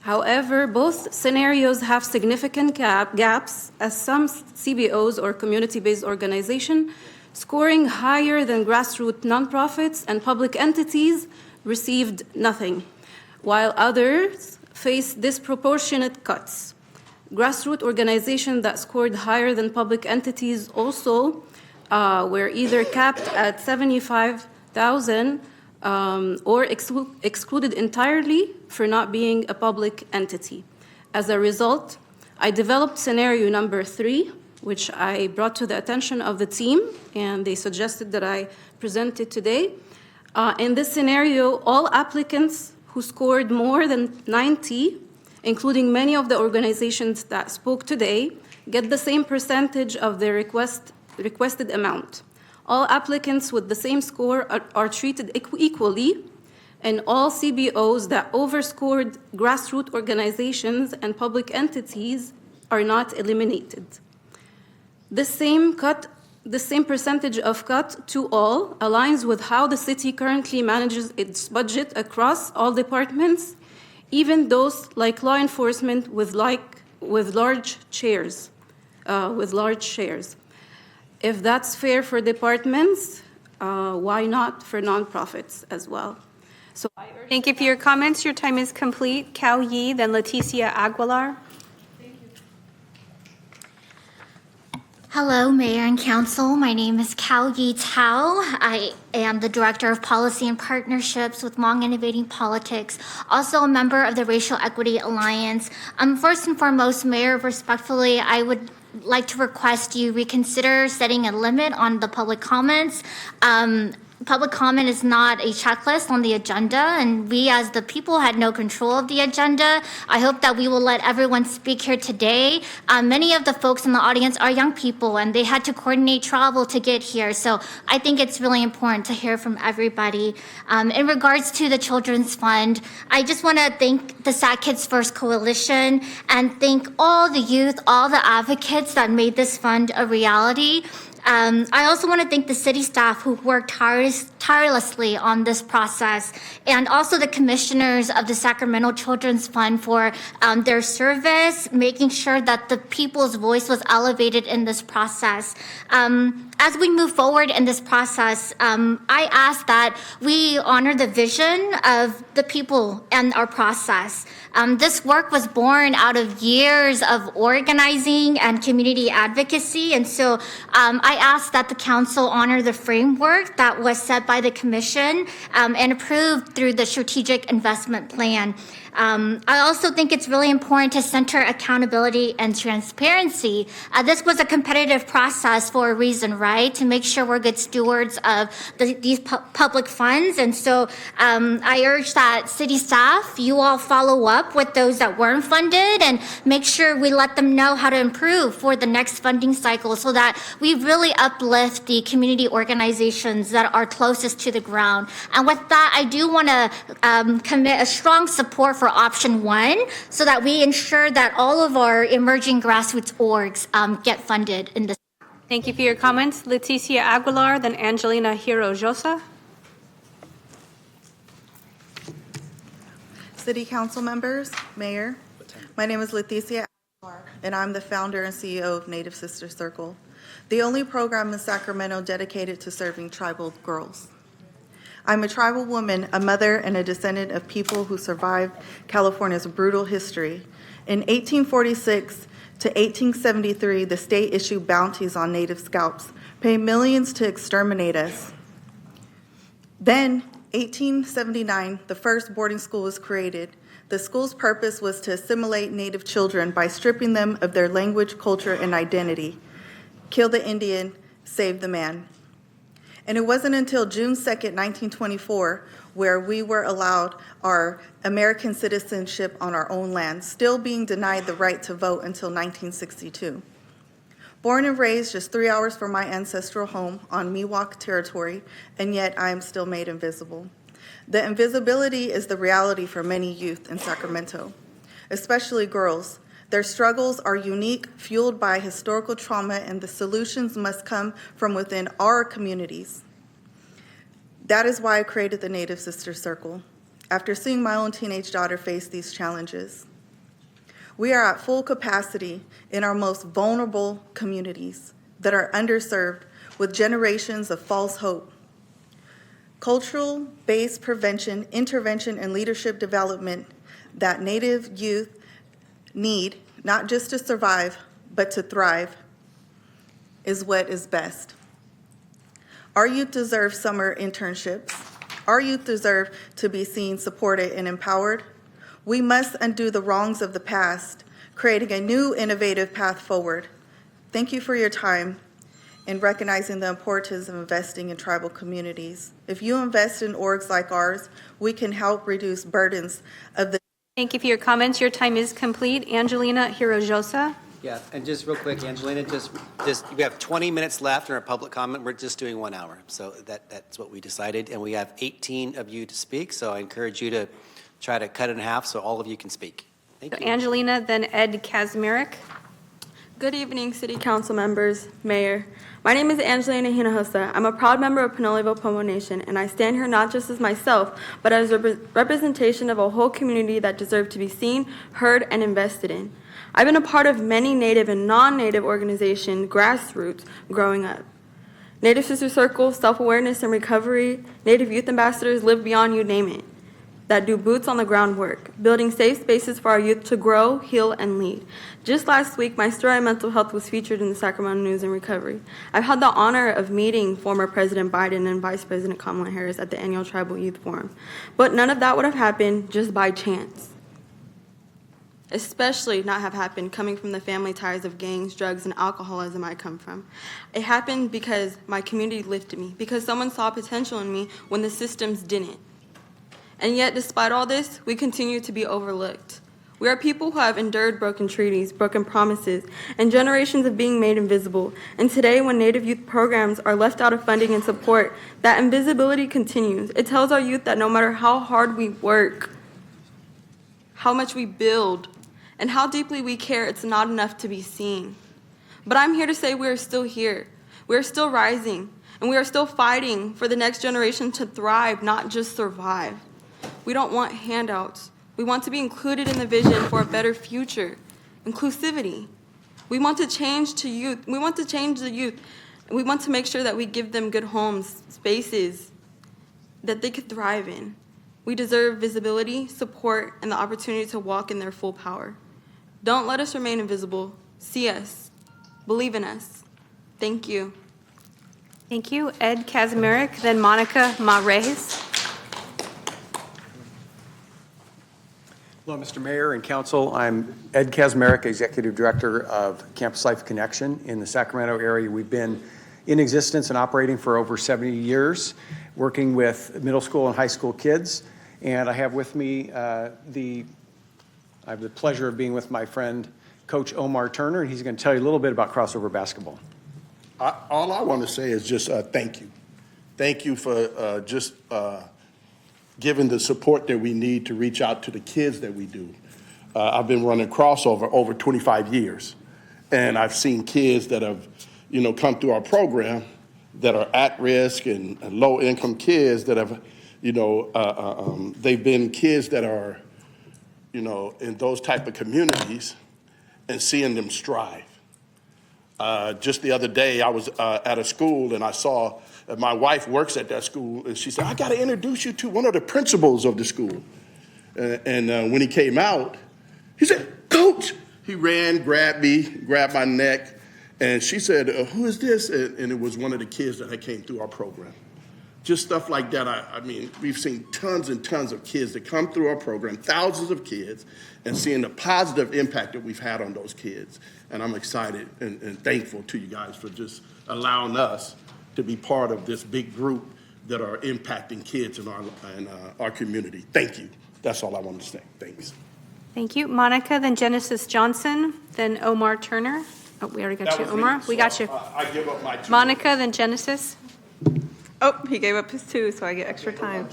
However, both scenarios have significant gaps, as some CBOs or community-based organization scoring higher than grassroots nonprofits and public entities received nothing, while others face disproportionate cuts. Grassroots organizations that scored higher than public entities also were either capped at $75,000 or excluded entirely for not being a public entity. As a result, I developed scenario number 3, which I brought to the attention of the team, and they suggested that I present it today. In this scenario, all applicants who scored more than 90, including many of the organizations that spoke today, get the same percentage of the requested amount. All applicants with the same score are treated equally, and all CBOs that overscored grassroots organizations and public entities are not eliminated. The same percentage of cut to all aligns with how the city currently manages its budget across all departments, even those like law enforcement with large shares. If that's fair for departments, why not for nonprofits as well? So Thank you for your comments. Your time is complete. Kao Yi, then Leticia Aguilar. Hello, Mayor and Council. My name is Kao Yi Tao. I am the Director of Policy and Partnerships with Hmong Innovating Politics, also a member of the Racial Equity Alliance. First and foremost, Mayor, respectfully, I would like to request you reconsider setting a limit on the public comments. public comment is not a checklist on the agenda, and we as the people had no control of the agenda. I hope that we will let everyone speak here today. Many of the folks in the audience are young people, and they had to coordinate travel to get here. So I think it's really important to hear from everybody. In regards to the Children's Fund, I just want to thank the Sac Kids First Coalition and thank all the youth, all the advocates that made this fund a reality. I also want to thank the city staff who worked tirelessly on this process, and also the commissioners of the Sacramento Children's Fund for their service, making sure that the people's voice was elevated in this process. As we move forward in this process, I ask that we honor the vision of the people and our process. This work was born out of years of organizing and community advocacy, and so I ask that the council honor the framework that was set by the commission and approved through the strategic investment plan. I also think it's really important to center accountability and transparency. This was a competitive process for a reason, right? To make sure we're good stewards of these public funds. And so I urge that city staff, you all follow up with those that weren't funded and make sure we let them know how to improve for the next funding cycle so that we really uplift the community organizations that are closest to the ground. And with that, I do want to commit a strong support for option 1 so that we ensure that all of our emerging grassroots orgs get funded in this. Thank you for your comments. Leticia Aguilar, then Angelina Hinojosa. City Council members, Mayor, my name is Leticia Aguilar, and I'm the founder and CEO of Native Sister Circle, the only program in Sacramento dedicated to serving tribal girls. I'm a tribal woman, a mother, and a descendant of people who survived California's brutal history. In 1846 to 1873, the state issued bounties on Native scalps, paying millions to exterminate us. Then, 1879, the first boarding school was created. The school's purpose was to assimilate Native children by stripping them of their language, culture, and identity. Kill the Indian, save the man. And it wasn't until June 2nd, 1924, where we were allowed our American citizenship on our own land, still being denied the right to vote until 1962. Born and raised just 3 hours from my ancestral home on Miwok territory, and yet I am still made invisible. The invisibility is the reality for many youth in Sacramento, especially girls. Their struggles are unique, fueled by historical trauma, and the solutions must come from within our communities. That is why I created the Native Sister Circle, after seeing my own teenage daughter face these challenges. We are at full capacity in our most vulnerable communities that are underserved with generations of false hope. Cultural-based prevention, intervention, and leadership development that Native youth need, not just to survive, but to thrive, is what is best. Our youth deserve summer internships. Our youth deserve to be seen, supported, and empowered. We must undo the wrongs of the past, creating a new innovative path forward. Thank you for your time in recognizing the importance of investing in tribal communities. If you invest in orgs like ours, we can help reduce burdens of the. Thank you for your comments. Your time is complete. Angelina Hinojosa. Yeah, and just real quick, Angelina, just we have 20 minutes left in our public comment. We're just doing 1 hour, so that's what we decided, and we have 18 of you to speak. So I encourage you to try to cut it in half so all of you can speak. Thank you. Angelina, then Ed Kazmarek. Good evening, City Council members, Mayor. My name is Angelina Hinojosa. I'm a proud member of Pinole Pomo Nation, and I stand here not just as myself, but as a representation of a whole community that deserves to be seen, heard, and invested in. I've been a part of many Native and non-Native organizations, grassroots, growing up. Native Sister Circle, Self-Awareness and Recovery, Native Youth Ambassadors, Live Beyond, you name it, that do boots on the ground work, building safe spaces for our youth to grow, heal, and lead. Just last week, my story on mental health was featured in the Sacramento News and Recovery. I've had the honor of meeting former President Biden and Vice President Kamala Harris at the annual Tribal Youth Forum. But none of that would have happened just by chance. especially not have happened coming from the family ties of gangs, drugs, and alcoholism I come from. It happened because my community lifted me, because someone saw potential in me when the systems didn't. And yet, despite all this, we continue to be overlooked. We are people who have endured broken treaties, broken promises, and generations of being made invisible. And today, when Native youth programs are left out of funding and support, that invisibility continues. It tells our youth that no matter how hard we work, how much we build, and how deeply we care, it's not enough to be seen. But I'm here to say we are still here. We are still rising, and we are still fighting for the next generation to thrive, not just survive. We don't want handouts. We want to be included in the vision for a better future. Inclusivity. We want to change to youth. We want to change the youth. We want to make sure that we give them good homes, spaces that they could thrive in. We deserve visibility, support, and the opportunity to walk in their full power. Don't let us remain invisible. See us. Believe in us. Thank you. Thank you. Ed Kazmarek, then Monica Mares. Hello, Mr. Mayor and Council. I'm Ed Kazmarek, Executive Director of Campus Life Connection in the Sacramento area. We've been in existence and operating for over 70 years, working with middle school and high school kids. And I have with me I have the pleasure of being with my friend, Coach Omar Turner, and he's going to tell you a little bit about crossover basketball. All I want to say is just thank you. Thank you for given the support that we need to reach out to the kids that we do. I've been running crossover over 25 years, and I've seen kids that have, come through our program that are at risk and low-income kids that have, they've been kids that are, in those type of communities and seeing them strive. Just the other day, I was at a school and I saw my wife works at that school, and she said, I got to introduce you to one of the principals of the school. And when he came out, he said, Coach! He ran, grabbed me, grabbed my neck, and she said, who is this? And it was one of the kids that came through our program. Just stuff like that. I mean, we've seen tons and tons of kids that come through our program, thousands of kids, and seeing the positive impact that we've had on those kids. And I'm excited and thankful to you guys for just allowing us to be part of this big group that are impacting kids in our community. Thank you. That's all I wanted to say. Thanks. Thank you. Monica, then Genesis Johnson, then Omar Turner. Oh, we already got you, Omar. We got you. I give up my 2 Monica, then Genesis. Oh, he gave up his 2, so I get extra time.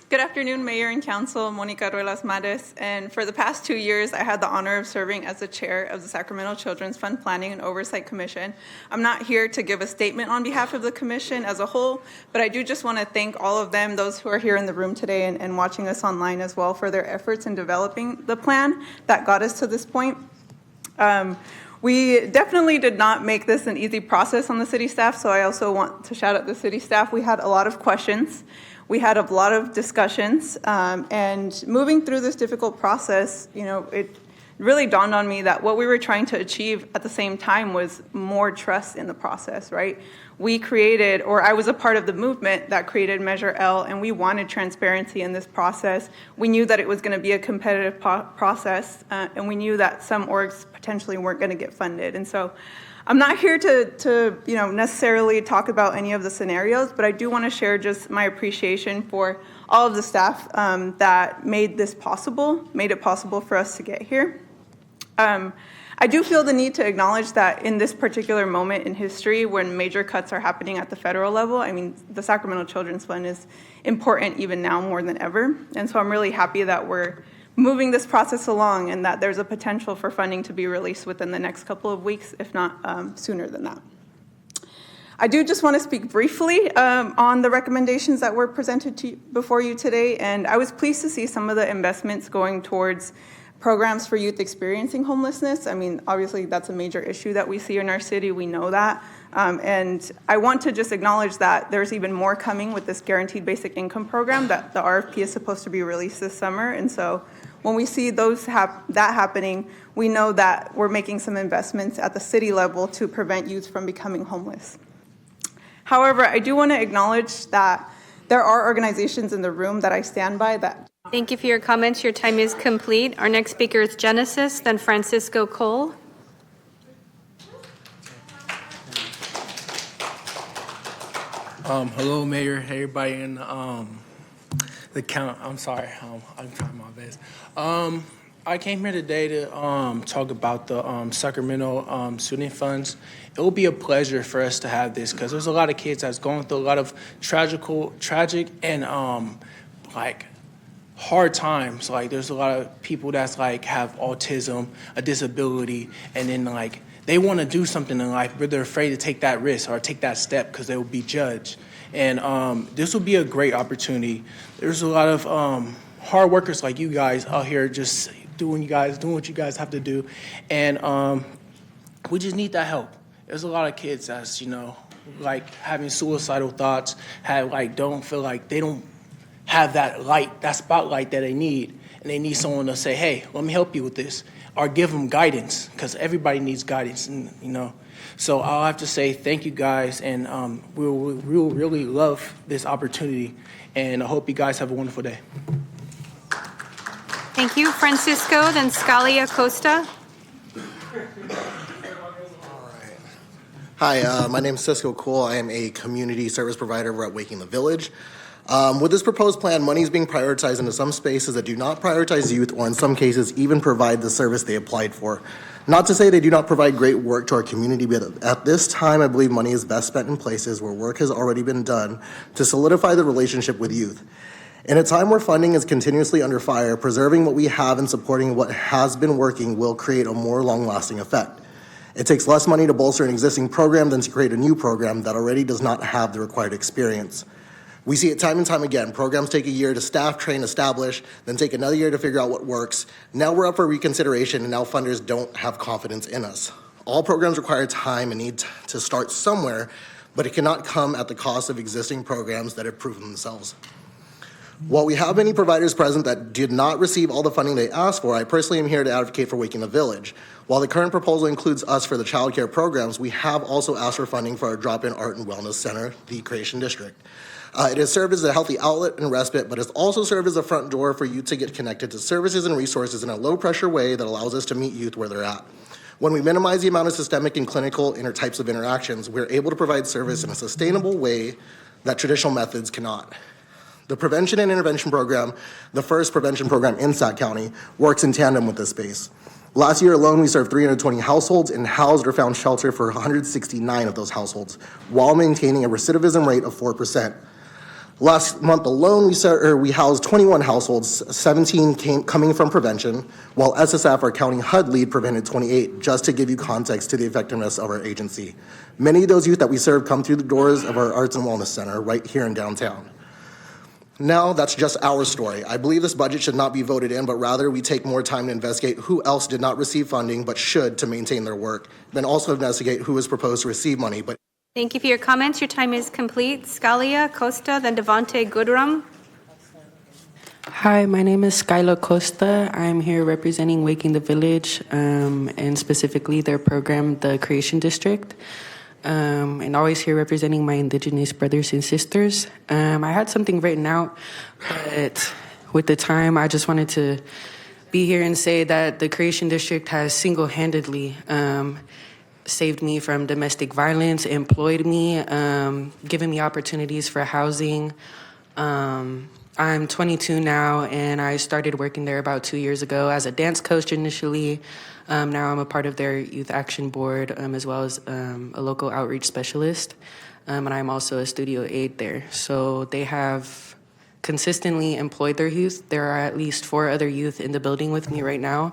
Good afternoon, Mayor and Council. Monica Ruelas Mares. And for the past 2 years, I had the honor of serving as the chair of the Sacramento Children's Fund Planning and Oversight Commission. I'm not here to give a statement on behalf of the commission as a whole, but I do just want to thank all of them, those who are here in the room today and watching us online as well, for their efforts in developing the plan that got us to this point. We definitely did not make this an easy process on the city staff, so I also want to shout out the city staff. We had a lot of questions. We had a lot of discussions, and moving through this difficult process, it really dawned on me that what we were trying to achieve at the same time was more trust in the process, right? We created, or I was a part of the movement that created Measure L, and we wanted transparency in this process. We knew that it was going to be a competitive process, and we knew that some orgs potentially weren't going to get funded. And so I'm not here to necessarily talk about any of the scenarios, but I do want to share just my appreciation for all of the staff that made it possible for us to get here. I do feel the need to acknowledge that in this particular moment in history when major cuts are happening at the federal level, I mean, the Sacramento Children's Fund is important even now more than ever. And so I'm really happy that we're moving this process along and that there's a potential for funding to be released within the next couple of weeks, if not sooner than that. I do just want to speak briefly on the recommendations that were presented before you today, and I was pleased to see some of the investments going towards programs for youth experiencing homelessness. I mean, obviously that's a major issue that we see in our city, we know that. And I want to just acknowledge that there's even more coming with this guaranteed basic income program that the RFP is supposed to be released this summer. And so when we see that happening, we know that we're making some investments at the city level to prevent youth from becoming homeless. However, I do want to acknowledge that there are organizations in the room that I stand by that Thank you for your comments. Your time is complete. Our next speaker is Genesis, then Francisco Cole. Hello, Mayor, everybody in the count. I'm sorry, I'm trying my best. I came here today to talk about the Sacramento student funds. It will be a pleasure for us to have this because there's a lot of kids that's going through a lot of tragic and like hard times. Like there's a lot of people that's like have autism, a disability, and then like they want to do something in life, but they're afraid to take that risk or take that step because they will be judged. And this will be a great opportunity. There's a lot of hard workers like you guys out here just doing what you guys have to do. And we just need that help. There's a lot of kids that's, like having suicidal thoughts, don't feel like they don't have that light, that spotlight that they need. And they need someone to say, hey, let me help you with this. Or give them guidance, because everybody needs guidance, and. So I'll have to say thank you guys, and we'll really love this opportunity, and I hope you guys have a wonderful day. Thank you, Francisco, then Scalia Costa. Hi, my name is Cisco Cole. I am a community service provider over at Waking the Village. With this proposed plan, money is being prioritized into some spaces that do not prioritize youth, or in some cases even provide the service they applied for. Not to say they do not provide great work to our community, but at this time, I believe money is best spent in places where work has already been done to solidify the relationship with youth. In a time where funding is continuously under fire, preserving what we have and supporting what has been working will create a more long-lasting effect. It takes less money to bolster an existing program than to create a new program that already does not have the required experience. We see it time and time again. Programs take a year to staff, train, establish, then take another year to figure out what works. Now we're up for reconsideration, and now funders don't have confidence in us. All programs require time and need to start somewhere, but it cannot come at the cost of existing programs that have proven themselves. While we have many providers present that did not receive all the funding they asked for, I personally am here to advocate for Waking the Village. While the current proposal includes us for the child care programs, we have also asked for funding for our drop-in art and wellness center, the Creation District. It has served as a healthy outlet and respite, but has also served as a front door for youth to get connected to services and resources in a low-pressure way that allows us to meet youth where they're at. When we minimize the amount of systemic and clinical types of interactions, we're able to provide service in a sustainable way that traditional methods cannot. The Prevention and Intervention Program, the first prevention program in Sac County, works in tandem with this space. Last year alone, we served 320 households and housed or found shelter for 169 of those households, while maintaining a recidivism rate of 4%. Last month alone, we housed 21 households, 17 coming from prevention, while SSF, our county HUD lead, prevented 28, just to give you context to the effectiveness of our agency. Many of those youth that we serve come through the doors of our Arts and Wellness Center right here in downtown. Now, that's just our story. I believe this budget should not be voted in, but rather we take more time to investigate who else did not receive funding but should to maintain their work, then also investigate who is proposed to receive money. Thank you for your comments. Your time is complete. Scalia Costa, then Devontae Goodrum. Hi, my name is Skyla Costa. I'm here representing Waking the Village, and specifically their program, the Creation District. And always here representing my Indigenous brothers and sisters. I had something written out, but with the time, I just wanted to be here and say that the Creation District has single-handedly saved me from domestic violence, employed me, given me opportunities for housing. I'm 22 now, and I started working there about 2 years ago as a dance coach initially. Now I'm a part of their youth action board, as well as a local outreach specialist. And I'm also a studio aide there. So they have consistently employed their youth. There are at least 4 other youth in the building with me right now,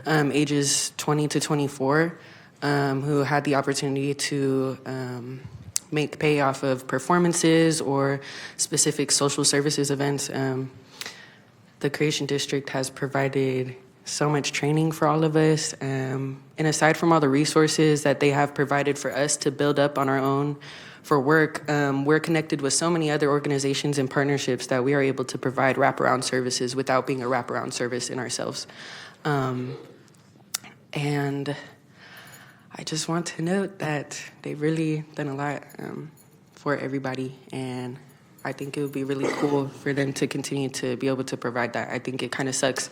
ages 20 to 24, who had the opportunity to make pay off of performances or specific social services events. The Creation District has provided so much training for all of us. And aside from all the resources that they have provided for us to build up on our own for work, we're connected with so many other organizations and partnerships that we are able to provide wraparound services without being a wraparound service in ourselves. And I just want to note that they've really done a lot for everybody, and I think it would be really cool for them to continue to be able to provide that. I think it kind of sucks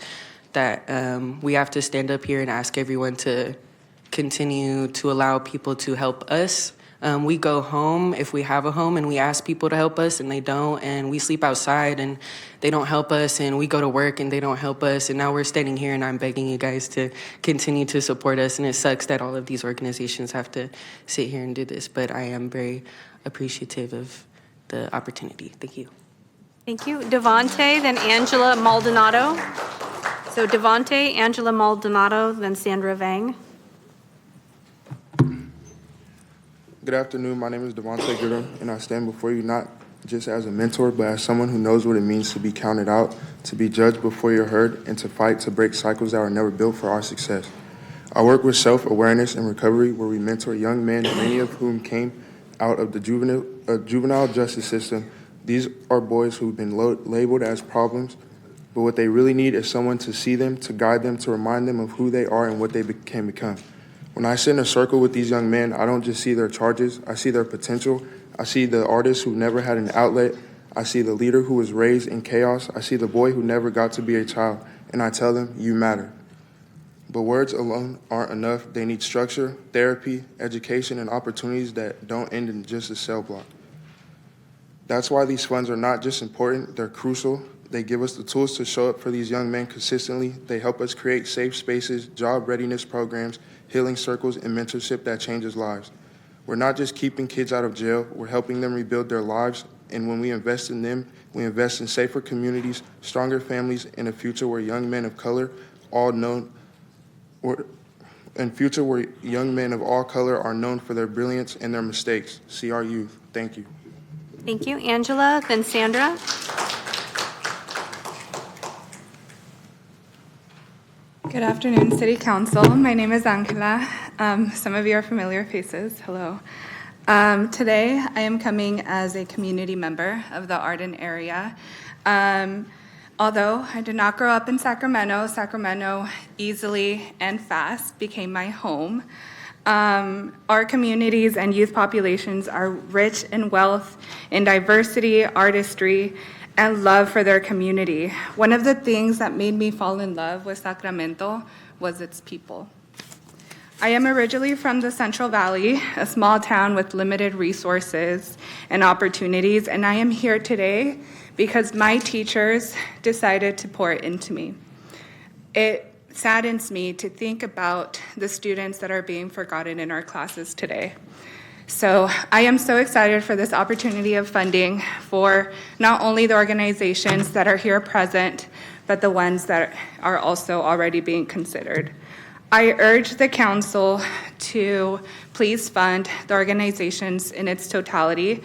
that we have to stand up here and ask everyone to continue to allow people to help us. We go home if we have a home and we ask people to help us and they don't, and we sleep outside and they don't help us, and we go to work and they don't help us, and now we're standing here and I'm begging you guys to continue to support us, and it sucks that all of these organizations have to sit here and do this, but I am very appreciative of the opportunity. Thank you. Thank you. Devontae, then Angela Maldonado. So Devontae, Angela Maldonado, then Sandra Vang. Good afternoon. My name is Devontae Goodham, and I stand before you not just as a mentor, but as someone who knows what it means to be counted out, to be judged before you're heard, and to fight to break cycles that were never built for our success. I work with self-awareness and recovery, where we mentor young men, many of whom came out of the juvenile justice system. These are boys who've been labeled as problems, but what they really need is someone to see them, to guide them, to remind them of who they are and what they can become. When I sit in a circle with these young men, I don't just see their charges, I see their potential. I see the artist who never had an outlet. I see the leader who was raised in chaos. I see the boy who never got to be a child, and I tell them, you matter. But words alone aren't enough. They need structure, therapy, education, and opportunities that don't end in just a cell block. That's why these funds are not just important, they're crucial. They give us the tools to show up for these young men consistently. They help us create safe spaces, job readiness programs, healing circles, and mentorship that changes lives. We're not just keeping kids out of jail, we're helping them rebuild their lives. And when we invest in them, we invest in safer communities, stronger families, and a future where young men of color are known for their brilliance and their mistakes. See our youth. Thank you. Thank you. Angela, then Sandra. Good afternoon, City Council. My name is Angela. Some of you are familiar faces. Hello. Today, I am coming as a community member of the Arden area. Although I did not grow up in Sacramento, Sacramento easily and fast became my home. Our communities and youth populations are rich in wealth, in diversity, artistry, and love for their community. One of the things that made me fall in love with Sacramento was its people. I am originally from the Central Valley, a small town with limited resources and opportunities, and I am here today because my teachers decided to pour into me. It saddens me to think about the students that are being forgotten in our classes today. So I am so excited for this opportunity of funding for not only the organizations that are here present, but the ones that are also already being considered. I urge the council to please fund the organizations in its totality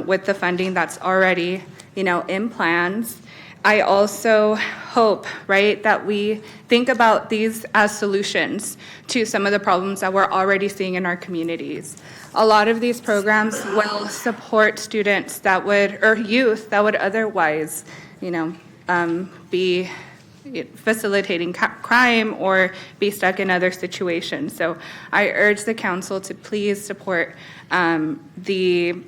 with the funding that's already, in plans. I also hope, that we think about these as solutions to some of the problems that we're already seeing in our communities. A lot of these programs will support students that would, or youth that would otherwise, be facilitating crime or be stuck in other situations. So I urge the council to please support the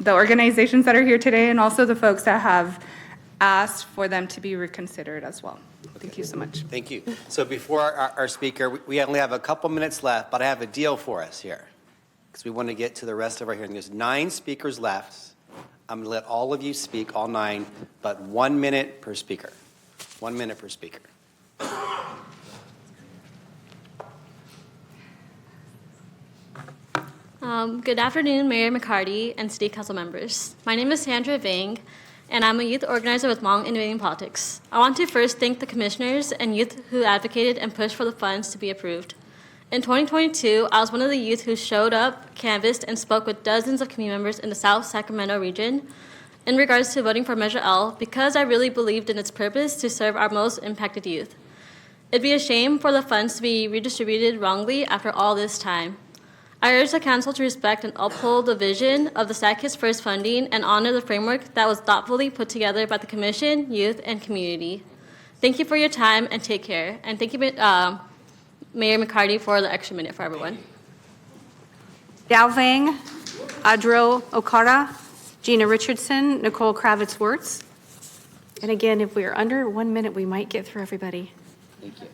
organizations that are here today and also the folks that have asked for them to be reconsidered as well. Thank you so much. Thank you. So before our speaker, we only have a couple minutes left, but I have a deal for us here because we want to get to the rest of our hearing. There's 9 speakers left. I'm going to let all of you speak, all 9, but 1 minute per speaker. 1 minute per speaker. Good afternoon, Mayor McCarty and City Council members. My name is Sandra Vang, and I'm a youth organizer with Hmong Innovating Politics. I want to first thank the commissioners and youth who advocated and pushed for the funds to be approved. In 2022, I was one of the youth who showed up, canvassed, and spoke with dozens of community members in the South Sacramento region in regards to voting for Measure L because I really believed in its purpose to serve our most impacted youth. It'd be a shame for the funds to be redistributed wrongly after all this time. I urge the council to respect and uphold the vision of the Sac Kids First funding and honor the framework that was thoughtfully put together by the commission, youth, and community. Thank you for your time and take care. And thank you, Mayor McCarty, for the extra minute for everyone. Dalvang Adro Okara. Gina Richardson, Nicole Kravitz-Wertz. And again, if we are under 1 minute, we might get through everybody. Thank you.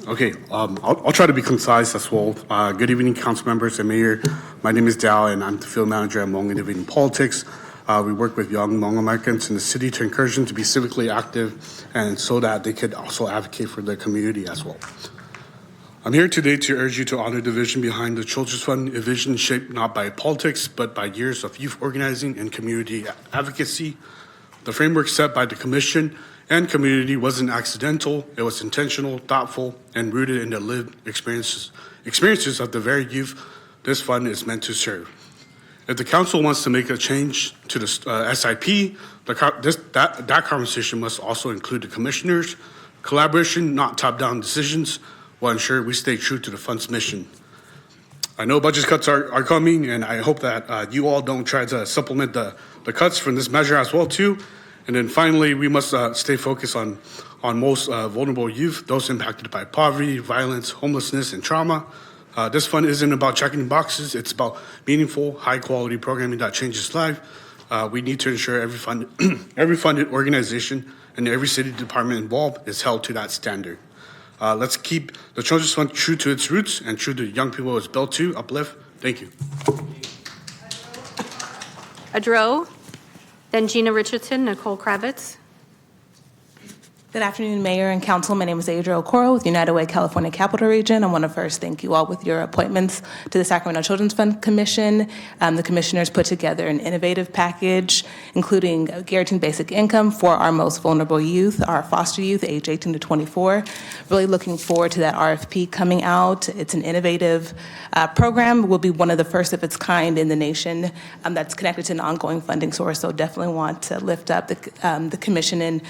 Okay, I'll try to be concise as well. Good evening, council members and mayor. My name is Dal, and I'm the field manager at Hmong Innovating Politics. We work with young Hmong Americans in the city to encourage them to be civically active and so that they could also advocate for their community as well. I'm here today to urge you to honor the vision behind the Children's Fund, a vision shaped not by politics, but by years of youth organizing and community advocacy. The framework set by the commission and community wasn't accidental. It was intentional, thoughtful, and rooted in the lived experiences of the very youth this fund is meant to serve. If the council wants to make a change to the SIP, that conversation must also include the commissioners. Collaboration, not top-down decisions, will ensure we stay true to the fund's mission. I know budget cuts are coming, and I hope that you all don't try to supplement the cuts from this measure as well too. And then finally, we must stay focused on most vulnerable youth, those impacted by poverty, violence, homelessness, and trauma. This fund isn't about checking boxes. It's about meaningful, high-quality programming that changes life. We need to ensure every funded organization and every city department involved is held to that standard. Let's keep the Children's Fund true to its roots and true to the young people it's built to uplift. Thank you. Adro, then Gina Richardson, Nicole Kravitz. Good afternoon, Mayor and Council. My name is Adria Okoro with United Way California Capital Region. I want to first thank you all with your appointments to the Sacramento Children's Fund Commission. The commissioners put together an innovative package, including guaranteed basic income for our most vulnerable youth, our foster youth, age 18 to 24. Really looking forward to that RFP coming out. It's an innovative program. It will be one of the first of its kind in the nation that's connected to an ongoing funding source. So definitely want to lift up the commission in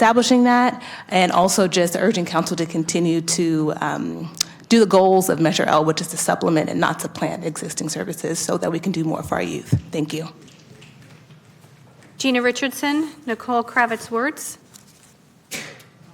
establishing that, and also just urging council to continue to do the goals of Measure L, which is to supplement and not supplant existing services so that we can do more for our youth. Thank you. Gina Richardson, Nicole Kravitz-Wertz.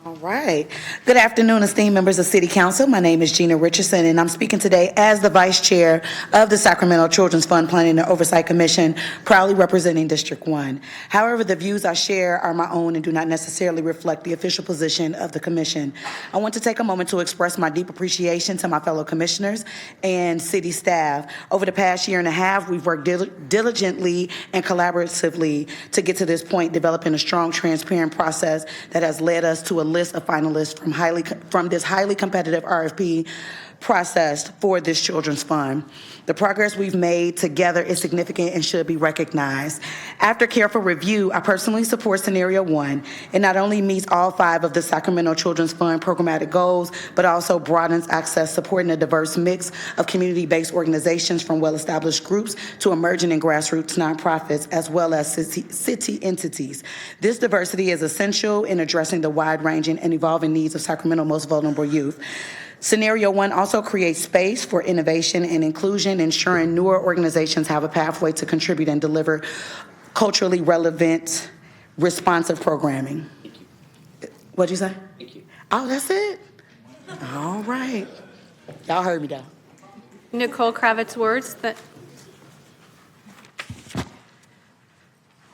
All right. Good afternoon, esteemed members of City Council. My name is Gina Richardson, and I'm speaking today as the Vice Chair of the Sacramento Children's Fund Planning and Oversight Commission, proudly representing District 1. However, the views I share are my own and do not necessarily reflect the official position of the Commission. I want to take a moment to express my deep appreciation to my fellow commissioners and city staff. Over the past year and a half, we've worked diligently and collaboratively to get to this point, developing a strong, transparent process that has led us to a list of finalists from this highly competitive RFP process for this children's fund. The progress we've made together is significant and should be recognized. After careful review, I personally support Scenario 1. It not only meets all 5 of the Sacramento Children's Fund programmatic goals, but also broadens access, supporting a diverse mix of community-based organizations from well-established groups to emerging and grassroots nonprofits, as well as city entities. This diversity is essential in addressing the wide-ranging and evolving needs of Sacramento's most vulnerable youth. Scenario 1 also creates space for innovation and inclusion, ensuring newer organizations have a pathway to contribute and deliver culturally relevant, responsive programming. Thank you. What'd you say? Thank you. Oh, that's it? All right. Y'all heard me though. Nicole Kravitz-Wertz.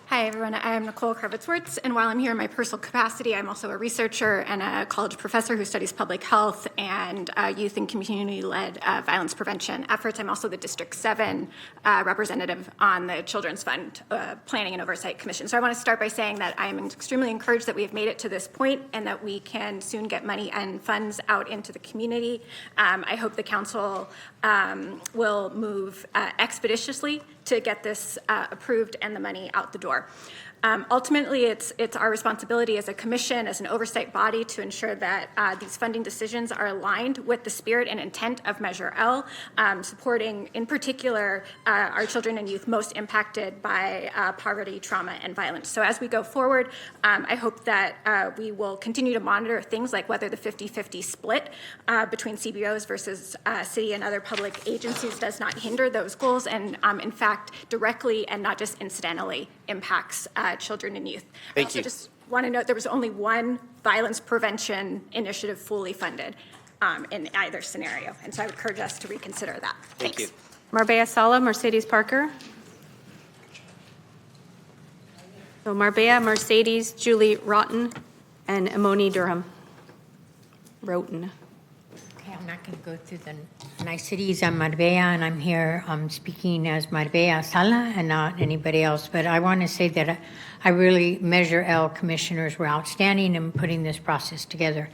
Hi, everyone. I am Nicole Kravitz-Wertz, and while I'm here in my personal capacity, I'm also a researcher and a college professor who studies public health and youth and community-led violence prevention efforts. I'm also the District 7 representative on the Children's Fund Planning and Oversight Commission. So I want to start by saying that I am extremely encouraged that we have made it to this point and that we can soon get money and funds out into the community. I hope the council will move expeditiously to get this approved and the money out the door. Ultimately, it's our responsibility as a commission, as an oversight body, to ensure that these funding decisions are aligned with the spirit and intent of Measure L, supporting, in particular, our children and youth most impacted by poverty, trauma, and violence. So as we go forward, I hope that we will continue to monitor things like whether the 50-50 split between CBOs versus city and other public agencies does not hinder those goals and, in fact, directly and not just incidentally impacts children and youth. Thank you. I just want to note there was only one violence prevention initiative fully funded in either scenario, and so I would encourage us to reconsider that. Thank Thanks. you. Marbella Sala, Mercedes Parker. So Marbella, Mercedes, Julie Rotten, and Imoni Durham. Roten. Okay, I'm not going to go through the niceties. I'm Marbella, and I'm here speaking as Marbella Sala and not anybody else. But I want to say that I really Measure L commissioners were outstanding in putting this process together.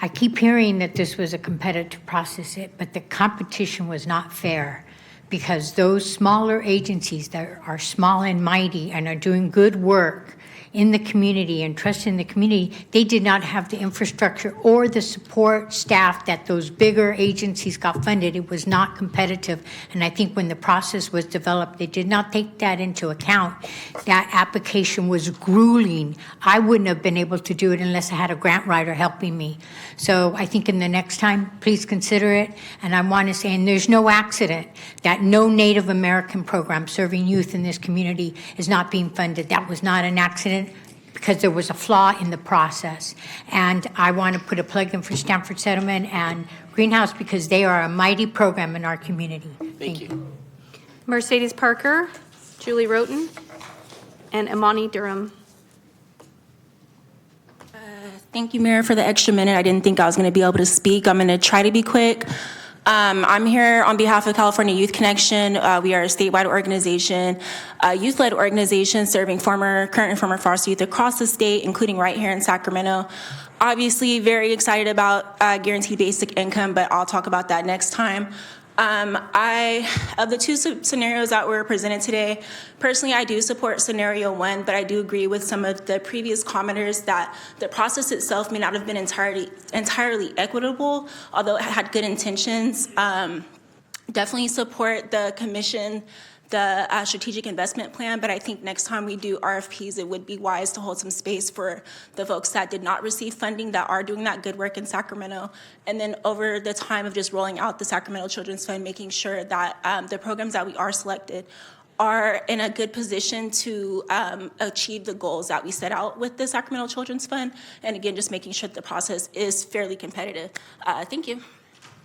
I keep hearing that this was a competitive process, but the competition was not fair, because those smaller agencies that are small and mighty and are doing good work in the community and trusting the community, they did not have the infrastructure or the support staff that those bigger agencies got funded. It was not competitive. And I think when the process was developed, they did not take that into account. That application was grueling. I wouldn't have been able to do it unless I had a grant writer helping me. So I think in the next time, please consider it. And I want to say, and there's no accident that no Native American program serving youth in this community is not being funded. That was not an accident, because there was a flaw in the process. And I want to put a plug in for Stanford Settlement and Greenhouse, because they are a mighty program in our community. Thank you. Mercedes Parker, Julie Roten, and Imani Durham. Thank you, Mayor, for the extra minute. I didn't think I was going to be able to speak. I'm going to try to be quick. I'm here on behalf of California Youth Connection. We are a statewide organization, a youth-led organization serving current and former foster youth across the state, including right here in Sacramento. Obviously, very excited about guaranteed basic income, but I'll talk about that next time. Of the two scenarios that were presented today, personally, I do support scenario one, but I do agree with some of the previous commenters that the process itself may not have been entirely equitable, although it had good intentions. Definitely support the commission, the strategic investment plan, but I think next time we do RFPs, it would be wise to hold some space for the folks that did not receive funding that are doing that good work in Sacramento. And then over the time of just rolling out the Sacramento Children's Fund, making sure that the programs that we are selected are in a good position to achieve the goals that we set out with the Sacramento Children's Fund. And again, just making sure that the process is fairly competitive. Thank you.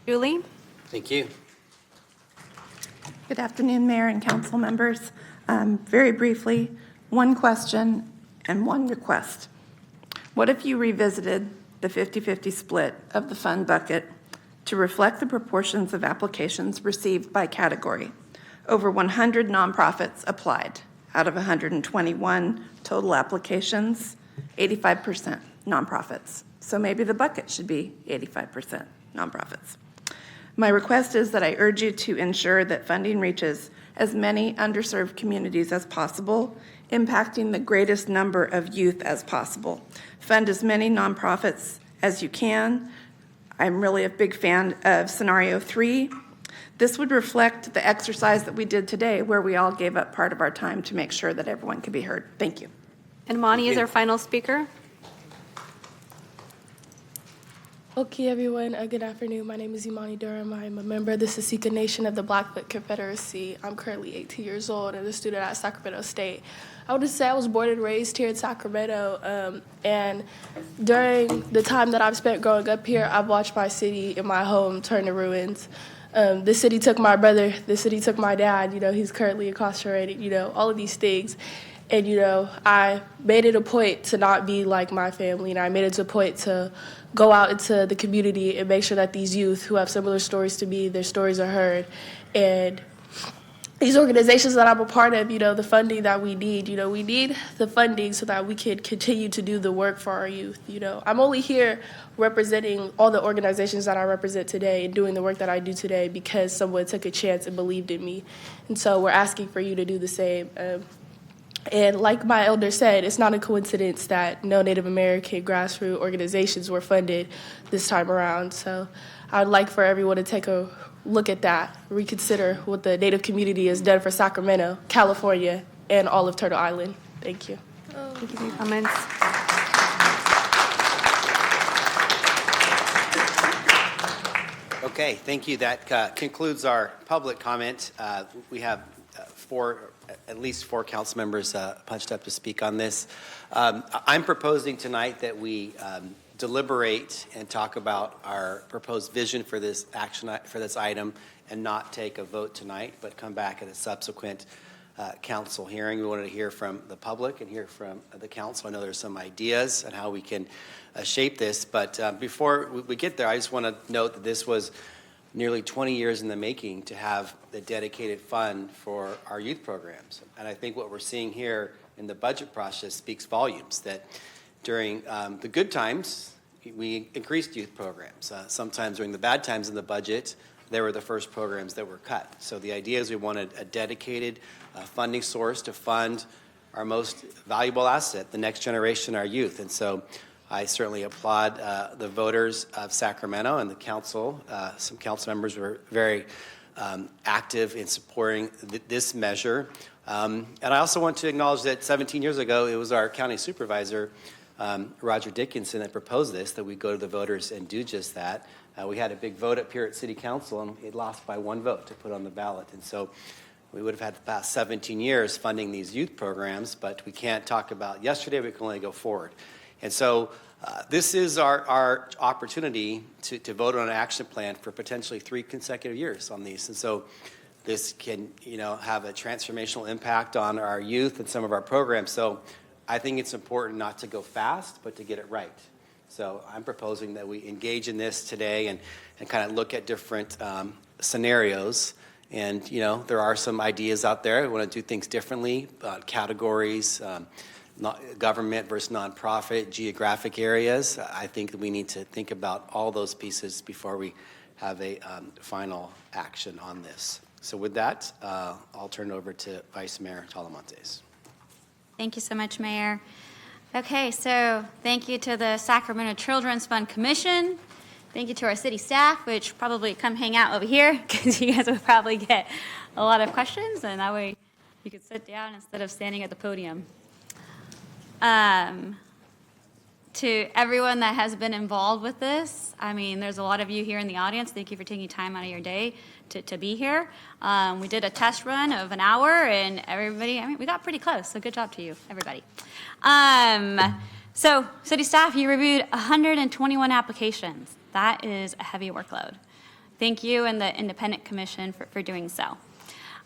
Julie? Thank you. Good afternoon, Mayor and council members. Very briefly, one question and one request. What if you revisited the 50-50 split of the fund bucket to reflect the proportions of applications received by category? Over 100 nonprofits applied. Out of 121 total applications, 85% nonprofits. So maybe the bucket should be 85% nonprofits. My request is that I urge you to ensure that funding reaches as many underserved communities as possible, impacting the greatest number of youth as possible. Fund as many nonprofits as you can. I'm really a big fan of scenario 3. This would reflect the exercise that we did today, where we all gave up part of our time to make sure that everyone could be heard. Thank you. And Imani is our final speaker. Okay, everyone. Good afternoon. My name is Imani Durham. I'm a member of the Sasika Nation of the Blackfoot Confederacy. I'm currently 18 years old and a student at Sacramento State. I would just say I was born and raised here in Sacramento, and during the time that I've spent growing up here, I've watched my city and my home turn to ruins. The city took my brother. The city took my dad. He's currently incarcerated. All of these things. And, I made it a point to not be like my family, and I made it a point to go out into the community and make sure that these youth who have similar stories to me, their stories are heard. And these organizations that I'm a part of, the funding that we need, we need the funding so that we can continue to do the work for our youth. I'm only here representing all the organizations that I represent today and doing the work that I do today because someone took a chance and believed in me. And so we're asking for you to do the same. And like my elder said, it's not a coincidence that no Native American grassroots organizations were funded this time around. So I'd like for everyone to take a look at that, reconsider what the Native community has done for Sacramento, California, and all of Turtle Island. Thank you. Thank you for your comments. Okay, thank you. That concludes our public comment. We have at least four council members punched up to speak on this. I'm proposing tonight that we deliberate and talk about our proposed vision for this item, and not take a vote tonight, but come back at a subsequent council hearing. We wanted to hear from the public and hear from the council. I know there's some ideas on how we can shape this, but before we get there, I just want to note that this was nearly 20 years in the making to have the dedicated fund for our youth programs. And I think what we're seeing here in the budget process speaks volumes, that during the good times, we increased youth programs. Sometimes during the bad times in the budget, they were the first programs that were cut. So the idea is we wanted a dedicated funding source to fund our most valuable asset, the next generation, our youth. And so I certainly applaud the voters of Sacramento and the council. Some council members were very active in supporting this measure. And I also want to acknowledge that 17 years ago, it was our county supervisor, Roger Dickinson, that proposed this, that we go to the voters and do just that. We had a big vote up here at City Council, and it lost by 1 vote to put on the ballot. And so we would have had the past 17 years funding these youth programs, but we can't talk about yesterday, we can only go forward. And so this is our opportunity to vote on an action plan for potentially 3 consecutive years on these. And so this can, have a transformational impact on our youth and some of our programs. So I think it's important not to go fast, but to get it right. So I'm proposing that we engage in this today and kind of look at different scenarios. And, there are some ideas out there. We want to do things differently, categories, government versus nonprofit, geographic areas. I think that we need to think about all those pieces before we have a final action on this. So with that, I'll turn it over to Vice Mayor Talamontes. Thank you so much, Mayor. Okay, so thank you to the Sacramento Children's Fund Commission. Thank you to our city staff, which probably come hang out over here because you guys will probably get a lot of questions, and that way you could sit down instead of standing at the podium. To everyone that has been involved with this, there's a lot of you here in the audience. Thank you for taking time out of your day to be here. We did a test run of an hour, and everybody, we got pretty close, so good job to you, everybody. So, city staff, you reviewed 121 applications. That is a heavy workload. Thank you and the Independent Commission for doing so.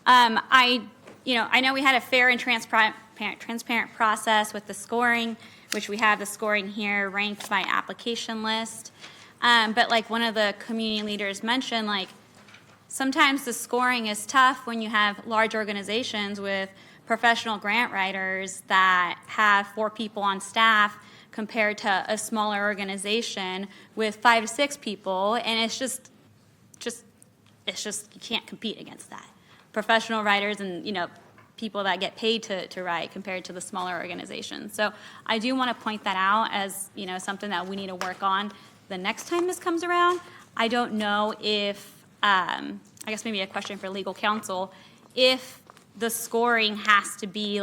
I know we had a fair and transparent process with the scoring, which we have the scoring here ranked by application list. But like one of the community leaders mentioned, sometimes the scoring is tough when you have large organizations with professional grant writers that have 4 people on staff compared to a smaller organization with 5 to 6 people, and it's just you can't compete against that. Professional writers and people that get paid to write compared to the smaller organizations. So I do want to point that out as something that we need to work on the next time this comes around. I don't know if I guess maybe a question for legal counsel, if the scoring has to be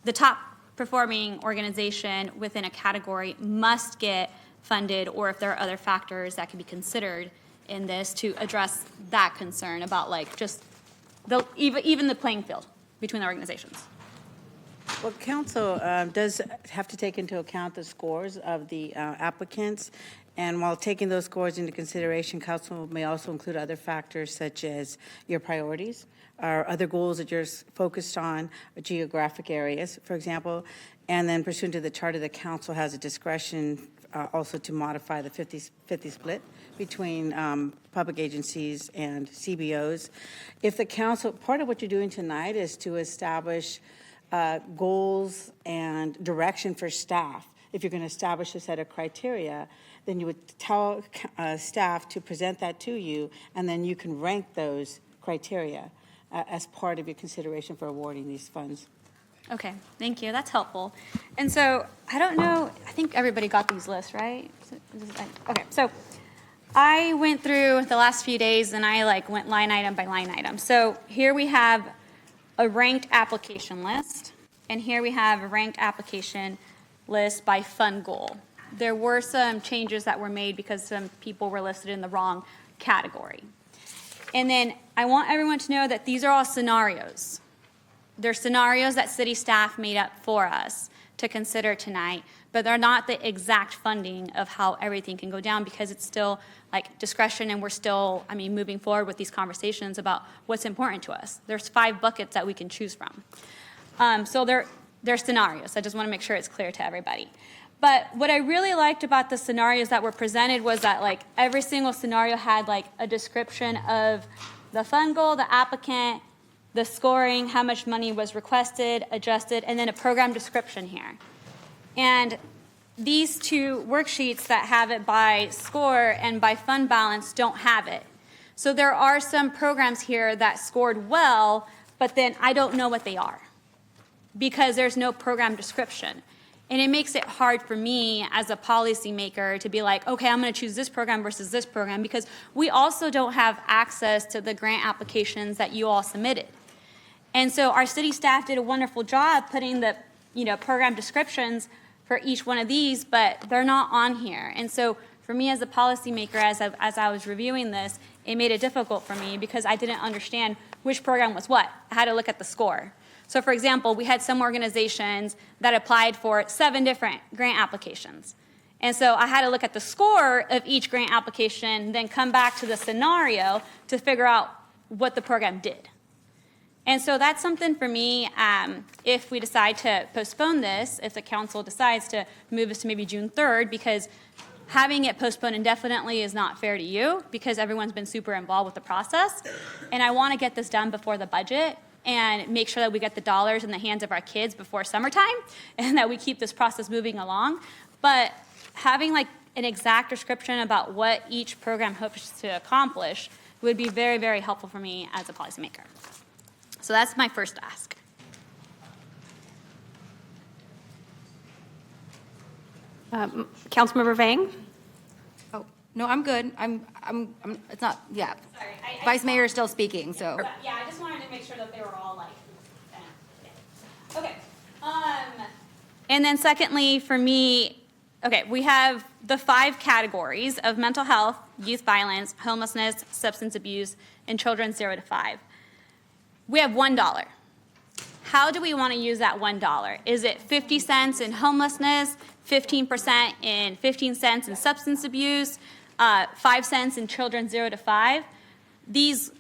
the top performing organization within a category must get funded, or if there are other factors that can be considered in this to address that concern about just even the playing field between the organizations. Well, council does have to take into account the scores of the applicants. And while taking those scores into consideration, council may also include other factors such as your priorities or other goals that you're focused on, geographic areas, for example. And then pursuant to the charter, the council has a discretion also to modify the 50-50 split between public agencies and CBOs. If the council, part of what you're doing tonight is to establish goals and direction for staff. If you're going to establish a set of criteria, then you would tell staff to present that to you, and then you can rank those criteria as part of your consideration for awarding these funds. Okay, thank you. That's helpful. And so I don't know, I think everybody got these lists, right? Okay, so I went through the last few days and I went line item by line item. So here we have a ranked application list, and here we have a ranked application list by fund goal. There were some changes that were made because some people were listed in the wrong category. And then I want everyone to know that these are all scenarios. They're scenarios that city staff made up for us. to consider tonight, but they're not the exact funding of how everything can go down because it's still like discretion and we're still, moving forward with these conversations about what's important to us. There's 5 buckets that we can choose from. So they're scenarios. I just want to make sure it's clear to everybody. But what I really liked about the scenarios that were presented was that like every single scenario had like a description of the fund goal, the applicant, the scoring, how much money was requested, adjusted, and then a program description here. And these 2 worksheets that have it by score and by fund balance don't have it. So there are some programs here that scored well, but then I don't know what they are because there's no program description. And it makes it hard for me as a policymaker to be like, okay, I'm going to choose this program versus this program because we also don't have access to the grant applications that you all submitted. And so our city staff did a wonderful job putting the program descriptions for each one of these, but they're not on here. And so for me as a policymaker, as I was reviewing this, it made it difficult for me because I didn't understand which program was what. I had to look at the score. So for example, we had some organizations that applied for 7 different grant applications. And so I had to look at the score of each grant application, then come back to the scenario to figure out what the program did. And so that's something for me, if we decide to postpone this, if the council decides to move this to maybe June 3rd, because having it postponed indefinitely is not fair to you because everyone's been super involved with the process. And I want to get this done before the budget and make sure that we get the dollars in the hands of our kids before summertime and that we keep this process moving along. But having like an exact description about what each program hopes to accomplish would be very, very helpful for me as a policymaker. So that's my first ask. Councilmember Vang? Oh, no, I'm good. It's not, yeah. Sorry, Vice Mayor is still speaking, so. Yeah, I just wanted to make sure that they were all like, okay. And then secondly, for me, okay, we have the 5 categories of mental health, youth violence, homelessness, substance abuse, and children 0 to 5. We have $1. How do we want to use that $1? Is it 50 cents in homelessness, 15% in 15 cents in substance abuse, 5 cents in children 0 to 5? These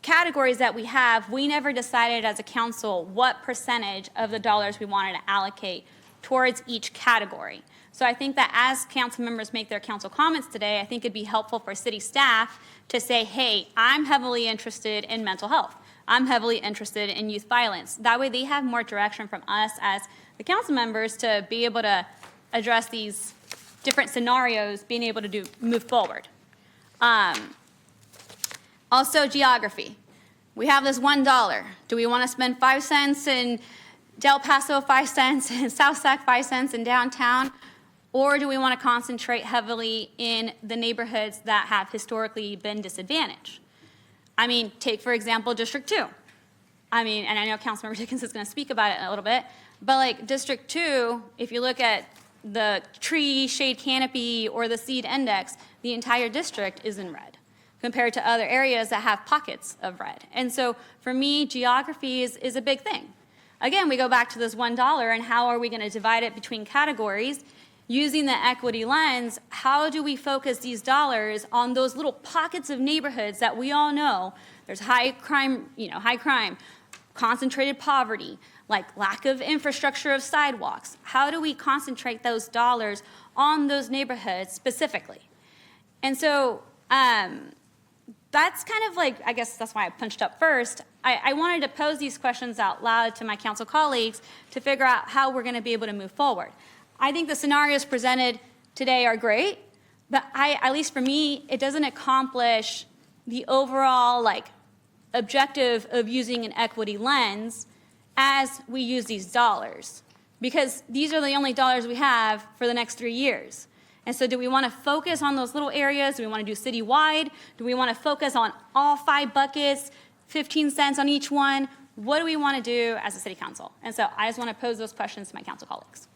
categories that we have, we never decided as a council what percentage of the dollars we wanted to allocate towards each category. So I think that as council members make their council comments today, I think it'd be helpful for city staff to say, hey, I'm heavily interested in mental health. I'm heavily interested in youth violence. That way they have more direction from us as the council members to be able to address these different scenarios, being able to move forward. Also, geography. We have this $1. Do we want to spend 5 cents in Del Paso, 5 cents in South Sac, 5 cents in downtown? Or do we want to concentrate heavily in the neighborhoods that have historically been disadvantaged? Take, for example, District 2. And I know Councilmember Dickens is going to speak about it in a little bit, but like District 2, if you look at the tree shade canopy or the seed index, the entire district is in red compared to other areas that have pockets of red. And so for me, geography is a big thing. Again, we go back to this $1 and how are we going to divide it between categories? Using the equity lens, how do we focus these dollars on those little pockets of neighborhoods that we all know there's high crime, concentrated poverty, like lack of infrastructure of sidewalks? How do we concentrate those dollars on those neighborhoods specifically? And so that's kind of like, I guess that's why I punched up first. I wanted to pose these questions out loud to my council colleagues to figure out how we're going to be able to move forward. I think the scenarios presented today are great, but at least for me, it doesn't accomplish the overall objective of using an equity lens as we use these dollars, because these are the only dollars we have for the next 3 years. And so do we want to focus on those little areas? Do we want to do citywide? Do we want to focus on all 5 buckets, 15 cents on each one? What do we want to do as a city council? And so I just want to pose those questions to my council colleagues.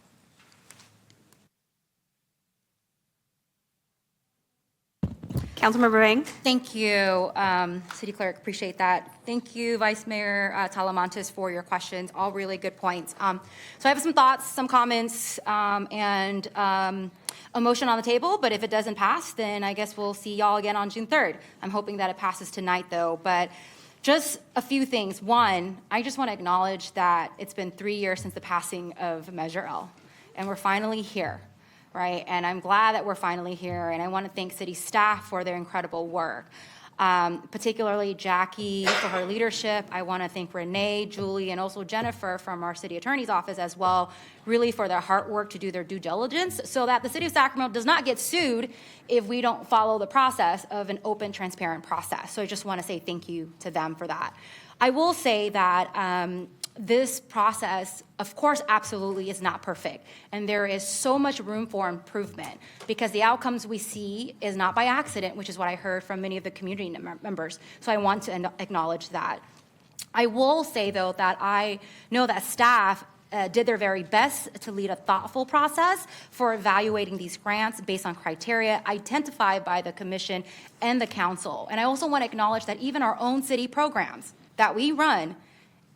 Councilmember Vang. Thank you, City Clerk, appreciate that. Thank you, Vice Mayor Talamantes, for your questions, all really good points. So I have some thoughts, some comments, and a motion on the table, but if it doesn't pass, then I guess we'll see y'all again on June 3rd. I'm hoping that it passes tonight, though, but just a few things. One, I just want to acknowledge that it's been 3 years since the passing of Measure L, and we're finally here. Right, and I'm glad that we're finally here, and I want to thank city staff for their incredible work, particularly Jackie for her leadership. I want to thank Renee, Julie, and also Jennifer from our city attorney's office as well, really for their hard work to do their due diligence so that the city of Sacramento does not get sued if we don't follow the process of an open, transparent process. So I just want to say thank you to them for that. I will say that this process, of course, absolutely is not perfect. And there is so much room for improvement because the outcomes we see is not by accident, which is what I heard from many of the community members. So I want to acknowledge that. I will say, though, that I know that staff did their very best to lead a thoughtful process for evaluating these grants based on criteria identified by the commission and the council. And I also want to acknowledge that even our own city programs that we run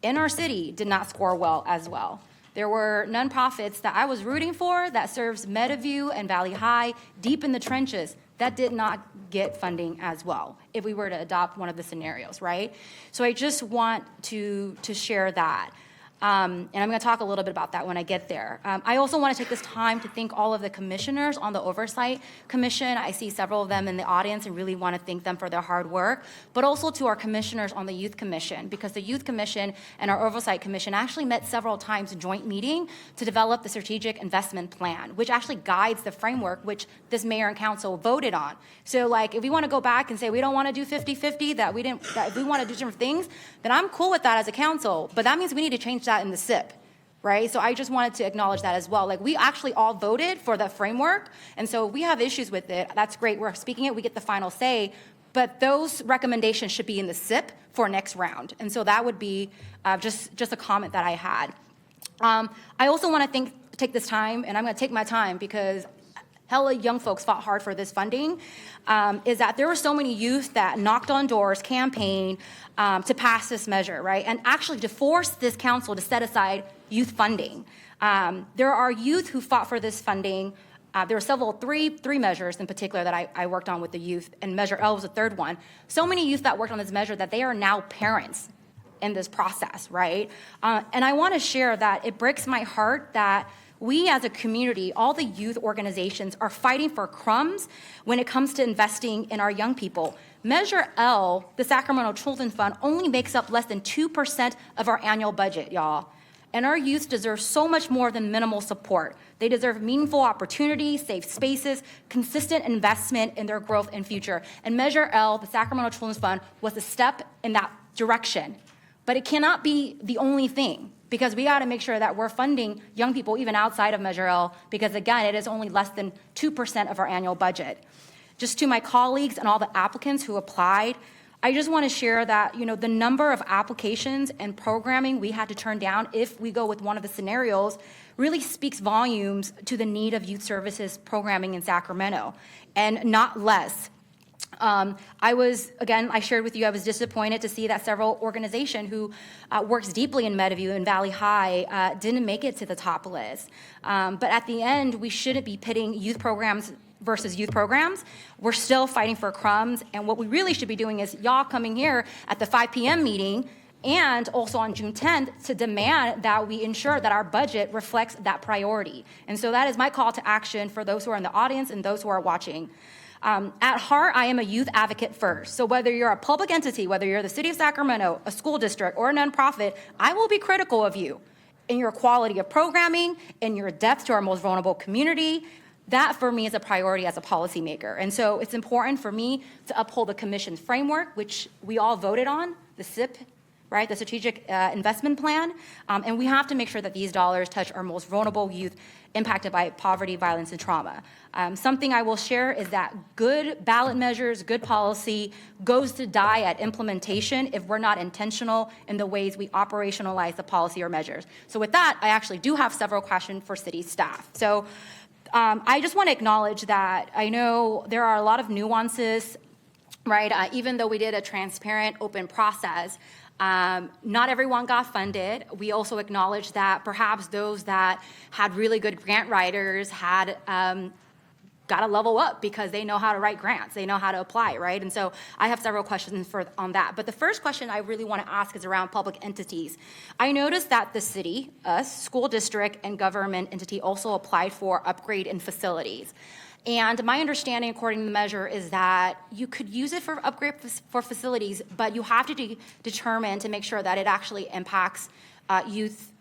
in our city did not score well as well. There were nonprofits that I was rooting for that serves Meadowview and Valley High deep in the trenches that did not get funding as well if we were to adopt one of the scenarios, right? So I just want to share that. And I'm going to talk a little bit about that when I get there. I also want to take this time to thank all of the commissioners on the Oversight Commission. I see several of them in the audience and really want to thank them for their hard work, but also to our commissioners on the Youth Commission, because the Youth Commission and our Oversight Commission actually met several times in joint meeting to develop the strategic investment plan, which actually guides the framework which this mayor and council voted on. So like, if we want to go back and say we don't want to do 50-50, that if we want to do different things, then I'm cool with that as a council, but that means we need to change that in the SIP, right? So I just wanted to acknowledge that as well. Like, we actually all voted for the framework, and so we have issues with it. That's great. We're speaking it. We get the final say, but those recommendations should be in the SIP for next round. And so that would be just a comment that I had. I also want to take this time, and I'm going to take my time because hella young folks fought hard for this funding, is that there were so many youth that knocked on doors, campaigned to pass this measure, right? And actually to force this council to set aside youth funding. There are youth who fought for this funding. There were three measures in particular that I worked on with the youth, and Measure L was the third one. So many youth that worked on this measure that they are now parents in this process, right? And I want to share that it breaks my heart that we as a community, all the youth organizations are fighting for crumbs when it comes to investing in our young people. Measure L, the Sacramento Children's Fund, only makes up less than 2% of our annual budget, y'all. And our youth deserve so much more than minimal support. They deserve meaningful opportunities, safe spaces, consistent investment in their growth and future. And Measure L, the Sacramento Children's Fund, was a step in that direction. But it cannot be the only thing, because we got to make sure that we're funding young people even outside of Measure L, because again, it is only less than 2% of our annual budget. Just to my colleagues and all the applicants who applied, I just want to share that, the number of applications and programming we had to turn down if we go with one of the scenarios really speaks volumes to the need of youth services programming in Sacramento, and not less. I shared with you, I was disappointed to see that several organizations who works deeply in Meadowview and Valley High didn't make it to the top list. But at the end, we shouldn't be pitting youth programs versus youth programs. We're still fighting for crumbs, and what we really should be doing is y'all coming here at the 5 p.m. meeting and also on June 10th to demand that we ensure that our budget reflects that priority. And so that is my call to action for those who are in the audience and those who are watching. At heart, I am a youth advocate first. So whether you're a public entity, whether you're the city of Sacramento, a school district, or a nonprofit, I will be critical of you in your quality of programming, in your depth to our most vulnerable community. That for me is a priority as a policymaker. And so it's important for me to uphold the commission's framework, which we all voted on, the SIP, right, the strategic investment plan. And we have to make sure that these dollars touch our most vulnerable youth impacted by poverty, violence, and trauma. Something I will share is that good ballot measures, good policy goes to die at implementation if we're not intentional in the ways we operationalize the policy or measures. So with that, I actually do have several questions for city staff. So I just want to acknowledge that I know there are a lot of nuances right? Even though we did a transparent, open process, not everyone got funded. We also acknowledge that perhaps those that had really good grant writers had got to level up because they know how to write grants, they know how to apply, right? And so I have several questions on that. But the first question I really want to ask is around public entities. I noticed that the city, us, school district, and government entity also applied for upgrade in facilities. And my understanding, according to the measure, is that you could use it for upgrade for facilities, but you have to determine to make sure that it actually impacts youth.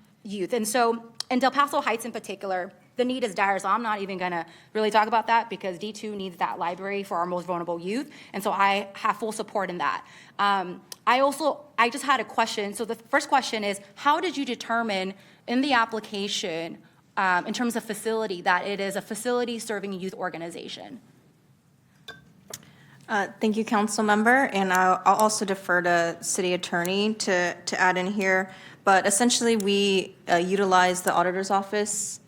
And so in Del Paso Heights in particular, the need is dire, so I'm not even going to really talk about that because D2 needs that library for our most vulnerable youth, and so I have full support in that. I just had a question. So the first question is, how did you determine in the application, in terms of facility, that it is a facility serving a youth organization? Thank you, Council Member, and I'll also defer to City Attorney to add in here. But essentially, we utilize the Auditor's Office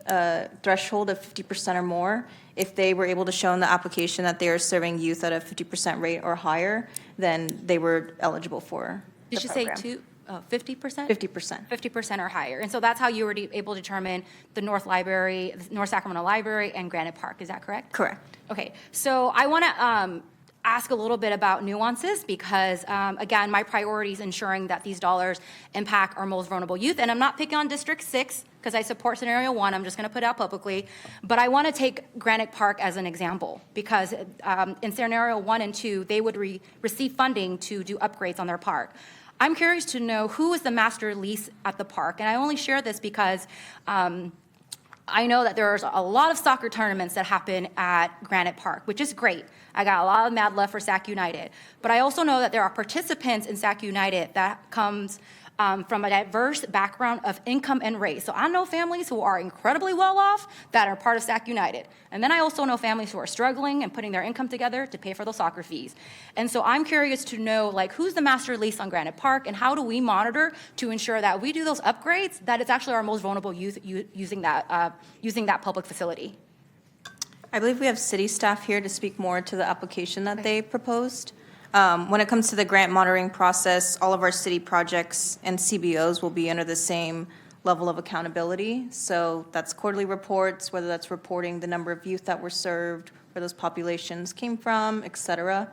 threshold of 50% or more. If they were able to show in the application that they are serving youth at a 50% rate or higher, then they were eligible for the Did you program. say 50%? 50%. 50% or higher. And so that's how you were able to determine the North Sacramento Library and Granite Park. Is that correct? Correct. Okay. So I want to ask a little bit about nuances because, again, my priority is ensuring that these dollars impact our most vulnerable youth. And I'm not picking on District 6 because I support Scenario 1. I'm just going to put it out publicly. But I want to take Granite Park as an example because in Scenario 1 and 2, they would receive funding to do upgrades on their park. I'm curious to know who is the master lease at the park. And I only share this because I know that there's a lot of soccer tournaments that happen at Granite Park, which is great. I got a lot of mad love for Sac United. But I also know that there are participants in Sac United that comes from a diverse background of income and race. So I know families who are incredibly well off that are part of Sac United. And then I also know families who are struggling and putting their income together to pay for those soccer fees. And so I'm curious to know, like, who's the master lease on Granite Park and how do we monitor to ensure that we do those upgrades, that it's actually our most vulnerable youth using that public facility? I believe we have city staff here to speak more to the application that they proposed. When it comes to the grant monitoring process, all of our city projects and CBOs will be under the same level of accountability. So that's quarterly reports, whether that's reporting the number of youth that were served, where those populations came from, et cetera.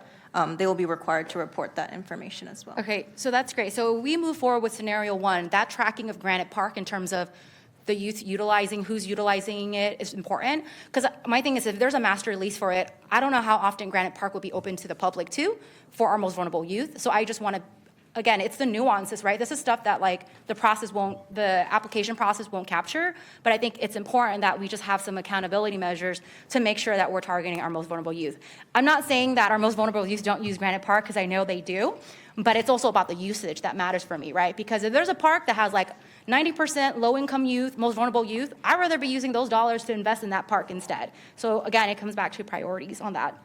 They will be required to report that information as well. Okay, so that's great. So we move forward with Scenario 1, that tracking of Granite Park in terms of the youth utilizing, who's utilizing it is important. Because my thing is, if there's a master lease for it, I don't know how often Granite Park will be open to the public too for our most vulnerable youth. So I just want to, again, it's the nuances, right? This is stuff that like the application process won't capture. But I think it's important that we just have some accountability measures to make sure that we're targeting our most vulnerable youth. I'm not saying that our most vulnerable youth don't use Granite Park because I know they do. But it's also about the usage that matters for me, right? Because if there's a park that has like 90% low-income youth, most vulnerable youth, I'd rather be using those dollars to invest in that park instead. So again, it comes back to priorities on that.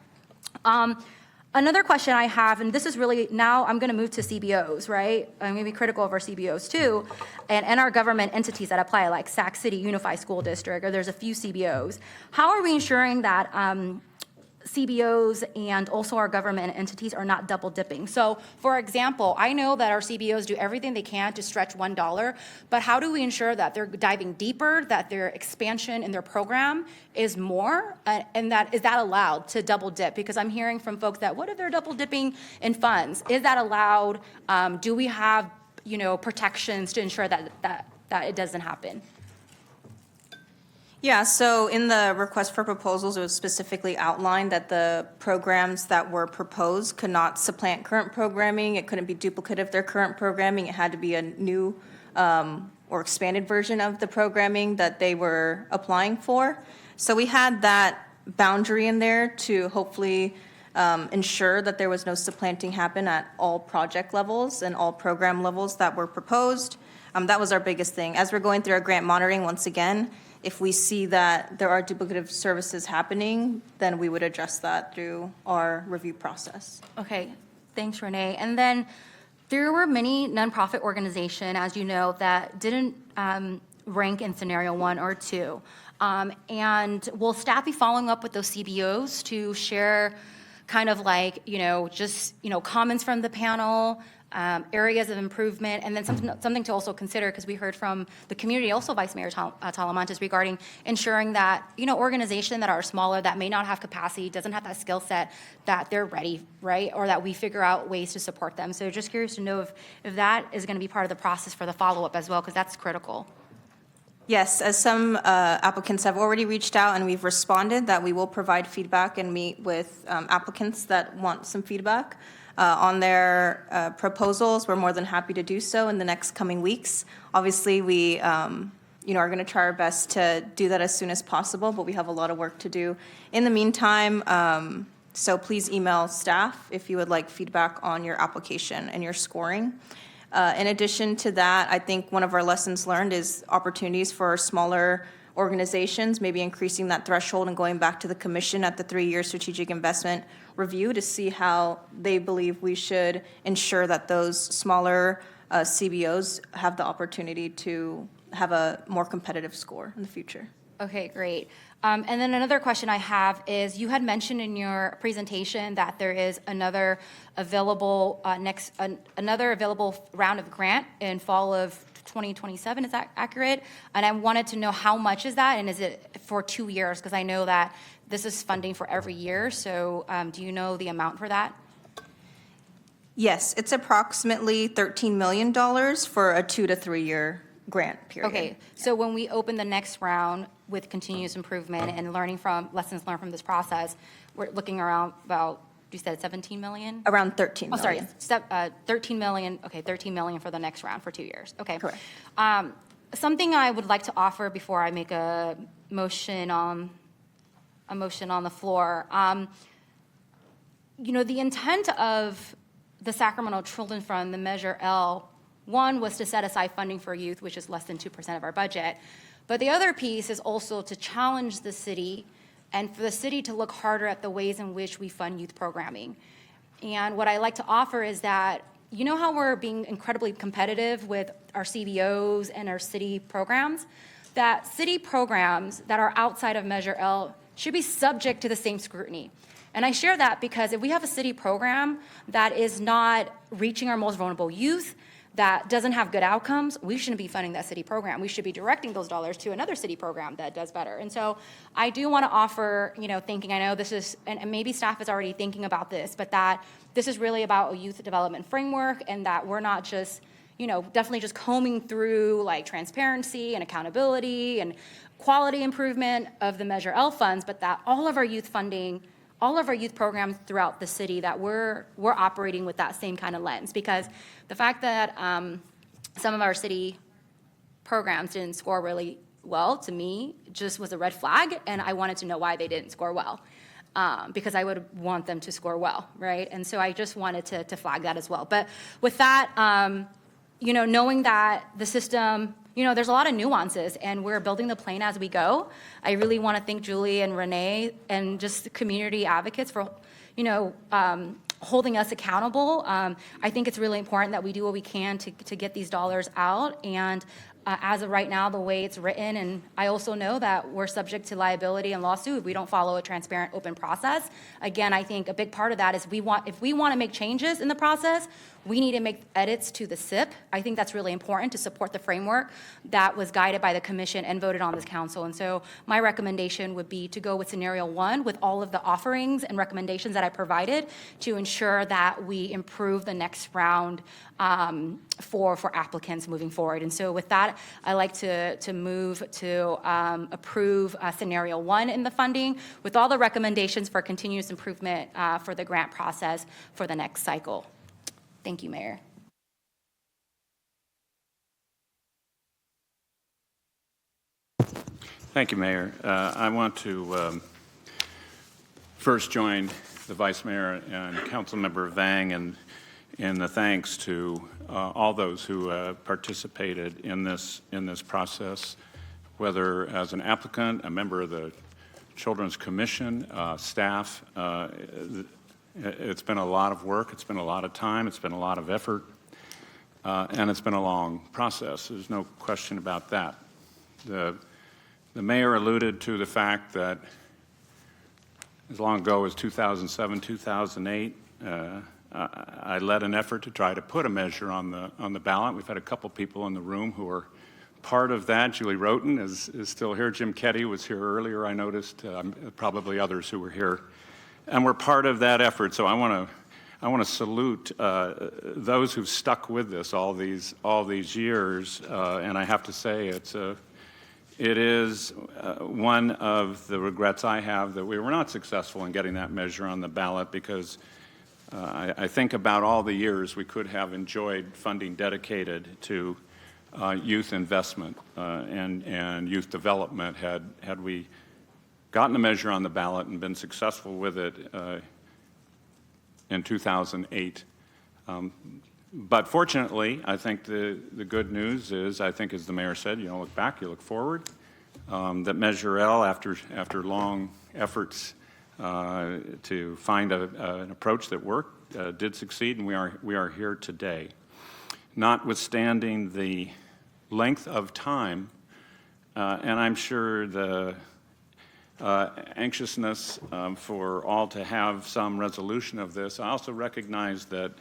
Another question I have, and this is really, now I'm going to move to CBOs, right? I'm going to be critical of our CBOs too, and our government entities that apply, like Sac City Unified School District, or there's a few CBOs. How are we ensuring that CBOs and also our government entities are not double dipping? So for example, I know that our CBOs do everything they can to stretch $1, but how do we ensure that they're diving deeper, that their expansion in their program is more, and is that allowed to double dip? Because I'm hearing from folks that what if they're double dipping in funds? Is that allowed? Do we have, protections to ensure that it doesn't happen? Yeah, so in the request for proposals, it was specifically outlined that the programs that were proposed could not supplant current programming. It couldn't be duplicative of their current programming. It had to be a new or expanded version of the programming that they were applying for. So we had that boundary in there to hopefully ensure that there was no supplanting happen at all project levels and all program levels that were proposed. That was our biggest thing. As we're going through our grant monitoring, once again, if we see that there are duplicative services happening, then we would address that through our review process. Okay, thanks, Renee. And then there were many nonprofit organizations, as you know, that didn't rank in Scenario 1 or 2. And will staff be following up with those CBOs to share kind of like, just, comments from the panel, areas of improvement, and then something to also consider, because we heard from the community, also Vice Mayor Talamantes, regarding ensuring that, organizations that are smaller, that may not have capacity, doesn't have that skill set, that they're ready, right? Or that we figure out ways to support them. So just curious to know if that is going to be part of the process for the follow-up as well, because that's critical. Yes, as some applicants have already reached out and we've responded, that we will provide feedback and meet with applicants that want some feedback on their proposals. We're more than happy to do so in the next coming weeks. Obviously, we are going to try our best to do that as soon as possible, but we have a lot of work to do in the meantime. So please email staff if you would like feedback on your application and your scoring. In addition to that, I think one of our lessons learned is opportunities for smaller organizations, maybe increasing that threshold and going back to the commission at the 3-year strategic investment review to see how they believe we should ensure that those smaller CBOs have the opportunity to have a more competitive score in the future. Okay, great. And then another question I have is, you had mentioned in your presentation that there is another available another available round of grant in fall of 2027. Is that accurate? And I wanted to know how much is that, and is it for 2 years? Because I know that this is funding for every year. So do you know the amount for that? Yes, it's approximately $13 million for a 2 to 3 year grant period. Okay, so when we open the next round with continuous improvement and lessons learned from this process, we're looking around about, you said 17 million? Around 13 Oh, million. sorry, 13 million, okay, 13 million for the next round for 2 years, okay. Correct. Something I would like to offer before I make a motion on the floor. The intent of the Sacramento Children's Fund, the Measure L, one was to set aside funding for youth, which is less than 2% of our budget. But the other piece is also to challenge the city and for the city to look harder at the ways in which we fund youth programming. And what I like to offer is that, you know how we're being incredibly competitive with our CBOs and our city programs? That city programs that are outside of Measure L should be subject to the same scrutiny. And I share that because if we have a city program that is not reaching our most vulnerable youth, that doesn't have good outcomes, we shouldn't be funding that city program. We should be directing those dollars to another city program that does better. And so I do want to offer, thinking, I know this is, and maybe staff is already thinking about this, but that this is really about a youth development framework, and that we're not just, definitely just combing through like transparency and accountability and quality improvement of the Measure L funds, but that all of our youth funding, all of our youth programs throughout the city, that we're operating with that same kind of lens. Because the fact that some of our city programs didn't score really well, to me, just was a red flag, and I wanted to know why they didn't score well, because I would want them to score well, right? And so I just wanted to flag that as well. But with that, knowing that the system, there's a lot of nuances, and we're building the plane as we go. I really want to thank Julie and Renee and just the community advocates for, holding us accountable. I think it's really important that we do what we can to get these dollars out. And as of right now, the way it's written, and I also know that we're subject to liability and lawsuit if we don't follow a transparent, open process. Again, I think a big part of that is if we want to make changes in the process, we need to make edits to the SIP. I think that's really important to support the framework that was guided by the commission and voted on this council. And so my recommendation would be to go with scenario 1 with all of the offerings and recommendations that I provided to ensure that we improve the next round for applicants moving forward. And so with that, I like to move to approve scenario 1 in the funding with all the recommendations for continuous improvement for the grant process for the next cycle. Thank you, Mayor. Thank you, Mayor. I want to first join the Vice Mayor and Councilmember Vang in the thanks to all those who participated in this process, whether as an applicant, a member of the Children's Commission, staff. It's been a lot of work, it's been a lot of time, it's been a lot of effort, and it's been a long process. There's no question about that. The mayor alluded to the fact that as long ago as 2007, 2008. I led an effort to try to put a measure on the ballot. We've had a couple people in the room who are part of that. Julie Roten is still here. Jim Ketty was here earlier, I noticed. Probably others who were here. And we're part of that effort. So I want to salute those who've stuck with this all these years. And I have to say it is one of the regrets I have that we were not successful in getting that measure on the ballot, because I think about all the years we could have enjoyed funding dedicated to youth investment and youth development had we gotten a measure on the ballot and been successful with it in 2008. But fortunately, I think the good news is, I think as the mayor said, you don't look back, you look forward. That Measure L, after long efforts to find an approach that worked, did succeed, and we are here today. Notwithstanding the length of time, and I'm sure the anxiousness for all to have some resolution of this, I also recognize that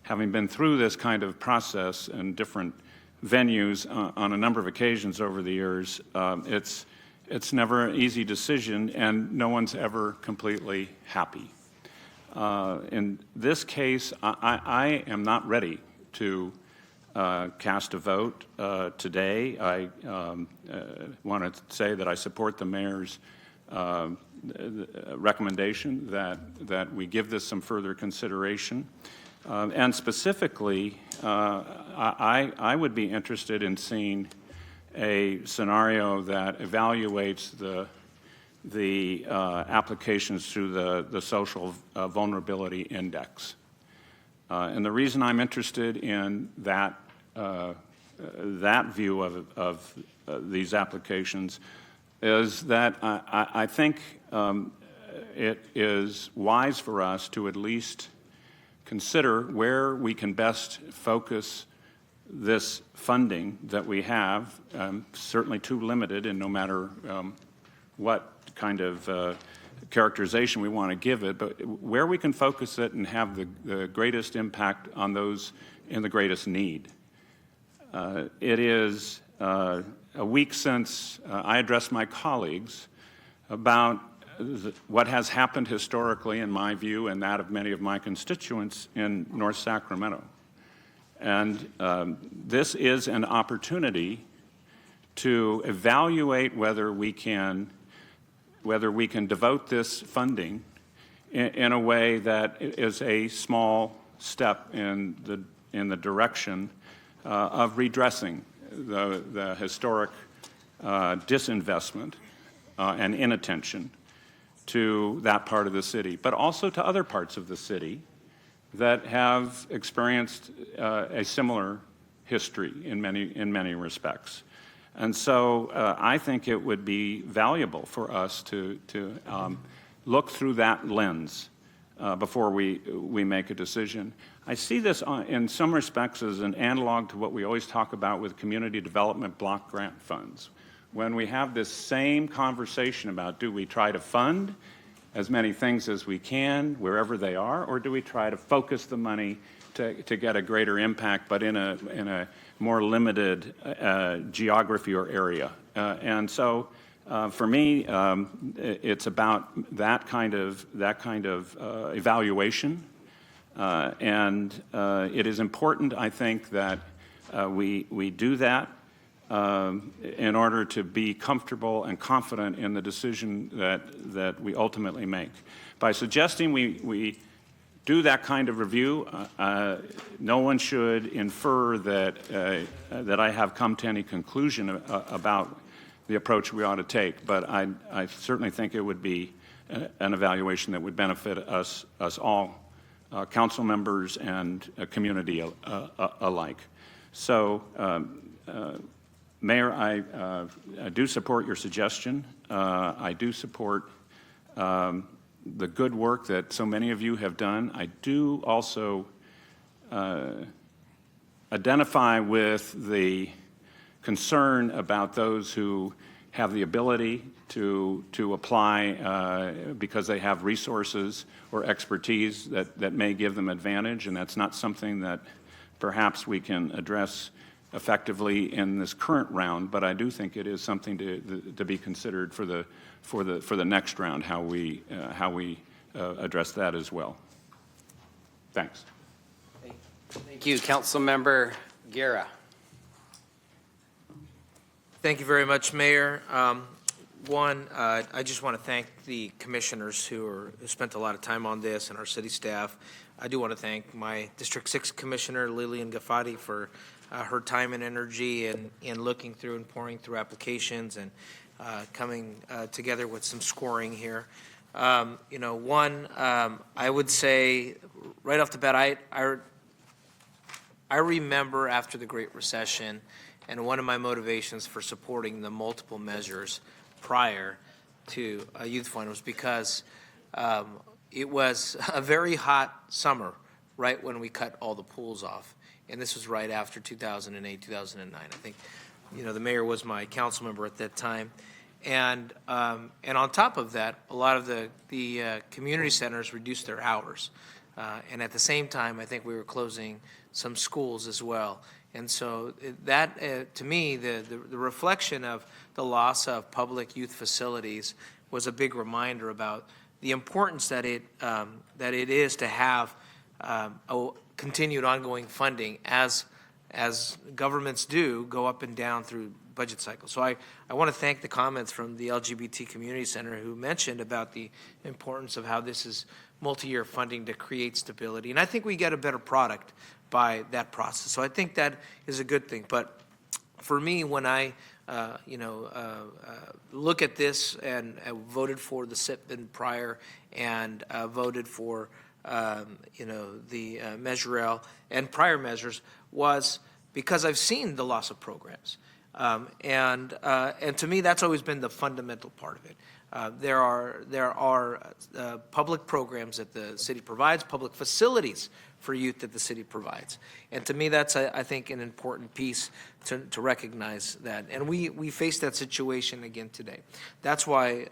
having been through this kind of process in different venues on a number of occasions over the years, it's never an easy decision, and no one's ever completely happy. In this case, I am not ready to cast a vote today. I want to say that I support the mayor's recommendation that we give this some further consideration. And specifically, I would be interested in seeing a scenario that evaluates the applications through the Social Vulnerability Index. And the reason I'm interested in that view of these applications is that I think it is wise for us to at least consider where we can best focus this funding that we have, certainly too limited, and no matter what kind of characterization we want to give it, but where we can focus it and have the greatest impact on those in the greatest need. It is a week since I addressed my colleagues about what has happened historically, in my view, and that of many of my constituents in North Sacramento. And this is an opportunity to evaluate whether we can devote this funding in a way that is a small step in the direction of redressing the historic disinvestment and inattention to that part of the city, but also to other parts of the city that have experienced a similar history in many respects. And so I think it would be valuable for us to look through that lens before we make a decision. I see this in some respects as an analog to what we always talk about with community development block grant funds. When we have this same conversation about, do we try to fund as many things as we can wherever they are, or do we try to focus the money to get a greater impact, but in a more limited geography or area? And so for me, it's about that kind of evaluation. And it is important, I think, that we do that in order to be comfortable and confident in the decision that we ultimately make. By suggesting we do that kind of review, no one should infer that I have come to any conclusion about the approach we ought to take, but I certainly think it would be an evaluation that would benefit us all, council members and community alike. So, Mayor, I do support your suggestion. I do support the good work that so many of you have done. I do also identify with the concern about those who have the ability to apply because they have resources or expertise that may give them advantage, and that's not something that perhaps we can address effectively in this current round, but I do think it is something to be considered for the next round, how we address that as well. Thanks. Thank you. Councilmember Guerra. Thank you very much, Mayor. I just want to thank the commissioners who spent a lot of time on this and our city staff. I do want to thank my District 6 Commissioner, Lillian Gafati, for her time and energy in looking through and pouring through applications and coming together with some scoring here. I would say right off the bat, I remember after the Great Recession, and one of my motivations for supporting the multiple measures prior to a youth fund was because it was a very hot summer right when we cut all the pools off. And this was right after 2008, 2009. I think, the mayor was my council member at that time. And on top of that, a lot of the community centers reduced their hours. And at the same time, I think we were closing some schools as well. And so that, to me, the reflection of the loss of public youth facilities was a big reminder about the importance that it is to have a continued ongoing funding as governments do go up and down through budget cycles. So I want to thank the comments from the LGBT Community Center who mentioned about the importance of how this is multi-year funding to create stability. And I think we get a better product by that process. So I think that is a good thing. But for me, when I look at this and voted for the SIP in prior and voted for the Measure L and prior measures, was because I've seen the loss of programs. And to me, that's always been the fundamental part of it. There are public programs that the city provides, public facilities for youth that the city provides. And to me, that's, I think, an important piece to recognize that. And we face that situation again today. That's why,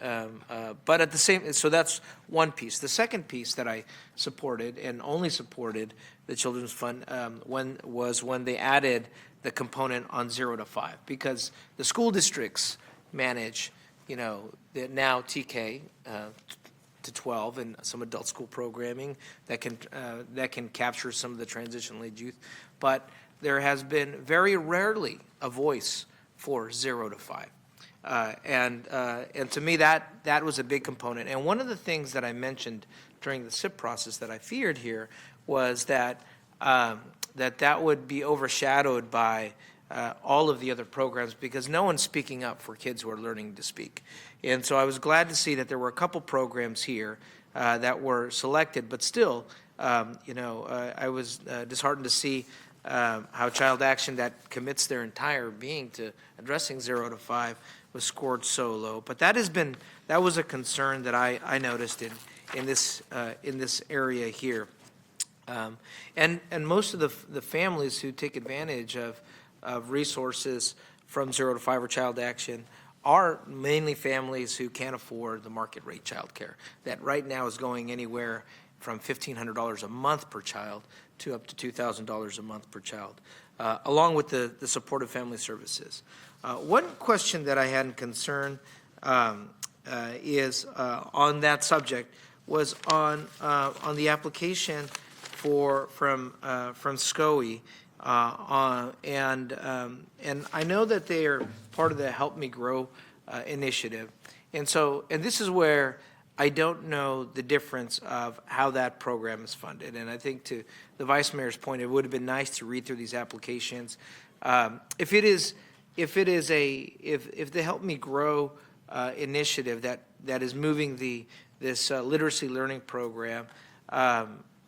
but at the same, so that's one piece. The second piece that I supported and only supported the Children's Fund when they added the component on 0 to 5, because the school districts manage, the now TK to 12 and some adult school programming that can capture some of the transitional age youth, but there has been very rarely a voice for 0 to 5. And to me, that was a big component. And one of the things that I mentioned during the SIP process that I feared here was that that would be overshadowed by all of the other programs, because no one's speaking up for kids who are learning to speak. And so I was glad to see that there were a couple programs here that were selected, but still, I was disheartened to see how Child Action, that commits their entire being to addressing 0 to 5, was scored so low. But that was a concern that I noticed in this area here. And most of the families who take advantage of resources from 0 to 5 or Child Action are mainly families who can't afford the market rate child care that right now is going anywhere from $1,500 a month per child to up to $2,000 a month per child, along with the supportive family services. One question that I had in concern is on that subject was on the application from SCOE. And I know that they are part of the Help Me Grow initiative. And this is where I don't know the difference of how that program is funded. And I think, to the Vice Mayor's point, it would have been nice to read through these applications. If the Help Me Grow initiative that is moving this literacy learning program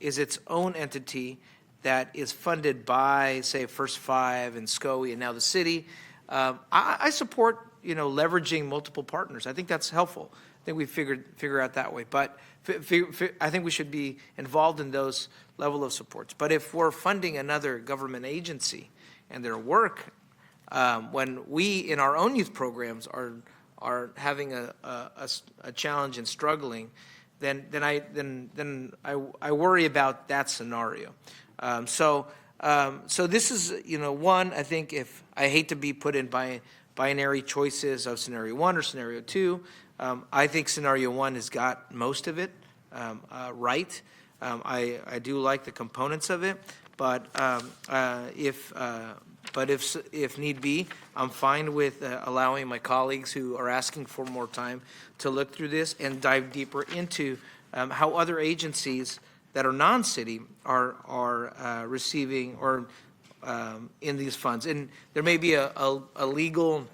is its own entity that is funded by, say, First Five and SCOE and now the city, I support leveraging multiple partners. I think that's helpful. I think we figure out that way. But I think we should be involved in those level of supports. But if we're funding another government agency and their work, when we in our own youth programs are having a challenge and struggling, then I worry about that scenario. So this is, one, I think if I hate to be put in binary choices of scenario 1 or scenario 2, I think scenario 1 has got most of it right. I do like the components of it, but if need be, I'm fine with allowing my colleagues who are asking for more time to look through this and dive deeper into how other agencies that are non-city are receiving or in these funds. And there may be a legal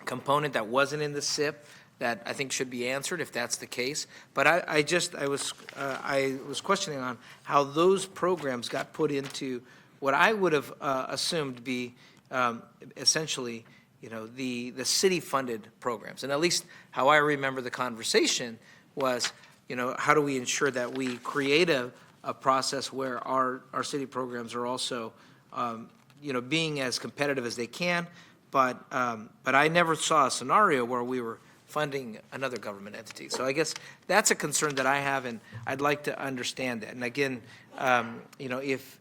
component that wasn't in the SIP that I think should be answered if that's the case. But I was questioning on how those programs got put into what I would have assumed to be essentially, the city-funded programs. And at least how I remember the conversation was, how do we ensure that we create a process where our city programs are also, being as competitive as they can. But I never saw a scenario where we were funding another government entity. So I guess that's a concern that I have, and I'd like to understand that. And again, if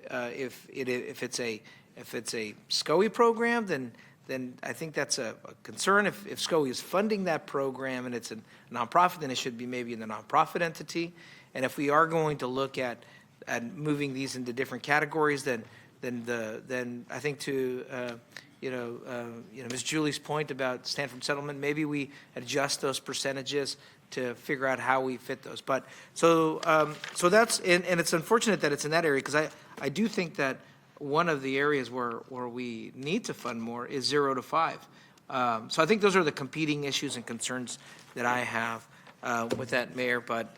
it's a SCOE program, then I think that's a concern. If SCOE is funding that program and it's a nonprofit, then it should be maybe in the nonprofit entity. And if we are going to look at moving these into different categories, then I think to Ms. Julie's point about Stanford Settlement, maybe we adjust those percentages to figure out how we fit those. But so that's, and it's unfortunate that it's in that area, because I do think that one of the areas where we need to fund more is 0 to 5. So I think those are the competing issues and concerns that I have with that, Mayor. But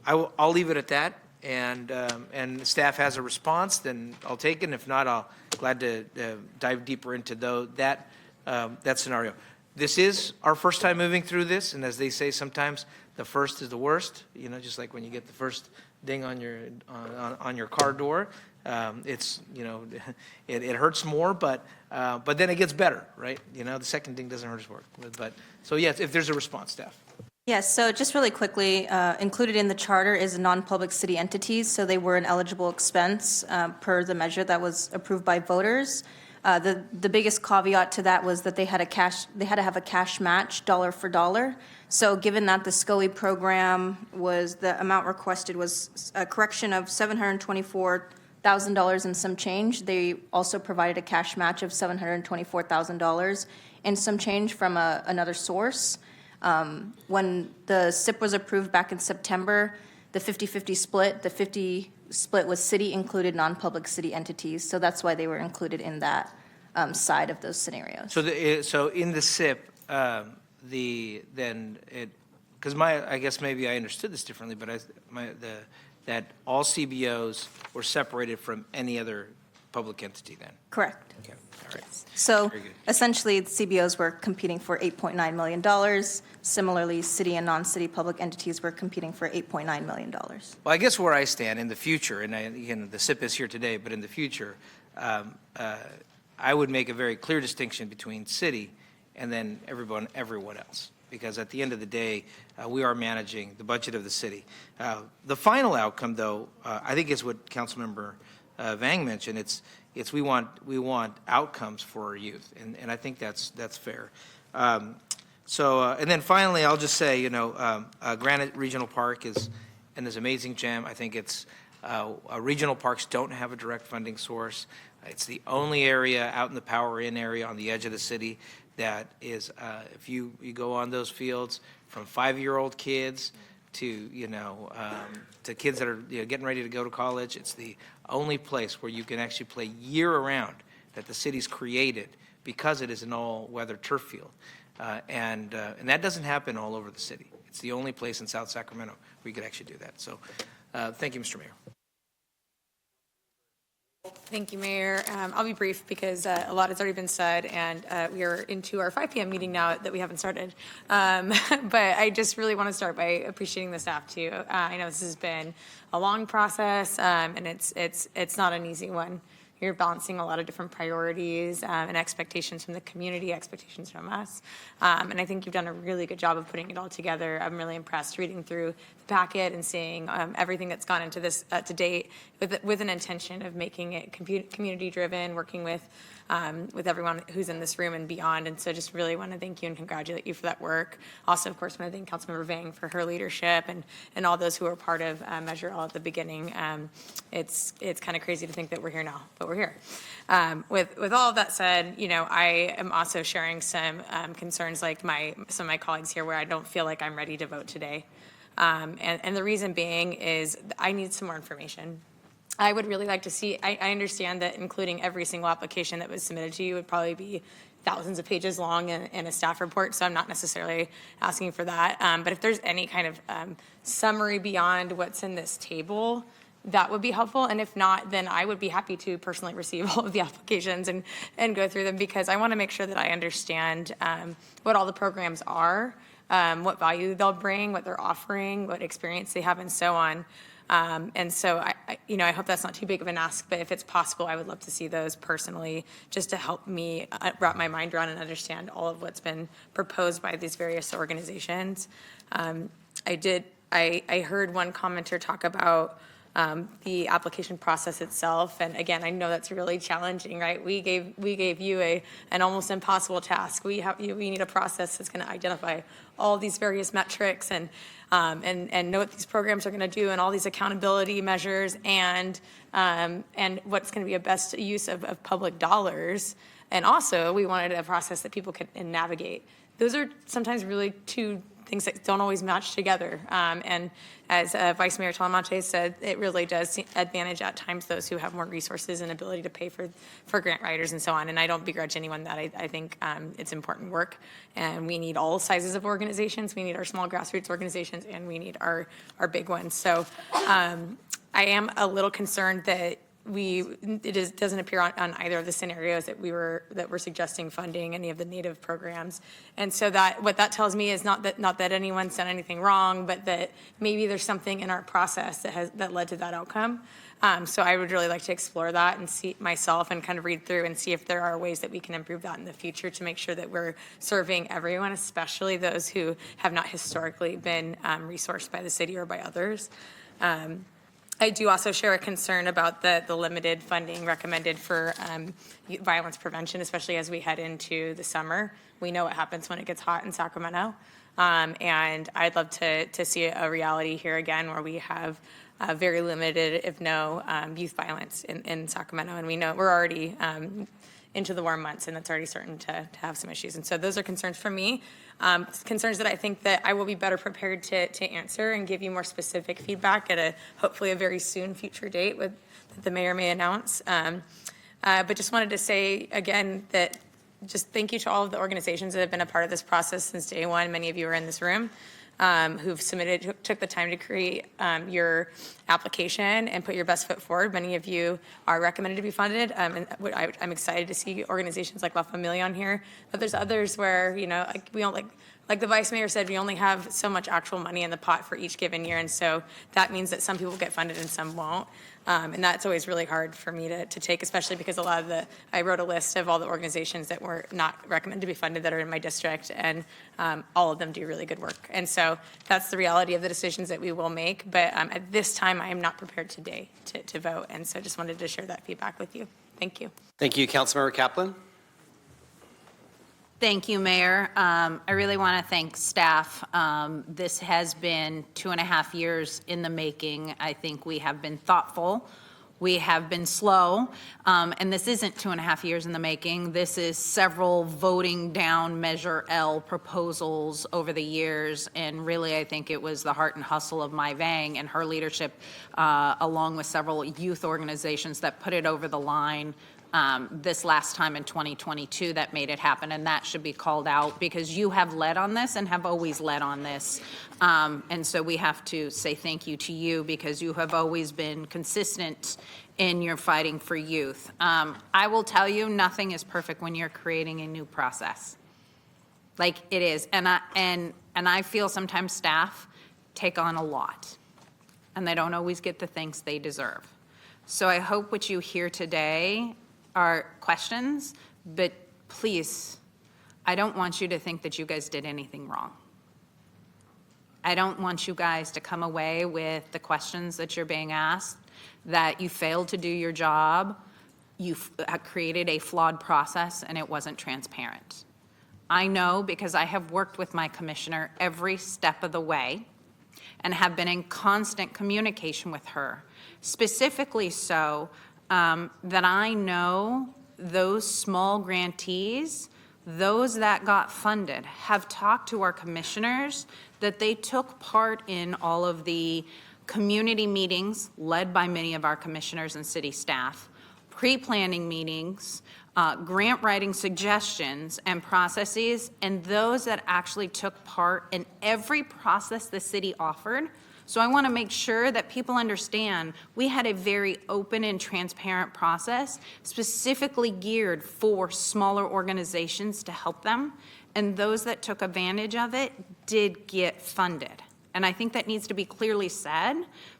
I'll leave it at that. And the staff has a response, then I'll take it. And if not, I'll glad to dive deeper into that scenario. This is our first time moving through this, and as they say, sometimes the first is the worst. Just like when you get the first ding on your car door, it's it hurts more, but then it gets better, right? The second ding doesn't hurt as much. But so yes, if there's a response, staff. Yes, so just really quickly, included in the charter is non-public city entities, so they were an eligible expense per the measure that was approved by voters. The biggest caveat to that was that they had to have a cash match dollar for dollar. So given that the SCOE program the amount requested was a correction of $724,000 and some change, they also provided a cash match of $724,000 and some change from another source. When the SIP was approved back in September, the 50-50 split, the 50 split was city included non-public city entities. So that's why they were included in that side of those scenarios. So in the SIP, because I guess maybe I understood this differently, but that all CBOs were separated from any other public entity then? Correct. Okay. All right. So Very good. essentially, the CBOs were competing for $8.9 million. Similarly, city and non-city public entities were competing for $8.9 million. Well, I guess where I stand in the future, and again, the SIP is here today, but in the future, I would make a very clear distinction between city and then everyone else. Because at the end of the day, we are managing the budget of the city. The final outcome, though, I think is what Councilmember Vang mentioned. It's we want outcomes for our youth, and I think that's fair. And then finally, I'll just say, Granite Regional Park is an amazing gem. I think regional parks don't have a direct funding source. It's the only area out in the Power Inn area on the edge of the city that is, if you go on those fields, from 5-year-old kids to to kids that are getting ready to go to college, it's the only place where you can actually play year-round that the city's created because it is an all-weather turf field, and that doesn't happen all over the city. It's the only place in South Sacramento where you could actually do that. So, thank you, Mr. Mayor. Thank you, Mayor. I'll be brief because a lot has already been said, and we are into our 5 p.m. meeting now that we haven't started. But I just really want to start by appreciating the staff too. I know this has been a long process, and it's not an easy one you're balancing a lot of different priorities and expectations from the community, expectations from us. And I think you've done a really good job of putting it all together. I'm really impressed reading through the packet and seeing everything that's gone into this to date with an intention of making it community-driven, working with everyone who's in this room and beyond. And so just really want to thank you and congratulate you for that work. Also, of course, want to thank Councilmember Vang for her leadership and all those who were part of Measure L at the beginning. It's kind of crazy to think that we're here now, but we're here. With all of that said, I am also sharing some concerns like some of my colleagues here where I don't feel like I'm ready to vote today. And the reason being is I need some more information. I would really like to see, I understand that including every single application that was submitted to you would probably be thousands of pages long in a staff report, so I'm not necessarily asking for that. But if there's any kind of summary beyond what's in this table, that would be helpful. And if not, then I would be happy to personally receive all of the applications and go through them, because I want to make sure that I understand what all the programs are, what value they'll bring, what they're offering, what experience they have, and so on. And so I hope that's not too big of an ask, but if it's possible, I would love to see those personally, just to help me wrap my mind around and understand all of what's been proposed by these various organizations. I heard one commenter talk about the application process itself, and again, I know that's really challenging, right? We gave you an almost impossible task. We need a process that's going to identify all these various metrics and know what these programs are going to do and all these accountability measures and what's going to be a best use of public dollars. And also, we wanted a process that people could navigate. Those are sometimes really two things that don't always match together. And as Vice Mayor Talamantes said, it really does advantage at times those who have more resources and ability to pay for grant writers and so on. And I don't begrudge anyone that. I think it's important work, and we need all sizes of organizations. We need our small grassroots organizations, and we need our big ones. So I am a little concerned that doesn't appear on either of the scenarios that we're suggesting funding any of the Native programs. And so what that tells me is not that anyone's done anything wrong, but that maybe there's something in our process that led to that outcome. So I would really like to explore that and see myself and kind of read through and see if there are ways that we can improve that in the future to make sure that we're serving everyone, especially those who have not historically been resourced by the city or by others. I do also share a concern about the limited funding recommended for violence prevention, especially as we head into the summer. We know what happens when it gets hot in Sacramento. And I'd love to see a reality here again where we have very limited, if no, youth violence in Sacramento. And we know we're already into the warm months, and that's already starting to have some issues. And so those are concerns for me. Concerns that I think that I will be better prepared to answer and give you more specific feedback at hopefully a very soon future date that the mayor may announce. But just wanted to say again that just thank you to all of the organizations that have been a part of this process since day one. Many of you are in this room who've took the time to create your application and put your best foot forward. Many of you are recommended to be funded. And I'm excited to see organizations like La Familia on here. But there's others where, we don't like the vice mayor said, we only have so much actual money in the pot for each given year. And so that means that some people get funded and some won't. And that's always really hard for me to take, especially because I wrote a list of all the organizations that were not recommended to be funded that are in my district, and all of them do really good work. And so that's the reality of the decisions that we will make. But at this time, I am not prepared today to vote. And so just wanted to share that feedback with you. Thank you. Thank you, Councilmember Kaplan. Thank you, Mayor. I really want to thank staff. This has been 2.5 years in the making. I think we have been thoughtful. We have been slow. And this isn't 2.5 years in the making. This is several voting down Measure L proposals over the years. And really, I think it was the heart and hustle of Mai Vang and her leadership, along with several youth organizations that put it over the line this last time in 2022 that made it happen, and that should be called out because you have led on this and have always led on this. And so we have to say thank you to you because you have always been consistent in your fighting for youth. I will tell you, nothing is perfect when you're creating a new process. Like it is. And I feel sometimes staff take on a lot and they don't always get the thanks they deserve. So I hope what you hear today are questions, but please, I don't want you to think that you guys did anything wrong. I don't want you guys to come away with the questions that you're being asked, that you failed to do your job, you created a flawed process, and it wasn't transparent. I know because I have worked with my commissioner every step of the way and have been in constant communication with her, specifically so that I know those small grantees, those that got funded, have talked to our commissioners, that they took part in all of the community meetings led by many of our commissioners and city staff, pre-planning meetings, grant writing suggestions and processes, and those that actually took part in every process the city offered. So I want to make sure that people understand we had a very open and transparent process specifically geared for smaller organizations to help them, and those that took advantage of it did get funded. And I think that needs to be clearly said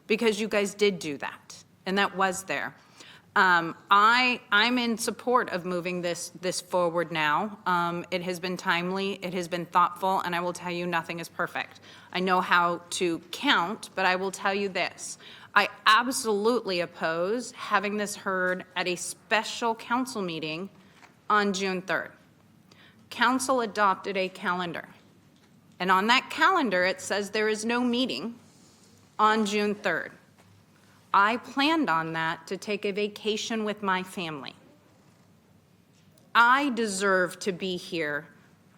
because you guys did do that, and that was there. I'm in support of moving this forward now. It has been timely, it has been thoughtful, and I will tell you nothing is perfect. I know how to count, but I will tell you this. I absolutely oppose having this heard at a special council meeting on June 3rd. Council adopted a calendar, and on that calendar it says there is no meeting on June 3rd. I planned on that to take a vacation with my family. I deserve to be here.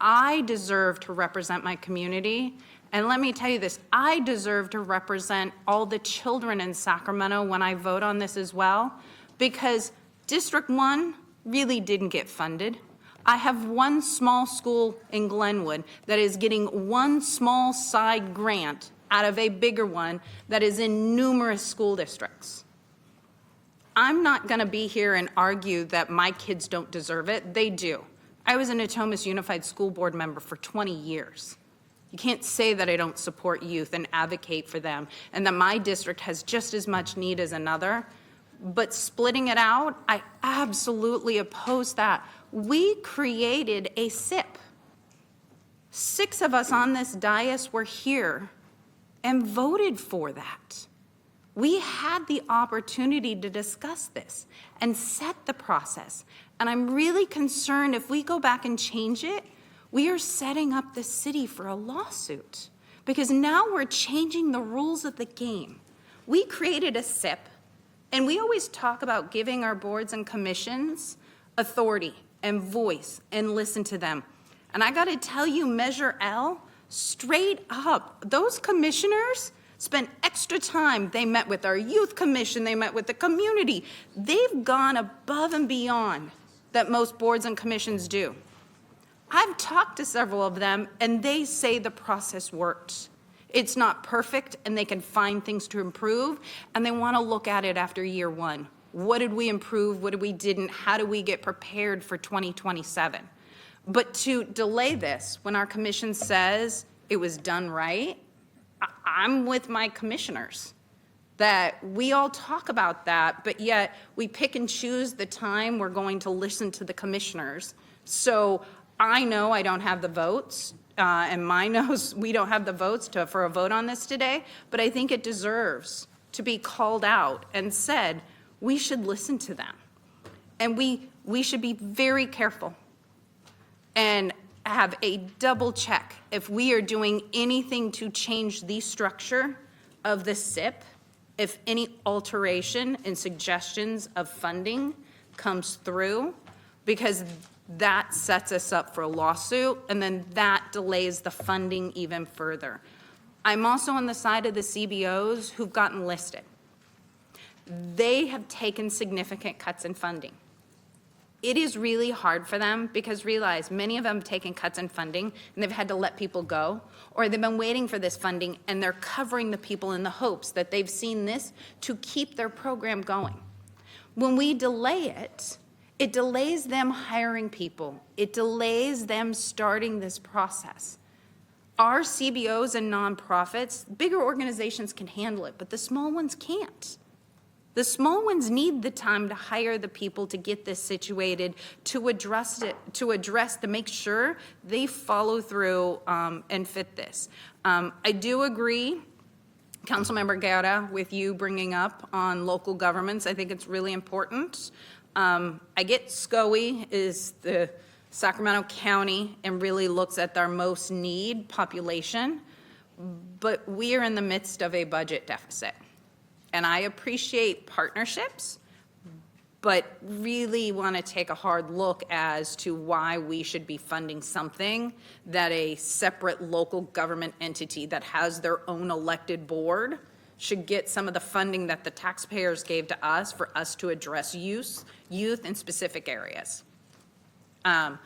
I deserve to represent my community. And let me tell you this, I deserve to represent all the children in Sacramento when I vote on this as well, because District 1 really didn't get funded. I have one small school in Glenwood that is getting one small side grant out of a bigger one that is in numerous school districts. I'm not going to be here and argue that my kids don't deserve it. They do. I was a Natomas Unified School Board member for 20 years. You can't say that I don't support youth and advocate for them and that my district has just as much need as another. But splitting it out, I absolutely oppose that. We created a SIP. 6 of us on this dais were here and voted for that. We had the opportunity to discuss this and set the process. And I'm really concerned if we go back and change it, we are setting up the city for a lawsuit because now we're changing the rules of the game. We created a SIP, and we always talk about giving our boards and commissions authority and voice and listen to them. And I got to tell you, Measure L, straight up, those commissioners spent extra time. They met with our youth commission, they met with the community. They've gone above and beyond that most boards and commissions do. I've talked to several of them, and they say the process worked. It's not perfect, and they can find things to improve, and they want to look at it after year 1. What did we improve? What did we didn't? How do we get prepared for 2027? But to delay this when our commission says it was done right, I'm with my commissioners that we all talk about that, but yet we pick and choose the time we're going to listen to the commissioners. So I know I don't have the votes, and mine knows we don't have the votes for a vote on this today, but I think it deserves to be called out and said, we should listen to them. And we should be very careful and have a double check if we are doing anything to change the structure of the SIP, if any alteration and suggestions of funding comes through, because that sets us up for a lawsuit, and then that delays the funding even further. I'm also on the side of the CBOs who've gotten listed. They have taken significant cuts in funding. It is really hard for them because realize many of them have taken cuts in funding and they've had to let people go, or they've been waiting for this funding and they're covering the people in the hopes that they've seen this to keep their program going. When we delay it, it delays them hiring people. It delays them starting this process. Our CBOs and nonprofits, bigger organizations can handle it, but the small ones can't. The small ones need the time to hire the people to get this situated, to address it, to make sure they follow through and fit this. I do agree, Councilmember Guerra, with you bringing up on local governments. I think it's really important. I get SCOE is the Sacramento County and really looks at our most need population, but we are in the midst of a budget deficit. And I appreciate partnerships, but really want to take a hard look as to why we should be funding something that a separate local government entity that has their own elected board should get some of the funding that the taxpayers gave to us for us to address youth in specific areas. I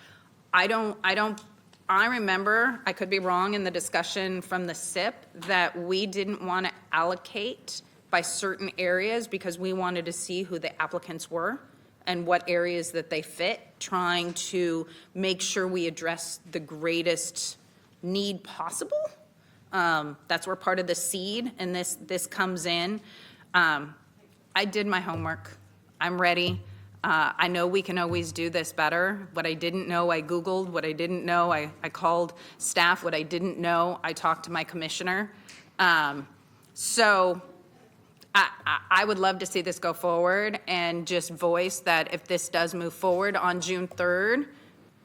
remember, I could be wrong in the discussion from the SIP, that we didn't want to allocate by certain areas because we wanted to see who the applicants were and what areas that they fit, trying to make sure we address the greatest need possible. That's where part of the seed and this comes in. I did my homework. I'm ready. I know we can always do this better. What I didn't know, I Googled. What I didn't know, I called staff. What I didn't know, I talked to my commissioner. So I would love to see this go forward and just voice that if this does move forward on June 3rd,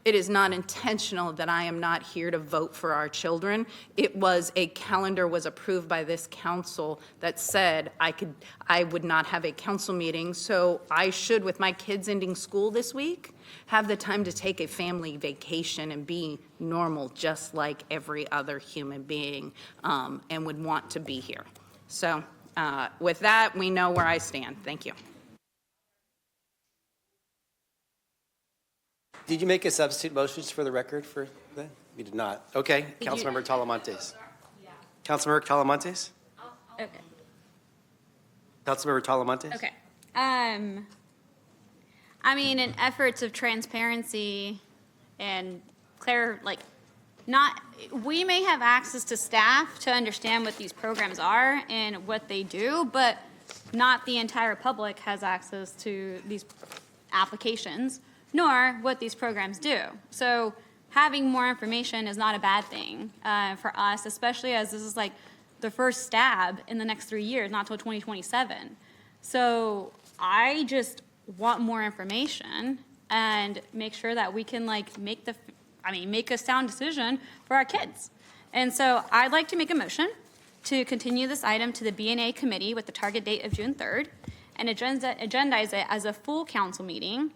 it is not intentional that I am not here to vote for our children. It was a calendar was approved by this council that said I would not have a council meeting, so I should, with my kids ending school this week, have the time to take a family vacation and be normal just like every other human being, and would want to be here. So with that, we know where I stand. Thank you. Did you make a substitute motion for the record for that? You did not. Okay, Councilmember Talamantes. Councilmember Talamantes? Okay. Councilmember Talamantes? Okay. I mean, in efforts of transparency and we may have access to staff to understand what these programs are and what they do, but not the entire public has access to these applications, nor what these programs do. So having more information is not a bad thing for us, especially as this is like the first stab in the next 3 years, not till 2027. So I just want more information and make sure that we can make a sound decision for our kids. And so I'd like to make a motion to continue this item to the B&A committee with the target date of June 3rd and agendize it as a full council meeting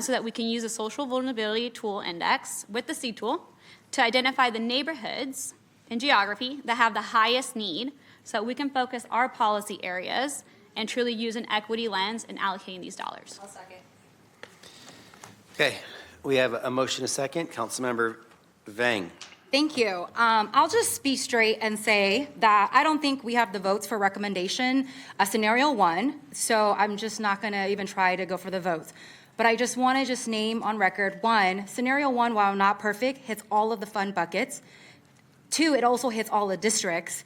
so that we can use a social vulnerability tool index with the C tool to identify the neighborhoods in geography that have the highest need so that we can focus our policy areas and truly use an equity lens in allocating these dollars. I'll second. Okay, we have a motion, a second. Councilmember Vang. Thank you. I'll just be straight and say that I don't think we have the votes for recommendation, scenario 1, so I'm just not going to even try to go for the votes. But I just want to name on record, 1, scenario 1, while not perfect, hits all of the fund buckets. 2, it also hits all the districts.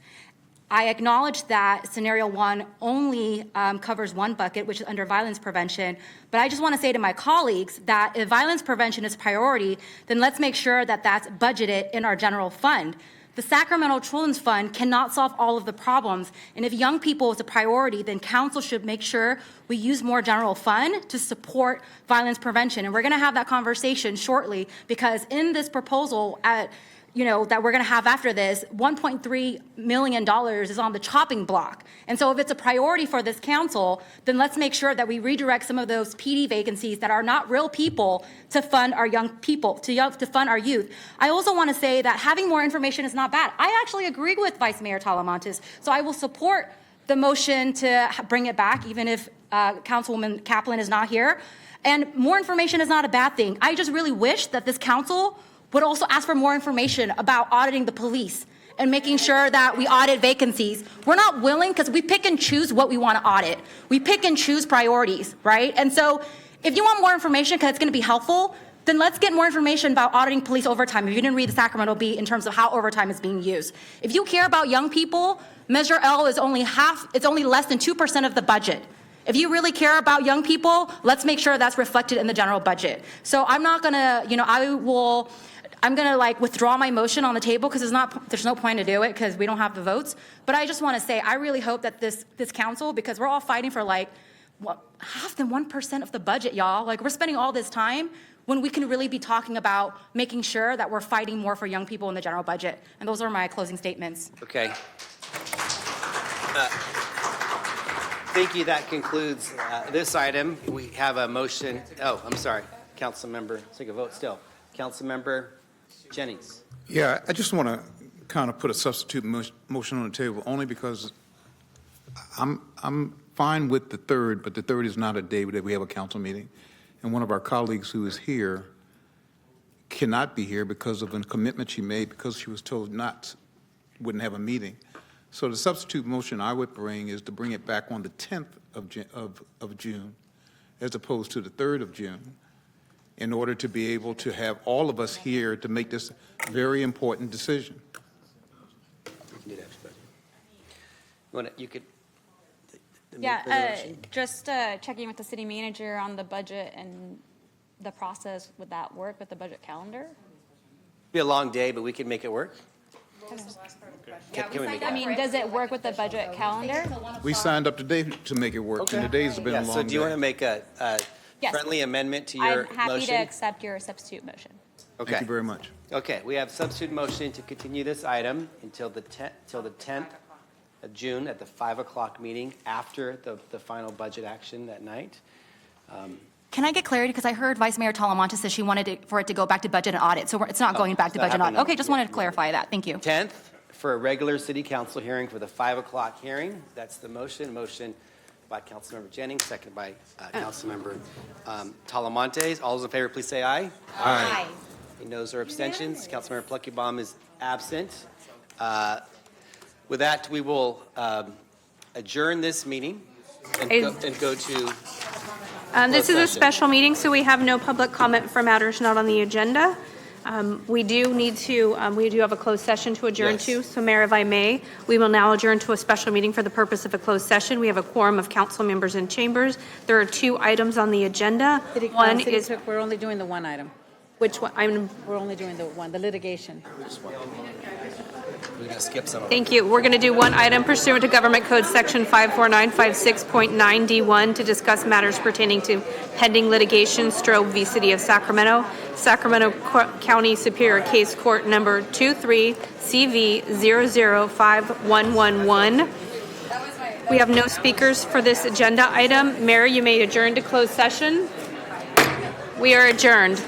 I acknowledge that scenario 1 only covers one bucket, which is under violence prevention. But I just want to say to my colleagues that if violence prevention is priority, then let's make sure that that's budgeted in our general fund. The Sacramento Children's Fund cannot solve all of the problems. And if young people is a priority, then council should make sure we use more general fund to support violence prevention. And we're going to have that conversation shortly because in this proposal that we're going to have after this, $1.3 million is on the chopping block. And so if it's a priority for this council, then let's make sure that we redirect some of those PD vacancies that are not real people to fund our young people, to fund our youth. I also want to say that having more information is not bad. I actually agree with Vice Mayor Talamantes, so I will support the motion to bring it back, even if Councilwoman Kaplan is not here. And more information is not a bad thing. I just really wish that this council would also ask for more information about auditing the police and making sure that we audit vacancies. We're not willing because we pick and choose what we want to audit. We pick and choose priorities, right? And so if you want more information because it's going to be helpful, then let's get more information about auditing police overtime if you didn't read the Sacramento Bee in terms of how overtime is being used. If you care about young people, Measure L is only less than 2% of the budget. If you really care about young people, let's make sure that's reflected in the general budget. So I'm not gonna, I'm gonna like withdraw my motion on the table because there's no point to do it because we don't have the votes. But I just want to say, I really hope that this council, because we're all fighting for like, half than 1% of the budget, y'all. Like, we're spending all this time when we can really be talking about making sure that we're fighting more for young people in the general budget. And those are my closing statements. Okay. Thank you. That concludes this item. We have a motion. Oh, I'm sorry. Councilmember, take a vote still. Councilmember Jennings. Yeah, I just want to kind of put a substitute motion on the table, only because I'm fine with the 3rd, but the 3rd is not a day that we have a council meeting. And one of our colleagues who is here cannot be here because of a commitment she made because she was told wouldn't have a meeting. So the substitute motion I would bring is to bring it back on the 10th of June as opposed to the 3rd of June in order to be able to have all of us here to make this very important decision. You can do that. You could. Yeah, just checking with the city manager on the budget and the process. Would that work with the budget calendar? Be a long day, but we can make it work. Can we make it I mean, does it work with the budget calendar? We signed up today to make it work, and the days have been a long day. So do you want to make a Yes. friendly amendment to your I'm happy motion? to accept your substitute motion. Okay. Thank you very much. Okay, we have substitute motion to continue this item until the 10th of June at the 5 o'clock meeting after the final budget action that night. Can I get clarity? Because I heard Vice Mayor Talamantes say she wanted for it to go back to budget and audit. So it's not going back to budget and audit. Okay, just wanted to clarify that. Thank you. 10th for a regular city council hearing for the 5 o'clock hearing. That's the motion. Motion by Councilmember Jennings, second by Councilmember Talamantes. All those in favor, please say aye. Aye. Any noes or abstentions? Councilmember Pluckybaum is absent. With that, we will adjourn this meeting and go to This is a session. special meeting, so we have no public comment for matters not on the agenda. We do have a closed session to adjourn Yes. to. So Mayor, if I may, we will now adjourn to a special meeting for the purpose of a closed session. We have a quorum of council members in chambers. There are 2 items on the agenda. One City is, Clerk, we're only doing the one item. which one? We're only doing the one, the litigation. We're going to skip some of it. Thank you. We're going to do one item pursuant to Government Code Section 54956.9D1 to discuss matters pertaining to pending litigation, Strobe v. City of Sacramento, Sacramento County Superior Case Court Number 23CV005111. We have no speakers for this agenda item. Mayor, you may adjourn to closed session. We are adjourned.